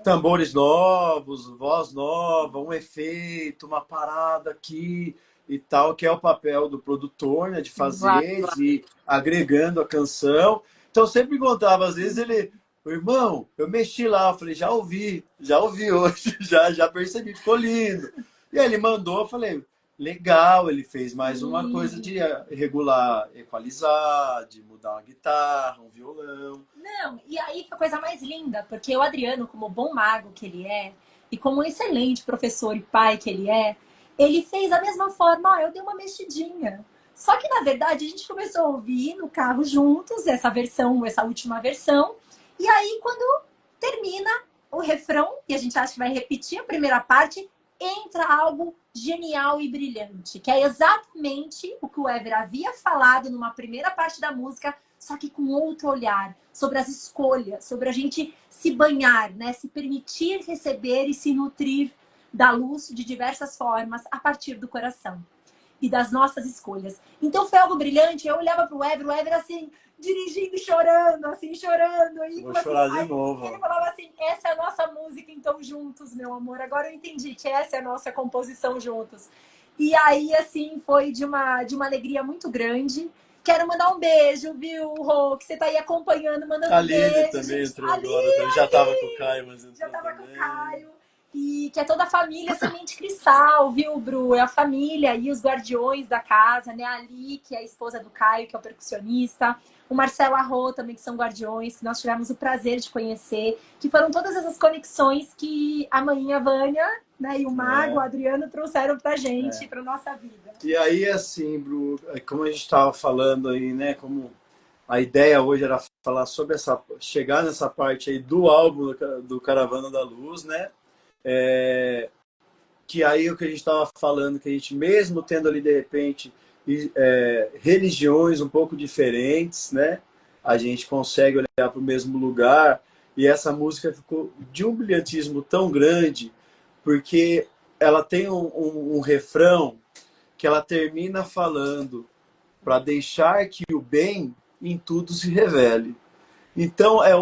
Speaker 2: Tambores novos, voz nova, um efeito, uma parada aqui e tal, que é o papel do produtor, né? De fazer e agregando a canção. Então eu sempre encontrava, às vezes ele, irmão, eu mexi lá, eu falei, já ouvi hoje, já percebi, ficou lindo. E aí ele mandou, eu falei, legal, ele fez mais uma coisa de regular, equalizar, de mudar uma guitarra, um violão.
Speaker 3: Não, e aí foi a coisa mais linda, porque o Adriano, como bom mago que ele é, e como um excelente professor e pai que ele ele fez da mesma forma, eu dei uma mexidinha. Só que, na verdade, a gente começou a ouvir no carro juntos essa versão, essa última versão. E aí, quando termina o refrão, e a gente acha que vai repetir a primeira parte, entra algo genial e brilhante, que é exatamente o que o Ever havia falado numa primeira parte da música, só que com outro olhar, sobre as escolhas, sobre a gente se banhar, né? Se permitir receber e se nutrir da luz de diversas formas a partir do coração e das nossas escolhas. Então foi algo brilhante. Eu olhava pro o Ever assim, dirigindo, chorando, assim, chorando. E
Speaker 2: Vou
Speaker 3: assim,
Speaker 2: chorar de novo.
Speaker 3: Ele falava assim, essa é a nossa música, então juntos, meu amor. Agora eu entendi que essa é a nossa composição juntos. E aí, assim, foi de uma alegria muito grande. Quero mandar um beijo, viu, Rô? Que você tá aí acompanhando, mandando
Speaker 2: A Lili
Speaker 3: beijo.
Speaker 2: também entrou
Speaker 3: Ali,
Speaker 2: agora. Também. Já tava com o Caio, mas entrou
Speaker 3: já tava com
Speaker 2: também.
Speaker 3: o Caio. E que é toda a família Semente Cristal, viu, Bru? É a família e os guardiões da casa, né? A Ali, que é a esposa do Caio, que é o percussionista. O Marcelo Arro também, que são guardiões, que nós tivemos o prazer de conhecer. Que foram todas essas conexões que a mãe, a Vânia, né? E o Mago, o Adriano, trouxeram pra gente, pra nossa vida.
Speaker 2: E aí, assim, Bru, como a gente estava falando aí, né? Como a ideia hoje era falar sobre chegar nessa parte aí do álbum do Caravana da Luz, né? Que aí o que a gente estava falando, que a gente mesmo tendo ali de repente religiões um pouco diferentes, né? A gente consegue olhar para o mesmo lugar e essa música ficou de um brilhantismo tão grande porque ela tem um refrão que ela termina falando para deixar que o bem em tudo se revele. Então é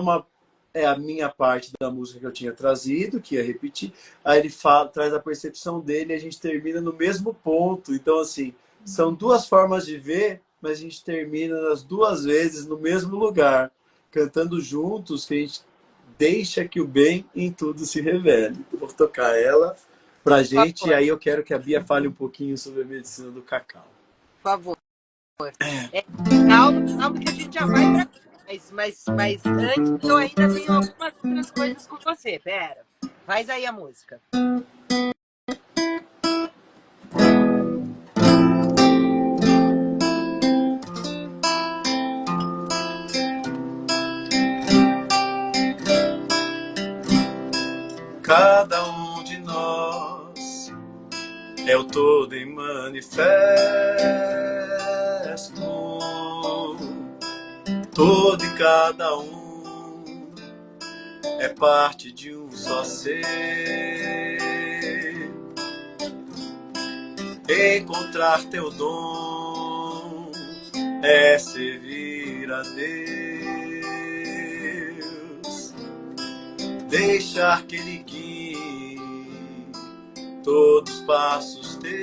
Speaker 2: a minha parte da música que eu tinha trazido, que ia repetir. Aí ele traz a percepção dele e a gente termina no mesmo ponto. Então, assim, são duas formas de ver, mas a gente termina as duas vezes no mesmo lugar, cantando juntos, que a gente deixa que o bem em tudo se revele. Eu vou tocar ela pra gente, e aí eu quero que a Bia fale um pouquinho sobre a medicina do cacau.
Speaker 1: Por favor. Calma que a gente já vai pra... Mas antes eu ainda tenho algumas outras coisas com você. Pera. Faz aí a música.
Speaker 2: Cada um de nós é o todo em manifesto. Todo e cada um é parte de um só ser. Encontrar teu dom é servir a Deus. Deixar que Ele guie todos os passos teus.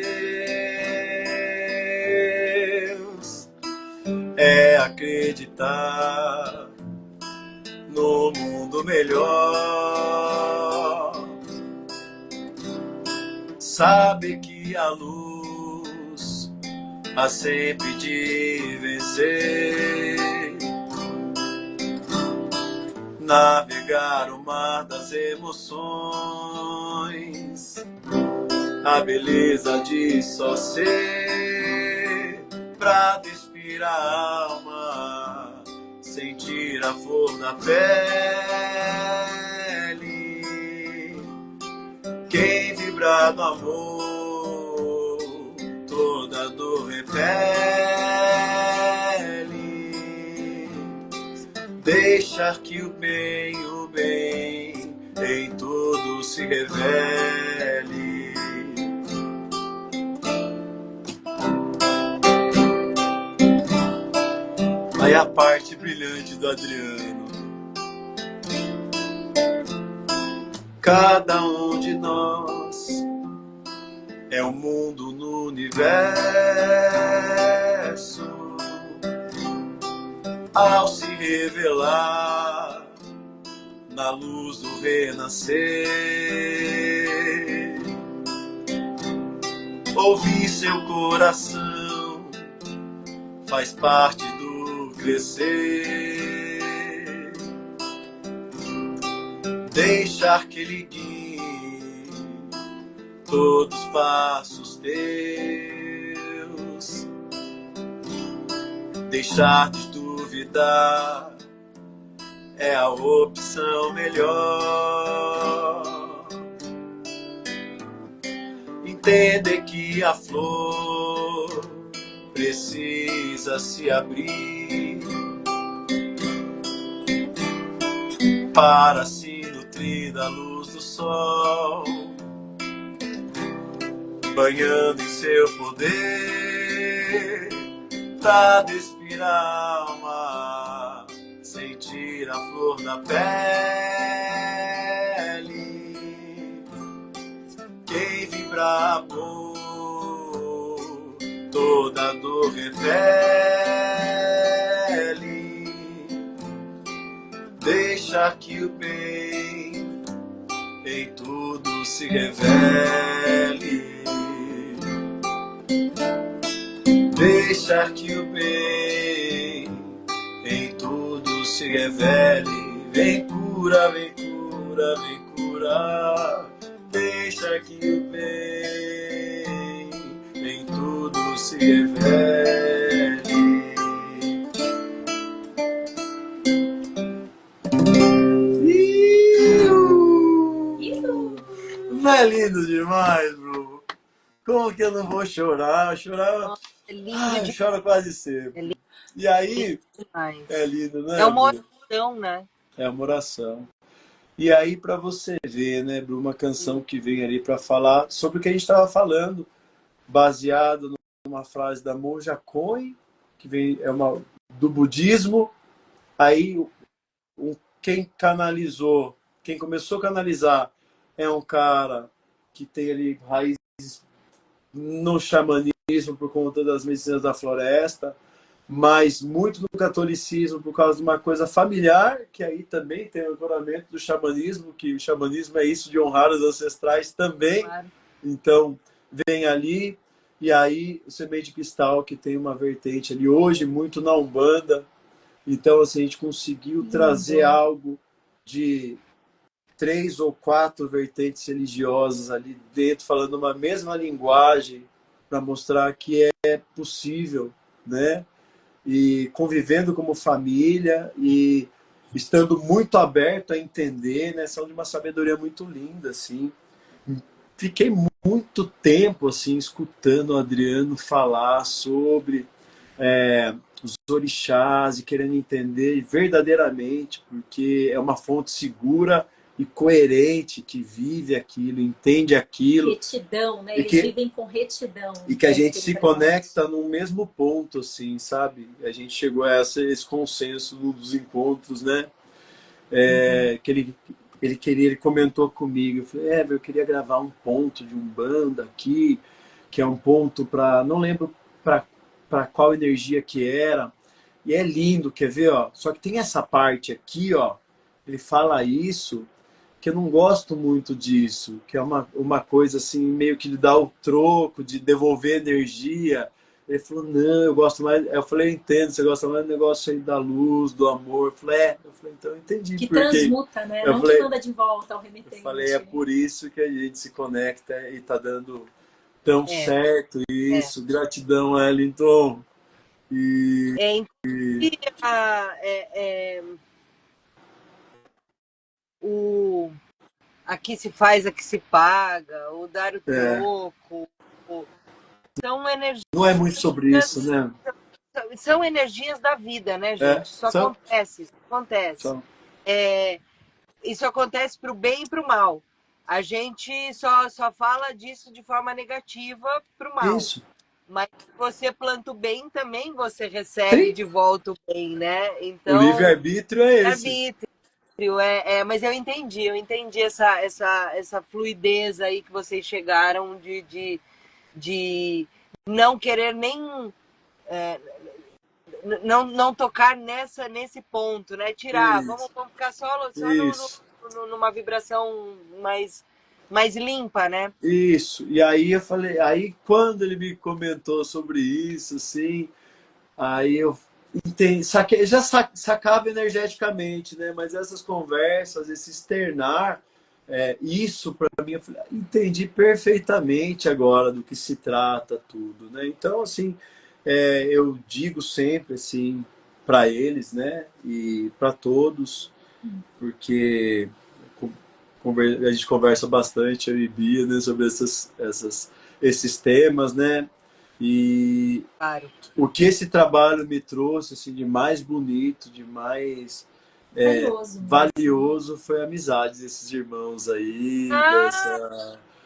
Speaker 2: É acreditar no mundo melhor. Sabe que a luz há sempre de vencer. Navegar o mar das emoções. A beleza de só ser. Pra despir a alma, sentir a flor da pele. Quem vibrar no amor, toda dor repele. Deixar que o bem em tudo se revele. Aí a parte brilhante do Adriano. Cada um de nós é um mundo no universo. Ao se revelar na luz do renascer, ouvir seu coração faz parte do crescer. Deixar que Ele guie todos os passos teus. Deixar de duvidar é a opção melhor. Entender que a flor precisa se abrir para se nutrir da luz do sol, banhando em seu poder, pra despir a alma, sentir a flor na pele. Quem vibra amor, toda dor repele. Deixa que o bem em tudo se revele. Deixa que o bem em tudo se revele. Vem cura, vem cura, vem cura. Deixa que o bem em tudo se revele. Não é lindo demais, bro? Como que eu não vou chorar? Eu chorar.
Speaker 1: É lindo
Speaker 2: Eu choro quase sempre.
Speaker 1: É lindo
Speaker 2: E aí,
Speaker 1: demais.
Speaker 2: é lindo, né?
Speaker 1: É uma
Speaker 2: Bru?
Speaker 1: oração, né?
Speaker 2: É uma oração. E aí, para você ver, né, Bru, uma canção que vem ali para falar sobre o que a gente estava falando, baseado numa frase da Monja Coen, que vem, do budismo. Aí, quem canalizou, quem começou a canalizar é um cara que tem ali raízes no xamanismo por conta das medicinas da floresta, mas muito no catolicismo por causa de uma coisa familiar, que aí também tem o ancoramento do xamanismo, que o xamanismo é isso de honrar os ancestrais também.
Speaker 1: Claro.
Speaker 2: Então, vem ali, e aí o Semente de Cristal, que tem uma vertente ali hoje muito na Umbanda. Então, assim, a gente conseguiu trazer algo de 3 ou 4 vertentes religiosas ali dentro, falando uma mesma linguagem, para mostrar que é possível, né? E convivendo como família e estando muito aberto a entender, né? São de uma sabedoria muito linda, assim. Fiquei muito tempo, assim, escutando o Adriano falar sobre os orixás e querendo entender verdadeiramente, porque é uma fonte segura e coerente, que vive aquilo, entende aquilo.
Speaker 3: Retidão, né?
Speaker 2: E
Speaker 3: Eles vivem com retidão.
Speaker 2: E que a gente se conecta no mesmo ponto, assim, sabe? A gente chegou a esse consenso nos encontros, né? Que ele comentou comigo, eu falei, eu queria gravar um ponto de Umbanda aqui, que é um ponto para, não lembro para qual energia que era, e é lindo, quer ver, ó? Só que tem essa parte aqui, ó, ele fala isso, que eu não gosto muito disso, que é uma coisa assim, meio que de dar o troco, de devolver energia. Ele falou, não, eu gosto mais. Eu falei, eu entendo, você gosta mais do negócio aí da luz, do amor. Eu falei, então eu entendi.
Speaker 3: Que
Speaker 2: porque
Speaker 3: transmuta, né? Não que manda de volta ao remetente.
Speaker 2: Eu falei, é por isso que a gente se conecta e tá dando tão certo isso. Gratidão, Wellington.
Speaker 1: O aqui se faz, aqui se paga, o dar o troco. São energias.
Speaker 2: Não é muito sobre isso, né?
Speaker 1: São energias da vida, né, gente? Isso acontece. Isso acontece para o bem e para o mal. A gente só fala disso de forma negativa para o mal.
Speaker 2: Isso.
Speaker 1: Mas se você planta o bem, também você recebe de volta o bem, né? Então,
Speaker 2: o livre-arbítrio é esse.
Speaker 1: Mas eu entendi essa fluidez aí que vocês chegaram de não querer nem não tocar nesse ponto, né? Tirar, vamos ficar só numa vibração mais limpa, né?
Speaker 2: Isso. E aí eu falei, aí quando ele me comentou sobre isso, assim, aí eu entendi, já sacava energeticamente, né? Mas essas conversas, esse externar, isso para mim, eu falei, entendi perfeitamente agora do que se trata tudo, né? Então, assim, eu digo sempre assim para eles, né? E para todos, porque a gente conversa bastante, eu e Bia, né, sobre esses temas, né? E
Speaker 1: Claro.
Speaker 2: o que esse trabalho me trouxe assim, de mais bonito, de mais valioso foi a amizade desses irmãos aí,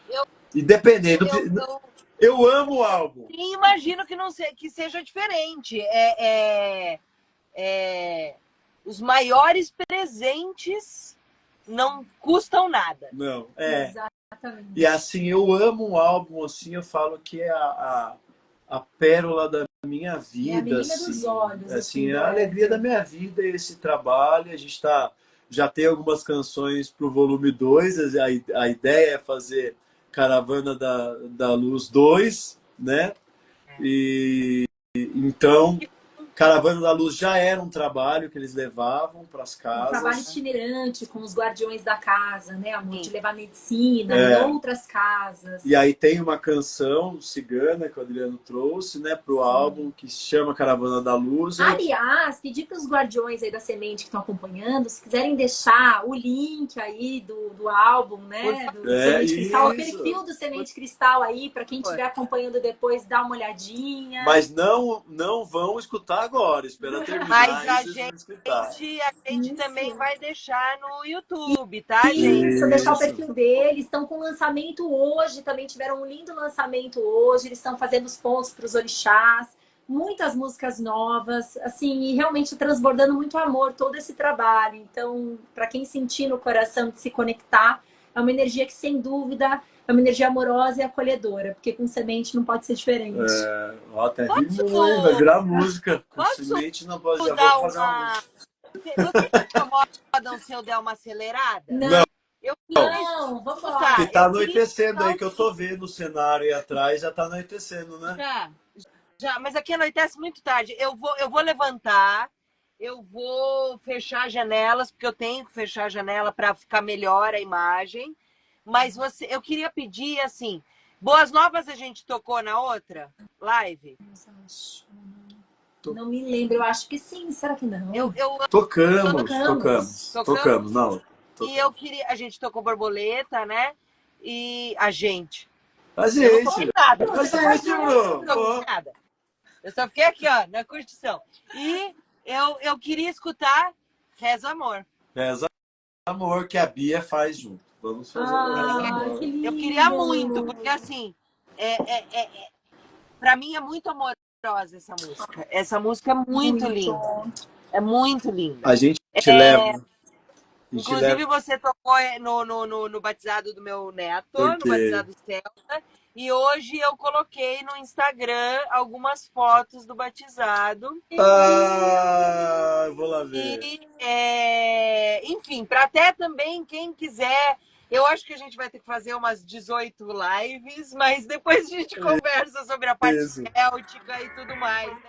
Speaker 1: Eu,
Speaker 2: independente.
Speaker 1: eu
Speaker 2: Eu amo o álbum.
Speaker 1: sim, imagino que não que seja diferente. Os maiores presentes não custam nada.
Speaker 2: Não,
Speaker 3: Exatamente.
Speaker 2: E assim, eu amo um álbum, assim, eu falo que é a pérola da minha vida.
Speaker 3: É a menina
Speaker 2: assim,
Speaker 3: dos olhos.
Speaker 2: Assim, é a alegria da minha vida esse trabalho. A gente já tem algumas canções para o volume 2. A ideia é fazer Caravana da Luz 2, né? E então, Caravana da Luz já era um trabalho que eles levavam para as casas.
Speaker 3: Um trabalho itinerante com os guardiões da casa, né, amor? De levar medicina em outras casas.
Speaker 2: E aí tem uma canção cigana que o Adriano trouxe, né, pro álbum, que se chama Caravana da Luz.
Speaker 3: Aliás, pedir para os guardiões aí da Semente que estão acompanhando, se quiserem deixar o link aí do álbum, né, do Semente Cristal, o perfil do Semente Cristal aí, para quem estiver acompanhando depois, dar uma olhadinha.
Speaker 2: Mas não vão escutar agora, espera terminar.
Speaker 1: Mas a gente também vai deixar no YouTube, tá, gente?
Speaker 3: Isso, deixar o perfil deles. Estão com lançamento hoje, também tiveram um lindo lançamento hoje. Eles estão fazendo os pontos para os orixás, muitas músicas novas, assim, e realmente transbordando muito amor todo esse trabalho. Então, para quem sentir no coração de se conectar, é uma energia que, sem dúvida, é uma energia amorosa e acolhedora, porque com Semente não pode ser diferente.
Speaker 2: Até rimou, vai virar música. Com Semente não pode. Já vou fazer uma música.
Speaker 1: Você te incomoda se eu der uma acelerada?
Speaker 2: Não.
Speaker 3: Não, vamos lá.
Speaker 2: Porque tá anoitecendo aí, que eu tô vendo o cenário aí atrás, já tá anoitecendo, né?
Speaker 1: Já, mas aqui anoitece muito tarde. Eu vou levantar, eu vou fechar as janelas, porque eu tenho que fechar a janela para ficar melhor a imagem. Mas eu queria pedir, assim, Boas Novas a gente tocou na outra live?
Speaker 3: Não me lembro, eu acho que sim, será que não?
Speaker 2: Tocamos, não.
Speaker 1: E eu queria, a gente tocou Borboleta, né? E a gente.
Speaker 2: A gente,
Speaker 1: Bruno. Eu só fiquei aqui, ó, na curtição. E eu queria escutar Reza Amor.
Speaker 2: Reza Amor, que a Bia faz junto. Vamos fazer Reza Amor.
Speaker 1: Eu queria muito, porque assim, pra mim é muito amorosa essa música. Essa música é muito linda. É muito linda.
Speaker 2: A gente leva.
Speaker 1: Inclusive, você tocou no batizado do meu neto, no batizado Celta. E hoje eu coloquei no Instagram algumas fotos do batizado.
Speaker 2: Vou lá ver.
Speaker 1: Enfim, para até também quem quiser. Eu acho que a gente vai ter que fazer umas 18 lives, mas depois a gente conversa sobre a parte céltica e tudo mais, né?